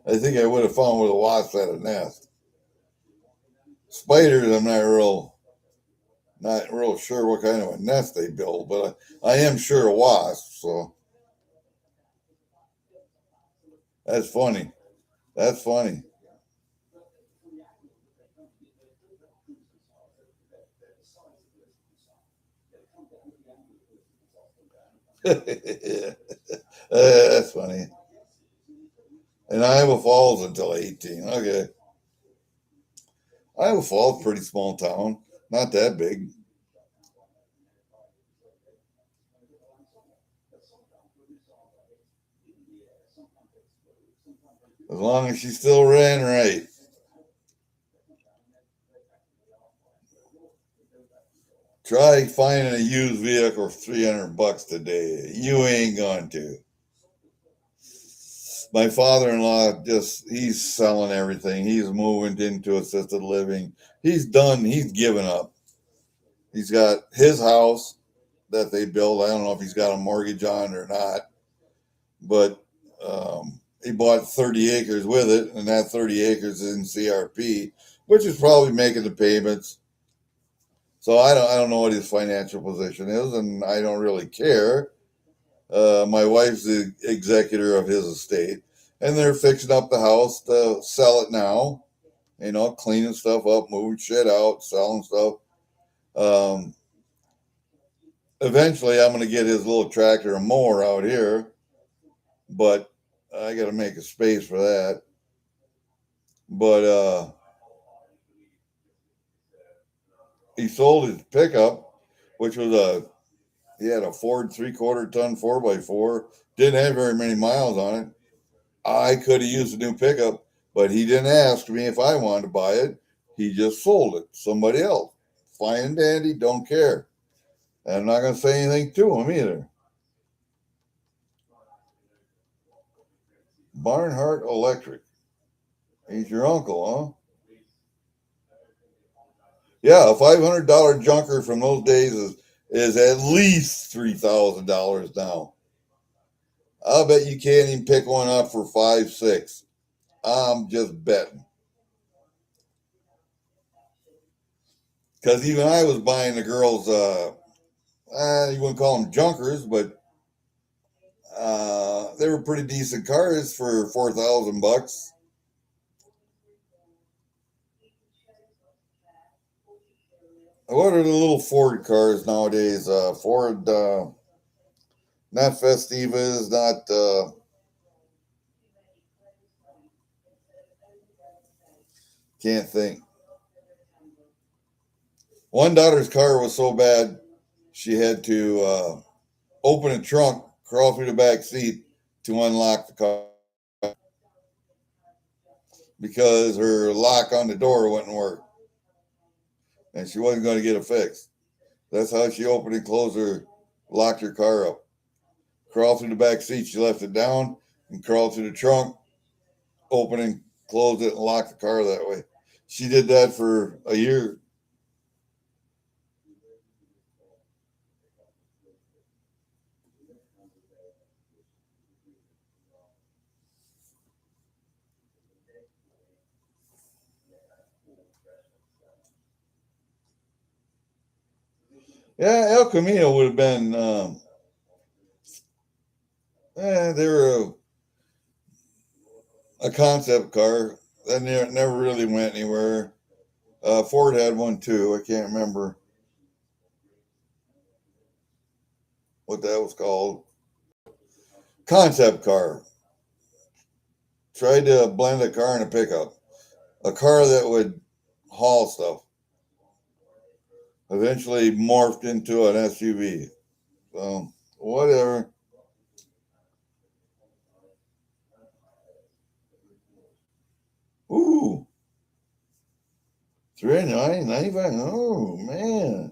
I think I would have found where the wasp had a nest. Spiders, I'm not real sure what kind of a nest they build, but I am sure wasps. So that's funny. That's funny. That's funny. And Iowa Falls until 18. Okay. Iowa Falls, pretty small town. Not that big. As long as she still ran right. Try finding a used vehicle for $300 today. You ain't going to. My father-in-law he's selling everything. He's moving into assisted living. He's done. He's given up. He's got his house that they built. I don't know if he's got a mortgage on it or not, but he bought 30 acres with it, and that 30 acres is in CRP, which is probably making the payments. So I don't know what his financial position is, and I don't really care. My wife's the executor of his estate, and they're fixing up the house to sell it now. You know, cleaning stuff up, moving shit out, selling stuff. Um, Eventually, I'm going to get his little tractor and mower out here, but I got to make a space for that. But he sold his pickup, which was he had a Ford 3/4 ton 4x4. Didn't have very many miles on it. I could have used a new pickup, but he didn't ask me if I wanted to buy it. He just sold it. Somebody else. Fine and dandy, don't care. And I'm not going to say anything to him either. Barnhart Electric. He's your uncle, huh? Yeah, a $500 junker from those days is at least $3,000 now. I'll bet you can't even pick one up for 5, 6. I'm just betting. Because even I was buying the girls, you wouldn't call them junkers, but they were pretty decent cars for $4,000. What are the little Ford cars nowadays? Ford, not Festivas, not, can't think. One daughter's car was so bad, she had to open a trunk, crawl through the back seat to unlock the car because her lock on the door wouldn't work. And she wasn't going to get it fixed. That's how she opened and closed her, locked her car up. Crawled through the back seat, she left it down and crawled through the trunk, opened and closed it and locked the car that way. She did that for a year. Yeah, El Camino would have been, they were a concept car that never really went anywhere. Ford had one too. I can't remember what that was called. Concept car. Tried to blend a car and a pickup. A car that would haul stuff. Eventually morphed into an SUV. So, whatever. Ooh, 399.95. Oh, man.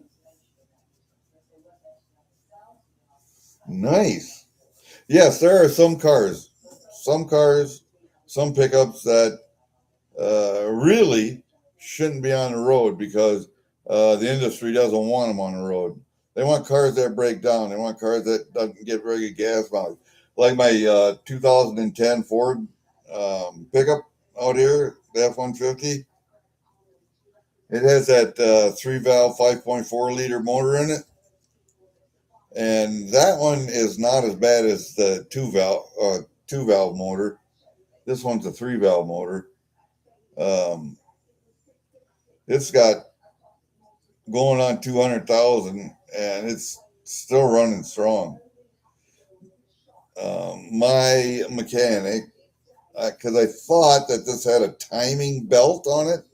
Nice. Yes, there are some pickups that really shouldn't be on the road because the industry doesn't want them on the road. They want cars that break down. They want cars that doesn't get very good gas mileage. Like my 2010 Ford pickup out here, the F-150. It has that 3-valve 5.4 liter motor in it, and that one is not as bad as the two valve motor. This one's a 3-valve motor. Um, it's got going on 200,000 and it's still running strong. My mechanic, because I thought that this had a timing belt on it,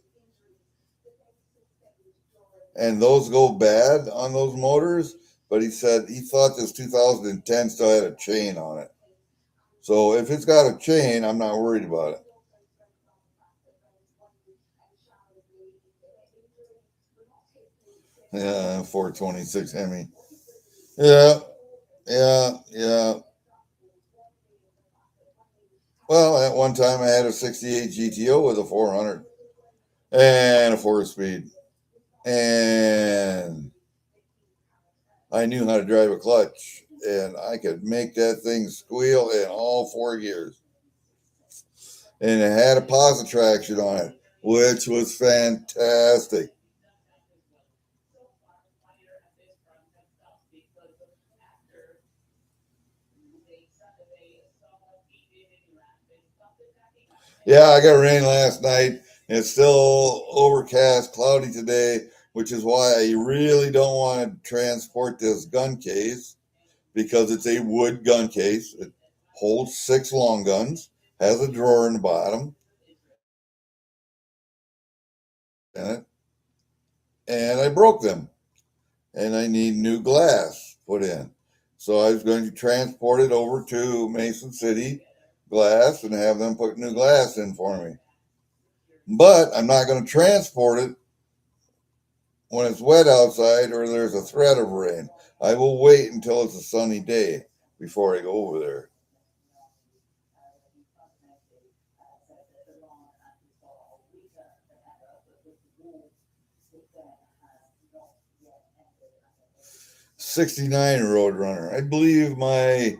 and those go bad on those motors. But he said he thought this 2010 still had a chain on it. So if it's got a chain, I'm not worried about it. Yeah, 426 Hemi. Yeah, yeah, yeah. Well, at one time I had a 68 GTO with a 400 and a 4 speed. And I knew how to drive a clutch. And I could make that thing squeal in all 4 gears. And it had a positive traction on it, which was fantastic. Yeah, I got rain last night. And it's still overcast, cloudy today, which is why I really don't want to transport this gun case because it's a wood gun case. It holds 6 long guns, has a drawer in the bottom in it, and I broke them, and I need new glass put in. So I was going to transport it over to Mason City Glass and have them put new glass in for me. But I'm not going to transport it when it's wet outside or there's a threat of rain. I will wait until it's a sunny day before I go over there. '69 Roadrunner. I believe my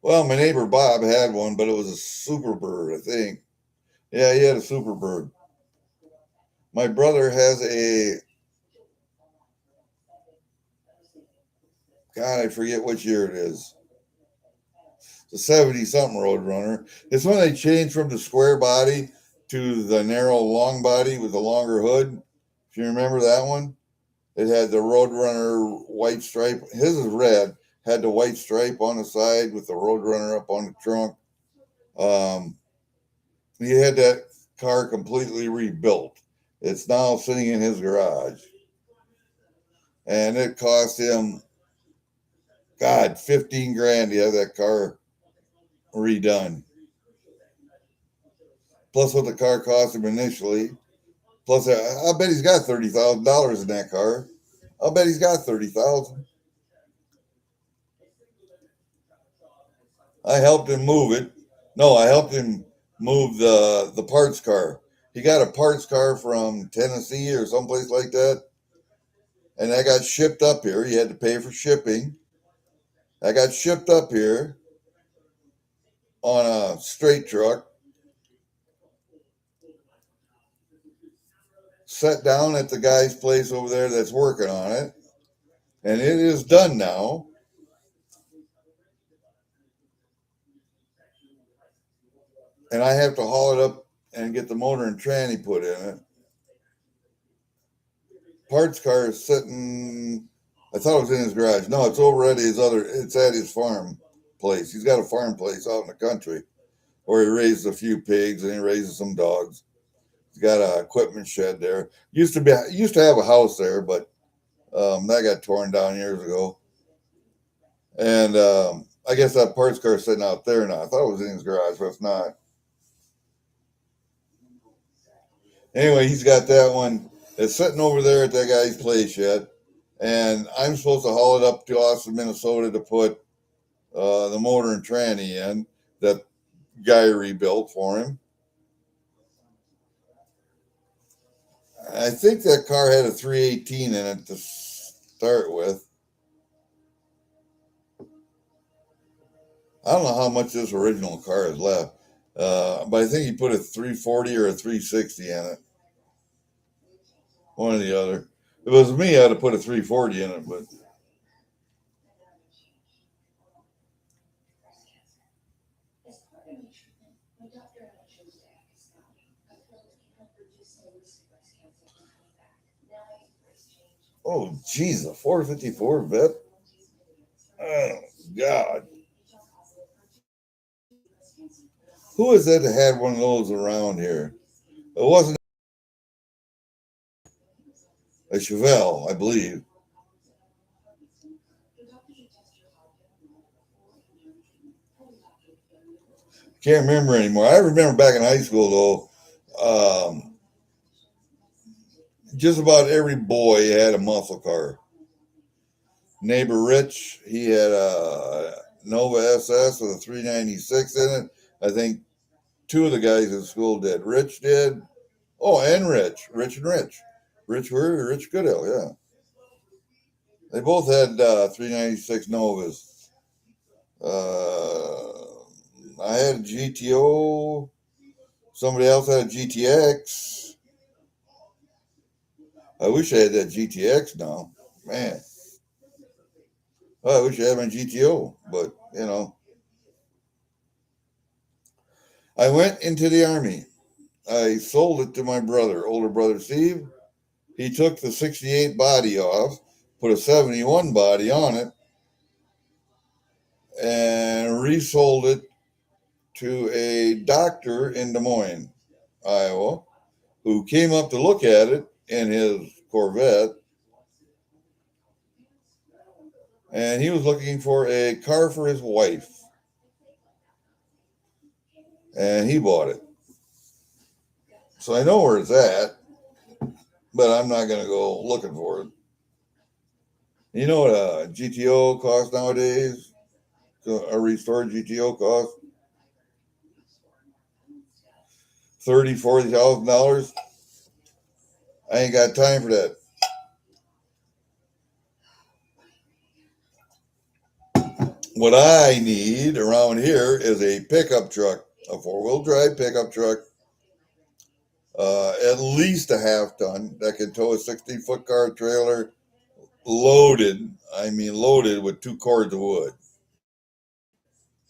neighbor Bob had one, but it was a Superbird, I think. Yeah, he had a Superbird. My brother has a, God, I forget which year it is. It's a 70 something Roadrunner. It's when they changed from the square body to the narrow long body with the longer hood. If you remember that one, it had the Roadrunner white stripe. His is red, had the white stripe on the side with the Roadrunner up on the trunk. Um, he had that car completely rebuilt. It's now sitting in his garage. And it cost him, God, 15 grand to have that car redone. Plus what the car cost him initially. Plus, I bet he's got $30,000 in that car. I'll bet he's got 30,000. I helped him move it. No, I helped him move the parts car. He got a parts car from Tennessee or someplace like that, and that got shipped up here. He had to pay for shipping. I got shipped up here on a straight truck, set down at the guy's place over there that's working on it, and it is done now. And I have to haul it up and get the motor and tranny put in it. Parts car is sitting. I thought it was in his garage. No, it's over at his other. It's at his farm place. He's got a farm place out in the country where he raises a few pigs and he raises some dogs. He's got a equipment shed there. Used to have a house there, but that got torn down years ago. And I guess that parts car is sitting out there now. I thought it was in his garage, but it's not. Anyway, he's got that one. It's sitting over there at that guy's place yet. And I'm supposed to haul it up to Austin, Minnesota to put the motor and tranny in that guy rebuilt for him. I think that car had a 318 in it to start with. I don't know how much this original car is left, but I think he put a 340 or a 360 in it. One or the other. If it was me, I'd have put a 340 in it, but oh, geez, a 454 vet. Oh, God. Who is that that had one of those around here? It wasn't a Chevelle, I believe. Can't remember anymore. I remember back in high school, though, just about every boy had a muscle car. Neighbor Rich, he had a Nova SS with a 396 in it, I think two of the guys in school did. Rich did. Oh, and Rich. Rich and Rich. Rich Goodell, yeah. They both had 396 Novas. I had a GTO. Somebody else had a GTX. I wish I had that GTX now. Man. I wish I had my GTO, but I went into the Army. I sold it to my brother, older brother Steve. He took the 68 body off, put a 71 body on it, and resold it to a doctor in Des Moines, Iowa, who came up to look at it in his Corvette. And he was looking for a car for his wife. And he bought it. So I know where it's at, but I'm not going to go looking for it. You know what a GTO costs nowadays? A restored GTO costs $30,000-$40,000. I ain't got time for that. What I need around here is a pickup truck, a 4-wheel drive pickup truck, at least a half ton that can tow a 60-foot car trailer loaded. I mean, loaded with 2 cords of wood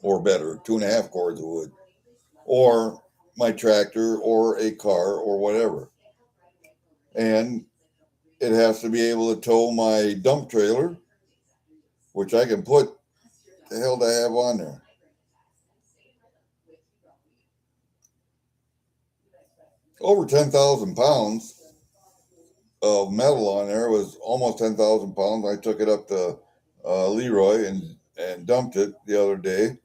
or better, 2.5 cords of wood, or my tractor or a car or whatever. And it has to be able to tow my dump trailer, which I can put the hell do I have on there? Over 10,000 pounds of metal on there. Was almost 10,000 pounds. I took it up to Leroy and dumped it the other day.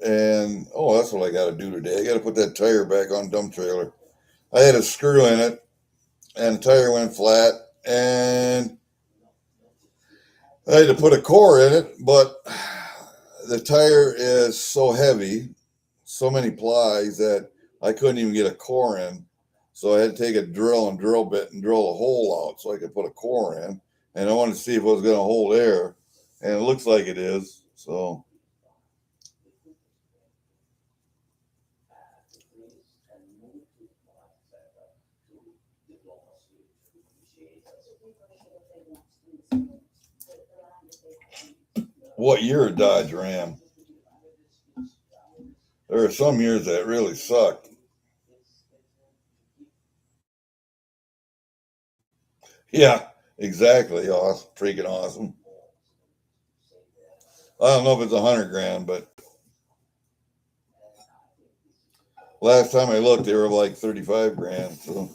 And that's what I got to do today. I got to put that tire back on dump trailer. I had a screw in it, and the tire went flat, and I had to put a core in it, but the tire is so heavy, so many plies that I couldn't even get a core in. So I had to take a drill and drill bit and drill a hole out so I could put a core in. And I wanted to see if it was going to hold air, and it looks like it is. So what year of Dodge Ram? There are some years that really sucked. Yeah, exactly. Awesome. Freaking awesome. I don't know if it's 100 grand, but last time I looked, they were like 35 grand. So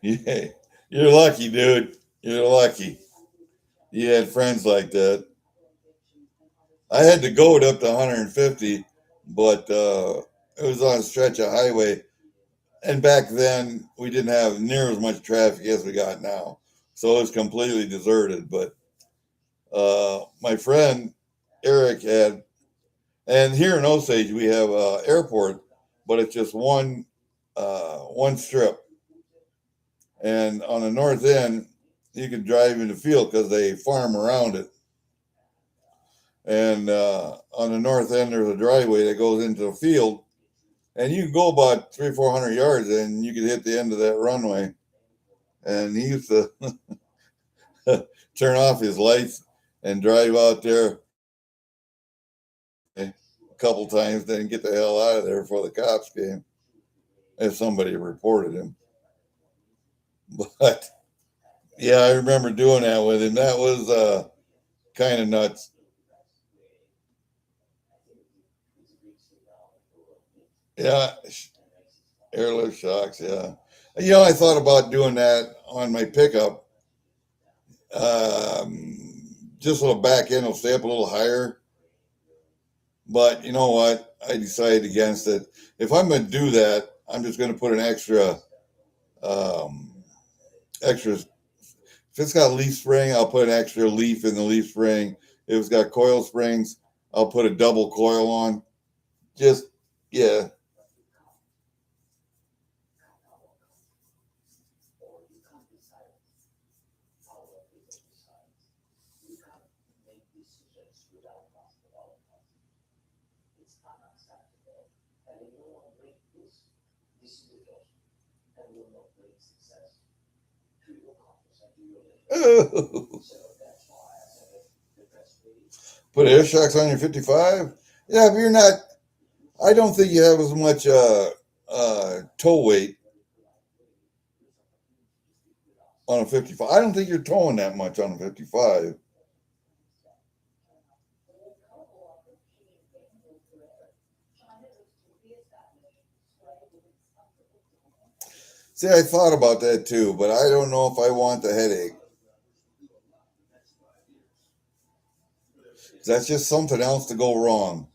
yeah, you're lucky, dude. You're lucky. You had friends like that. I had to go it up to 150, but it was on a stretch of highway. And back then, we didn't have near as much traffic as we got now. So it was completely deserted. But my friend Eric had, and here in Osage, we have airport, but it's just one strip. And on the north end, you can drive in the field because they farm around it. And on the north end, there's a driveway that goes into the field, and you can go about 300-400 yards, and you can hit the end of that runway. And he used to turn off his lights and drive out there a couple times, then get the hell out of there before the cops came, if somebody reported him. But yeah, I remember doing that with him. That was kind of nuts. Yeah, airlift shocks. Yeah, I thought about doing that on my pickup. Just so the back end will stay up a little higher. But you know what? I decided against it. If I'm going to do that, I'm just going to put an extra. If it's got a leaf spring, I'll put an extra leaf in the leaf spring. If it's got coil springs, I'll put a double coil on. Just, yeah. Put air shocks on your 55? Yeah, if you're not, I don't think you have as much toe weight on a 55. I don't think you're towing that much on a 55. See, I thought about that too, but I don't know if I want the headache. That's just something else to go wrong.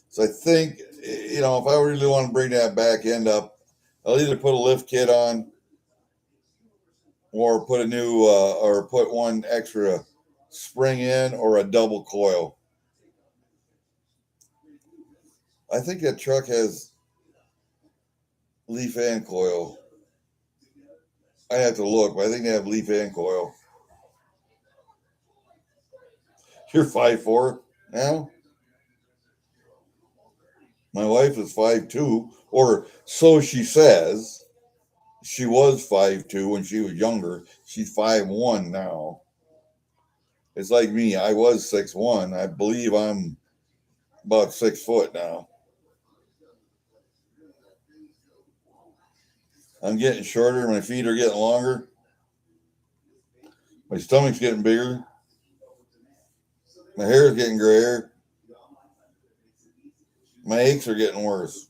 So I think, if I really want to bring that back end up, I'll either put a lift kit on or put a new, or put one extra spring in or a double coil. I think that truck has leaf and coil. I have to look, but I think they have leaf and coil. You're 5'4" now? My wife is 5'2", or so she says. She was 5'2" when she was younger. She's 5'1" now. It's like me. I was 6'1". I believe I'm about 6 foot now. I'm getting shorter. My feet are getting longer. My stomach's getting bigger. My hair is getting grayer. My aches are getting worse.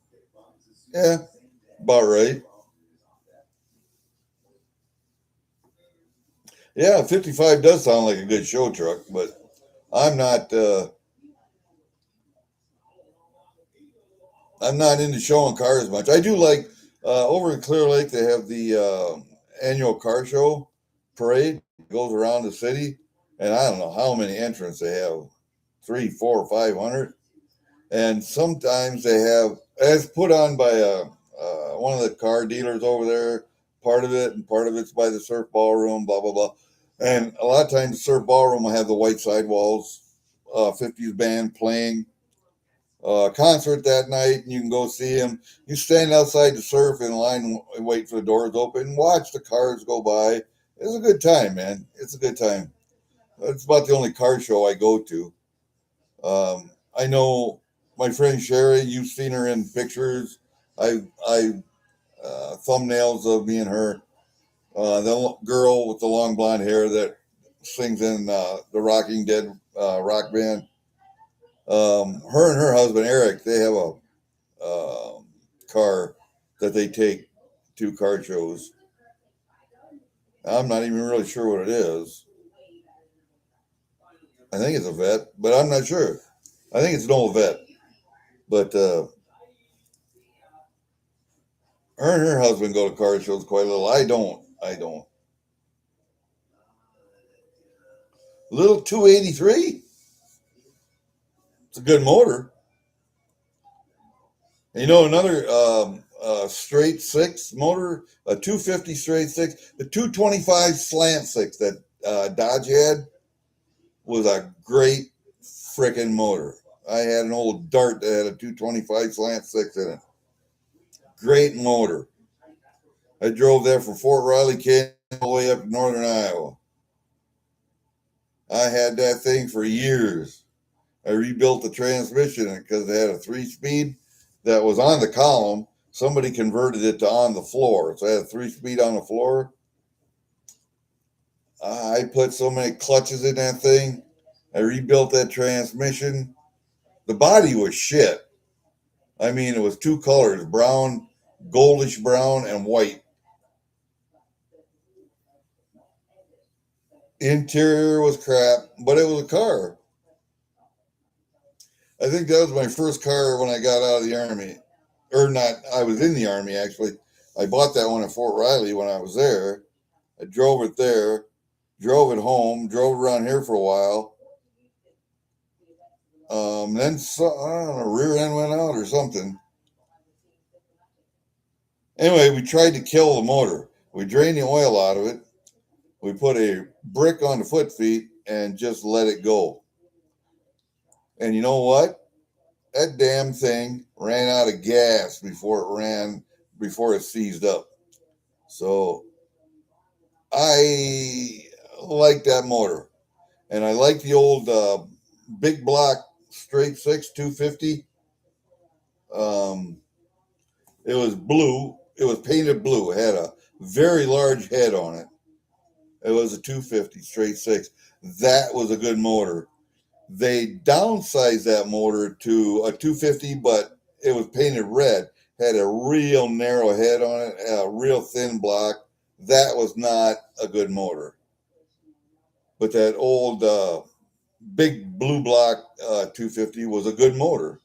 Yeah, about right. Yeah, 55 does sound like a good show truck, but I'm not. I'm not into showing cars much. I do like over in Clear Lake. They have the annual car show parade. It goes around the city, and I don't know how many entrants they have, 3, 4, 500. And sometimes they have, as put on by one of the car dealers over there, part of it, and part of it's by the surf ballroom, blah blah blah. And a lot of times the surf ballroom will have the white sidewalls, 50s band playing concert that night, and you can go see him. You stand outside the surf in line and wait for the doors open and watch the cars go by. It's a good time, man. It's a good time. It's about the only car show I go to. I know my friend Sherry. You've seen her in pictures. I thumbnails of me and her. The girl with the long blonde hair that sings in the Rocking Dead rock band. Her and her husband Eric, they have a car that they take to car shows. I'm not even really sure what it is. I think it's a vet, but I'm not sure. I think it's an old vet. But her and her husband go to car shows quite a little. I don't. I don't. Little 283. It's a good motor. And another straight six motor, a 250 straight six, the 225 slant six that Dodge had was a great freaking motor. I had an old Dart that had a 225 slant six in it. Great motor. I drove that from Fort Riley, Kansas, all the way up to northern Iowa. I had that thing for years. I rebuilt the transmission because it had a 3-speed that was on the column. Somebody converted it to on the floor. So I had a 3-speed on the floor. I put so many clutches in that thing. I rebuilt that transmission. The body was shit. I mean, it was 2 colors, brown, goldish brown, and white. Interior was crap, but it was a car. I think that was my first car when I got out of the Army. or not. I was in the Army actually. I bought that one at Fort Riley when I was there. I drove it there, drove it home, drove around here for a while. Then I don't know, rear end went out or something. Anyway, we tried to kill the motor. We drained the oil out of it. We put a brick on the foot feet and just let it go. And you know what? That damn thing ran out of gas before it seized up. So I like that motor. And I like the old big block straight six 250. Um, it was blue. It was painted blue. It had a very large head on it. It was a 250 straight six. That was a good motor. They downsized that motor to a 250, but it was painted red. Had a real narrow head on it, a real thin block. That was not a good motor. But that old big blue block 250 was a good motor.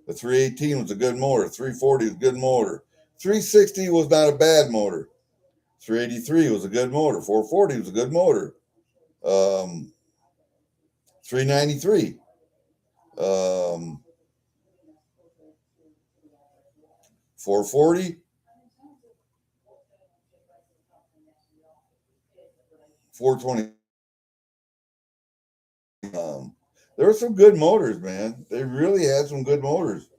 The 318 was a good motor. 340 was a good motor. 360 was not a bad motor. 383 was a good motor. 440 was a good motor. 393. 440. 420. There were some good motors, man. They really had some good motors.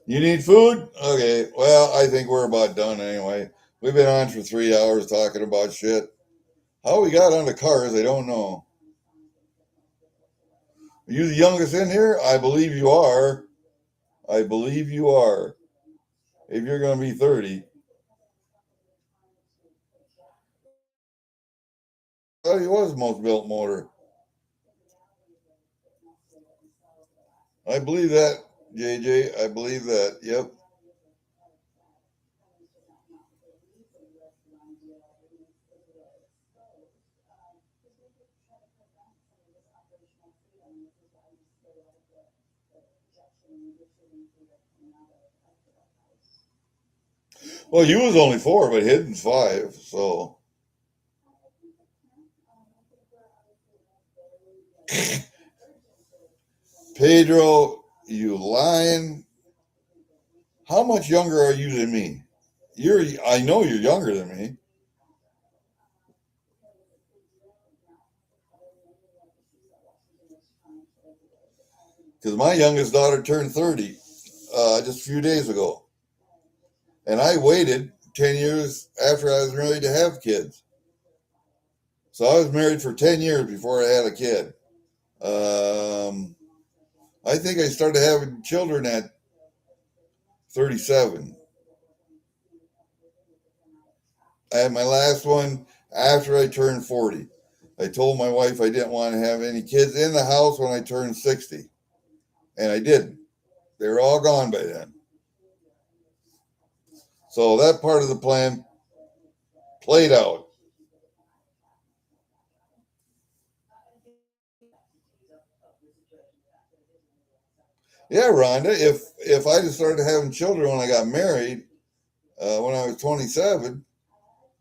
You need food? Okay. Well, I think we're about done anyway. We've been on for 3 hours talking about shit. How we got onto cars, I don't know. Are you the youngest in here? I believe you are. I believe you are. If you're going to be 30. I thought he was the most built motor. I believe that, JJ. I believe that. Yep. Well, you was only 4, but Hidden's 5. So, Pedro, you lying. How much younger are you than me? I know you're younger than me. Because my youngest daughter turned 30 just a few days ago. And I waited 10 years after I was ready to have kids. So I was married for 10 years before I had a kid. I think I started having children at 37. I had my last one after I turned 40. I told my wife I didn't want to have any kids in the house when I turned 60. And I didn't. They were all gone by then. So that part of the plan played out. Yeah, Rhonda, if I just started having children when I got married, when I was 27,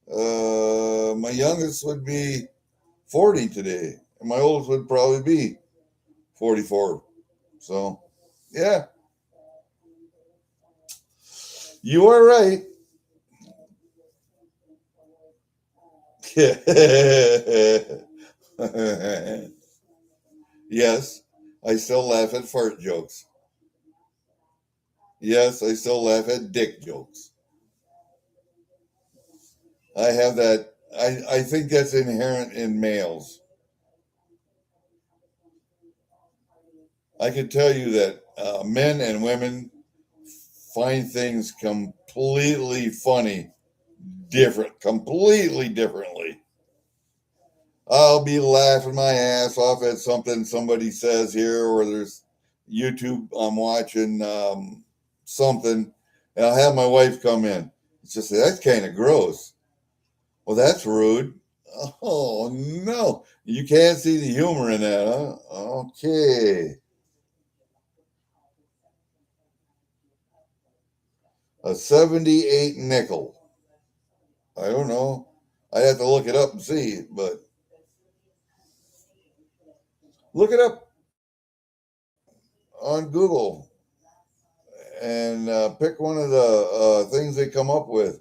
my youngest would be 40 today, and my oldest would probably be 44. So, yeah, you are right. Yes, I still laugh at fart jokes. Yes, I still laugh at dick jokes. I have that. I think that's inherent in males. I can tell you that men and women find things completely funny, completely differently. I'll be laughing my ass off at something somebody says here, or there's YouTube I'm watching something, and I'll have my wife come in. It's just that's kind of gross. Well, that's rude. Oh no, you can't see the humor in that, huh? Okay, a 78 nickel. I don't know. I'd have to look it up and see, but look it up on Google and pick one of the things they come up with.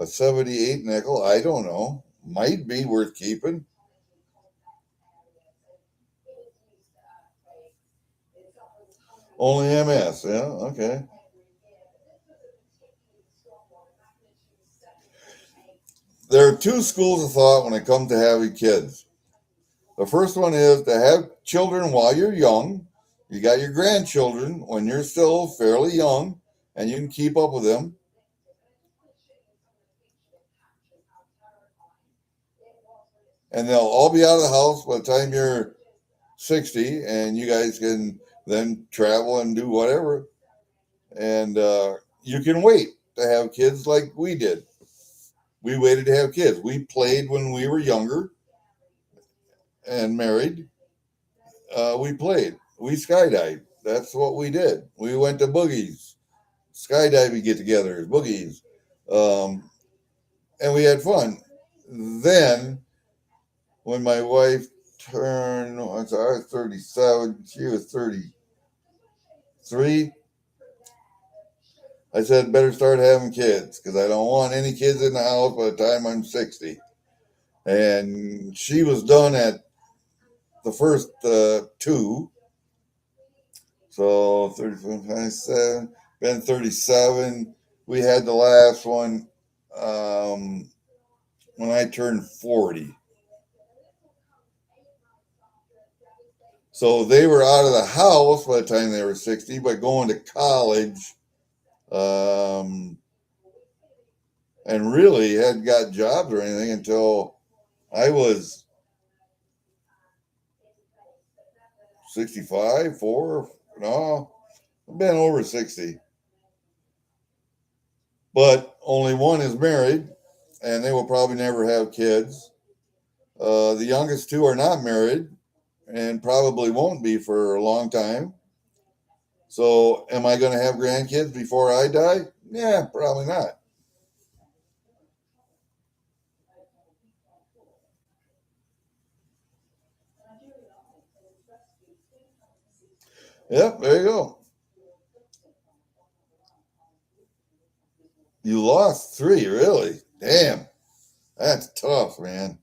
A 78 nickel. I don't know. Might be worth keeping. Only MS. Yeah. Okay. There are two schools of thought when it comes to having kids. The first one is to have children while you're young. You got your grandchildren when you're still fairly young and you can keep up with them. And they'll all be out of the house by the time you're 60 and you guys can then travel and do whatever. And you can wait to have kids like we did. We waited to have kids. We played when we were younger and married. We played. We skydived. That's what we did. We went to boogies, skydiving get-togethers, boogies, um, and we had fun. Then, when my wife turned, I was 37, she was 33. I said, better start having kids because I don't want any kids in the house by the time I'm 60. And she was done at the first two. So 34, 27, been 37. We had the last one um, when I turned 40. So they were out of the house by the time they were 60, but going to college um, and really hadn't got jobs or anything until I was 65, 4, no, I've been over 60. But only one is married, and they will probably never have kids. The youngest two are not married and probably won't be for a long time. So, am I going to have grandkids before I die? Yeah, probably not. Yep, there you go. You lost three, really? Damn, that's tough, man.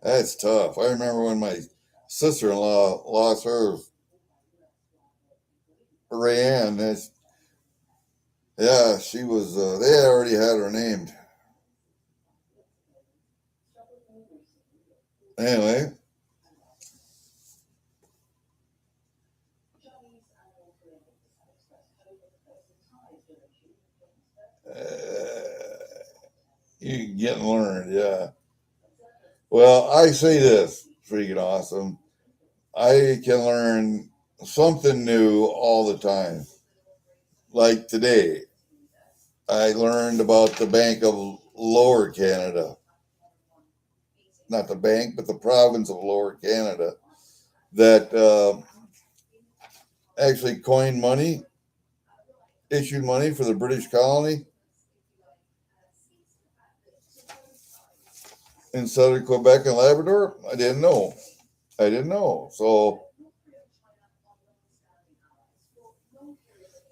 That's tough. I remember when my sister-in-law lost her, Rayanne. Yeah, she was. They already had her named. Anyway, you get and learn. Yeah. Well, I say this, freaking awesome. I can learn something new all the time. Like today, I learned about the Bank of Lower Canada. Not the bank, but the province of Lower Canada that actually coined money, issued money for the British colony in southern Quebec and Labrador. I didn't know. I didn't know. So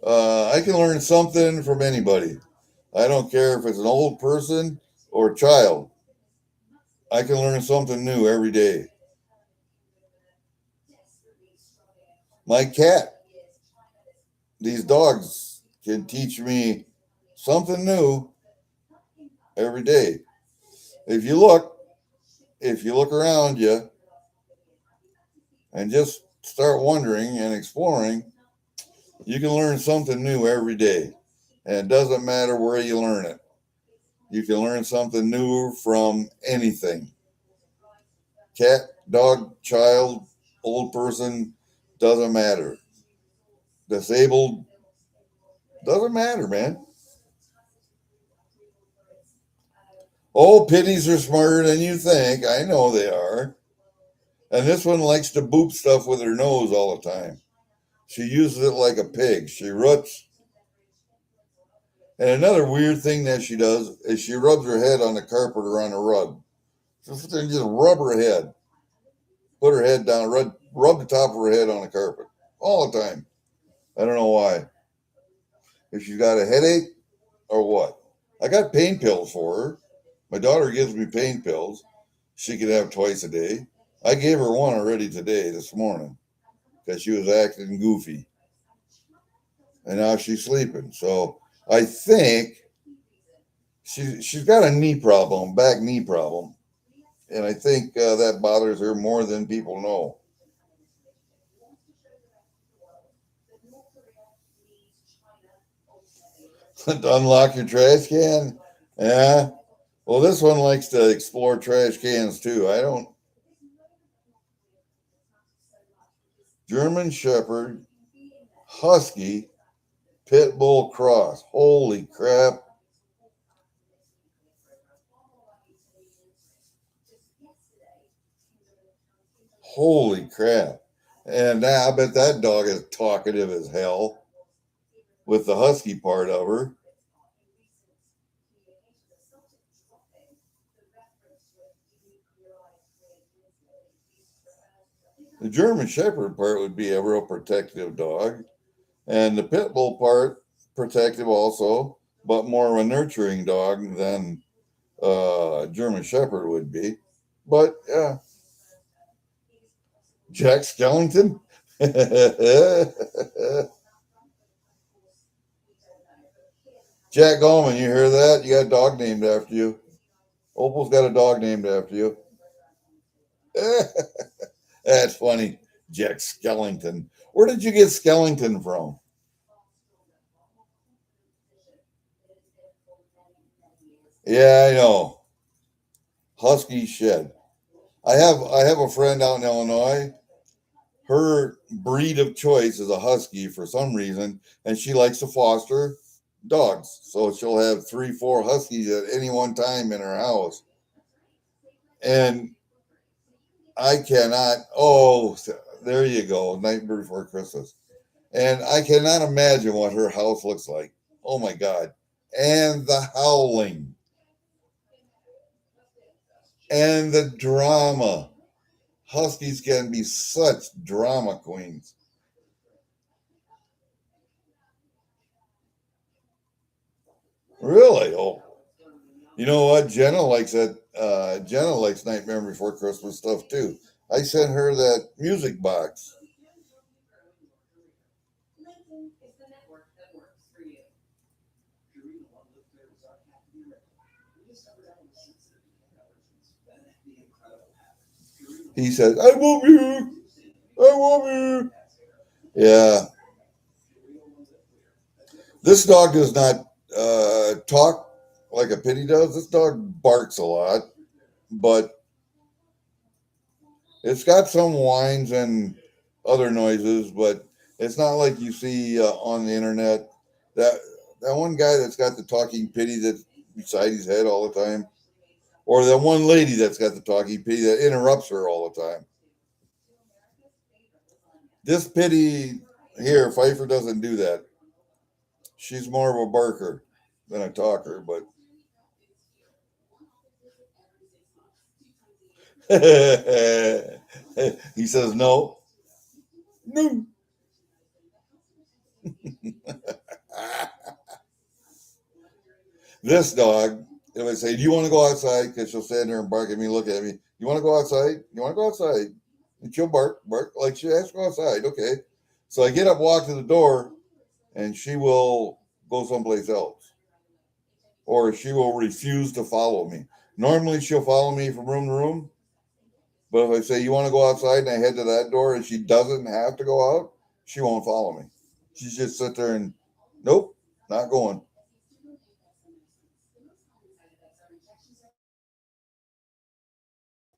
I can learn something from anybody. I don't care if it's an old person or a child. I can learn something new every day. My cat, these dogs can teach me something new every day. If you look, if you look around you and just start wondering and exploring, you can learn something new every day. And it doesn't matter where you learn it. You can learn something new from anything. Cat, dog, child, old person, doesn't matter. Disabled, doesn't matter, man. Oh, Pennies are smarter than you think. I know they are. And this one likes to boop stuff with her nose all the time. She uses it like a pig. She roots. And another weird thing that she does is she rubs her head on the carpet or on a rug. Just rub her head. Put her head down, rub the top of her head on the carpet all the time. I don't know why. If she's got a headache or what. I got pain pills for her. My daughter gives me pain pills. She can have twice a day. I gave her one already today, this morning, because she was acting goofy. And now she's sleeping. So I think she's got a knee problem, back knee problem. And I think that bothers her more than people know. To unlock your trash can? Yeah. Well, this one likes to explore trash cans too. I don't. German Shepherd, Husky, Pitbull cross. Holy crap. Holy crap. And I bet that dog is talkative as hell with the husky part of her. The German Shepherd part would be a real protective dog. And the pit bull part, protective also, but more of a nurturing dog than German Shepherd would be. But yeah, Jack Skellington. Jack Gallman, you hear that? You got a dog named after you. Opal's got a dog named after you. That's funny. Jack Skellington. Where did you get Skellington from? Yeah, I know. Husky shed. I have a friend out in Illinois. Her breed of choice is a husky for some reason, and she likes to foster dogs. So she'll have 3, 4 huskies at any one time in her house. And I cannot. Oh, there you go. Night Before Christmas. And I cannot imagine what her house looks like. Oh my God. And the howling and the drama. Huskies can be such drama queens. Really? Oh, you know what? Jenna likes that. Jenna likes Nightmare Before Christmas stuff too. I sent her that music box. He says, "I love you. I love you." Yeah, this dog does not talk like a pitty does. This dog barks a lot, but it's got some whines and other noises, but it's not like you see on the internet. That that one guy that's got the talking pitty that's beside his head all the time, or that one lady that's got the talking pitty that interrupts her all the time. This pitty here, Pfeiffer doesn't do that. She's more of a barker than a talker, but he says no, no. This dog, if I say, "Do you want to go outside?" Because she'll stand there and bark at me, look at me. "You want to go outside? You want to go outside?" And she'll bark, bark like she has to go outside. Okay. So I get up, walk to the door, and she will go someplace else, or she will refuse to follow me. Normally, she'll follow me from room to room, but if I say, "You want to go outside?" and I head to that door, and she doesn't have to go out, she won't follow me. She just sit there and, nope, not going.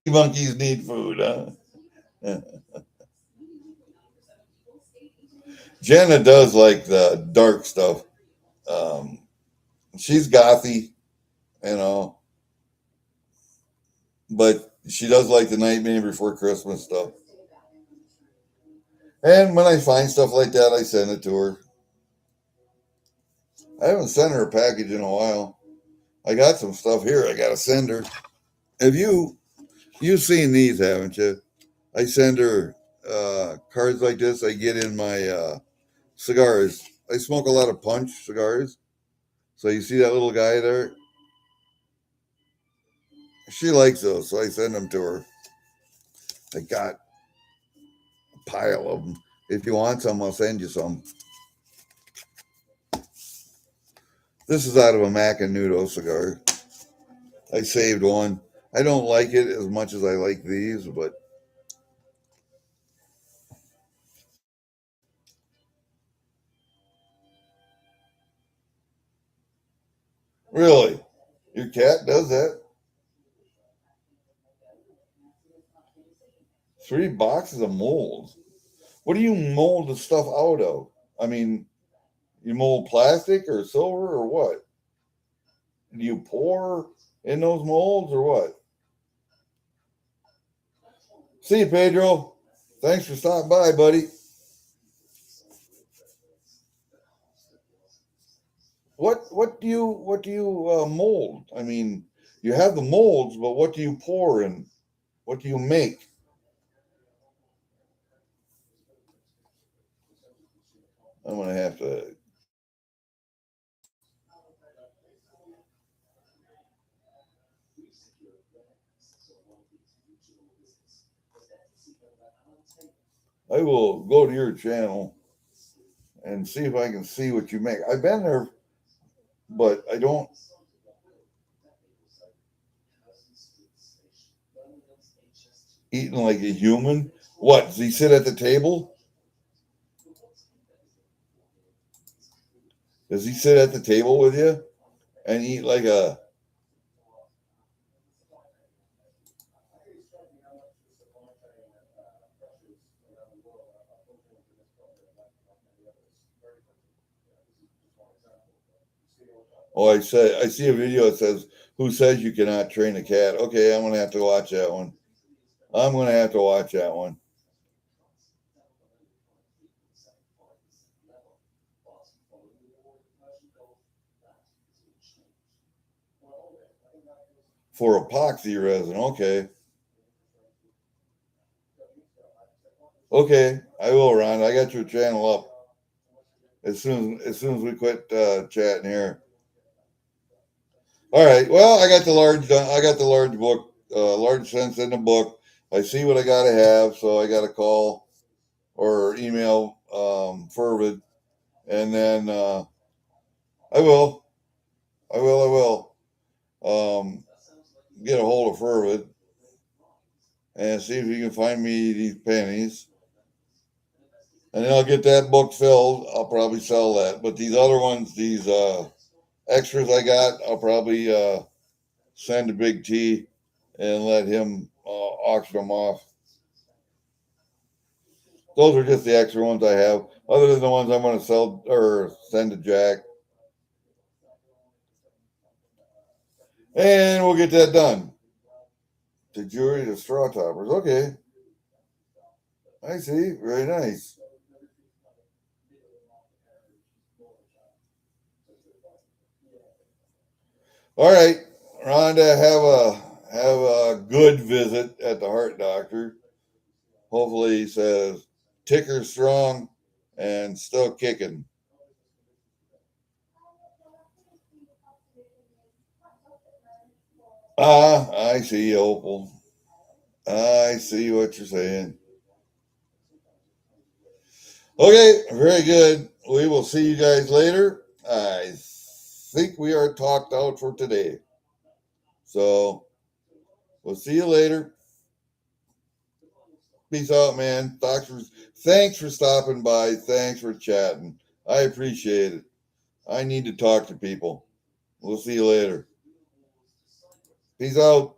Monkeys need food, huh? Jenna does like the dark stuff. Um, she's gothy, you know. But she does like the Nightmare Before Christmas stuff. And when I find stuff like that, I send it to her. I haven't sent her a package in a while. I got some stuff here I gotta send her. Have you've seen these, haven't you? I send her cards like this I get in my cigars. I smoke a lot of punch cigars. So you see that little guy there? She likes those, so I send them to her. I got a pile of them. If you want some, I'll send you some. This is out of a Mac and Nudo cigar. I saved one. I don't like it as much as I like these, but really, your cat does that? 3 boxes of molds. What do you mold the stuff out of? I mean, you mold plastic or silver or what? Do you pour in those molds or what? See you, Pedro. Thanks for stopping by, buddy. What do you mold? I mean, you have the molds, but what do you pour and what do you make? I'm gonna have to. I will go to your channel and see if I can see what you make. I've been there, but I don't. Eating like a human. What? Does he sit at the table? Does he sit at the table with you and eat like a? Oh, I see a video that says, "Who says you cannot train a cat?" Okay, I'm gonna have to watch that one. I'm gonna have to watch that one for epoxy resin. Okay, okay, I will, Ron. I got your channel up as soon as we quit chatting here. All right. Well, I got the large done. I got the large book, large sense in the book. I see what I got to have, so I got to call or email Fervid, and then I will, I will get a hold of Fervid and see if he can find me these pennies, and then I'll get that book filled. I'll probably sell that, but these other ones, these extras I got, I'll probably send to Big T and let him auction them off. Those are just the extra ones I have, other than the ones I'm going to sell or send to Jack. And we'll get that done. The jewelry, the straw toppers. Okay. I see. Very nice. All right, Rhonda, have a good visit at the heart doctor. Hopefully, he says ticker strong and still kicking. Ah, I see, Opal. I see what you're saying. Okay, very good. We will see you guys later. I think we are talked out for today. So we'll see you later. Peace out, man. Thanks for stopping by. Thanks for chatting. I appreciate it. I need to talk to people. We'll see you later. Peace out.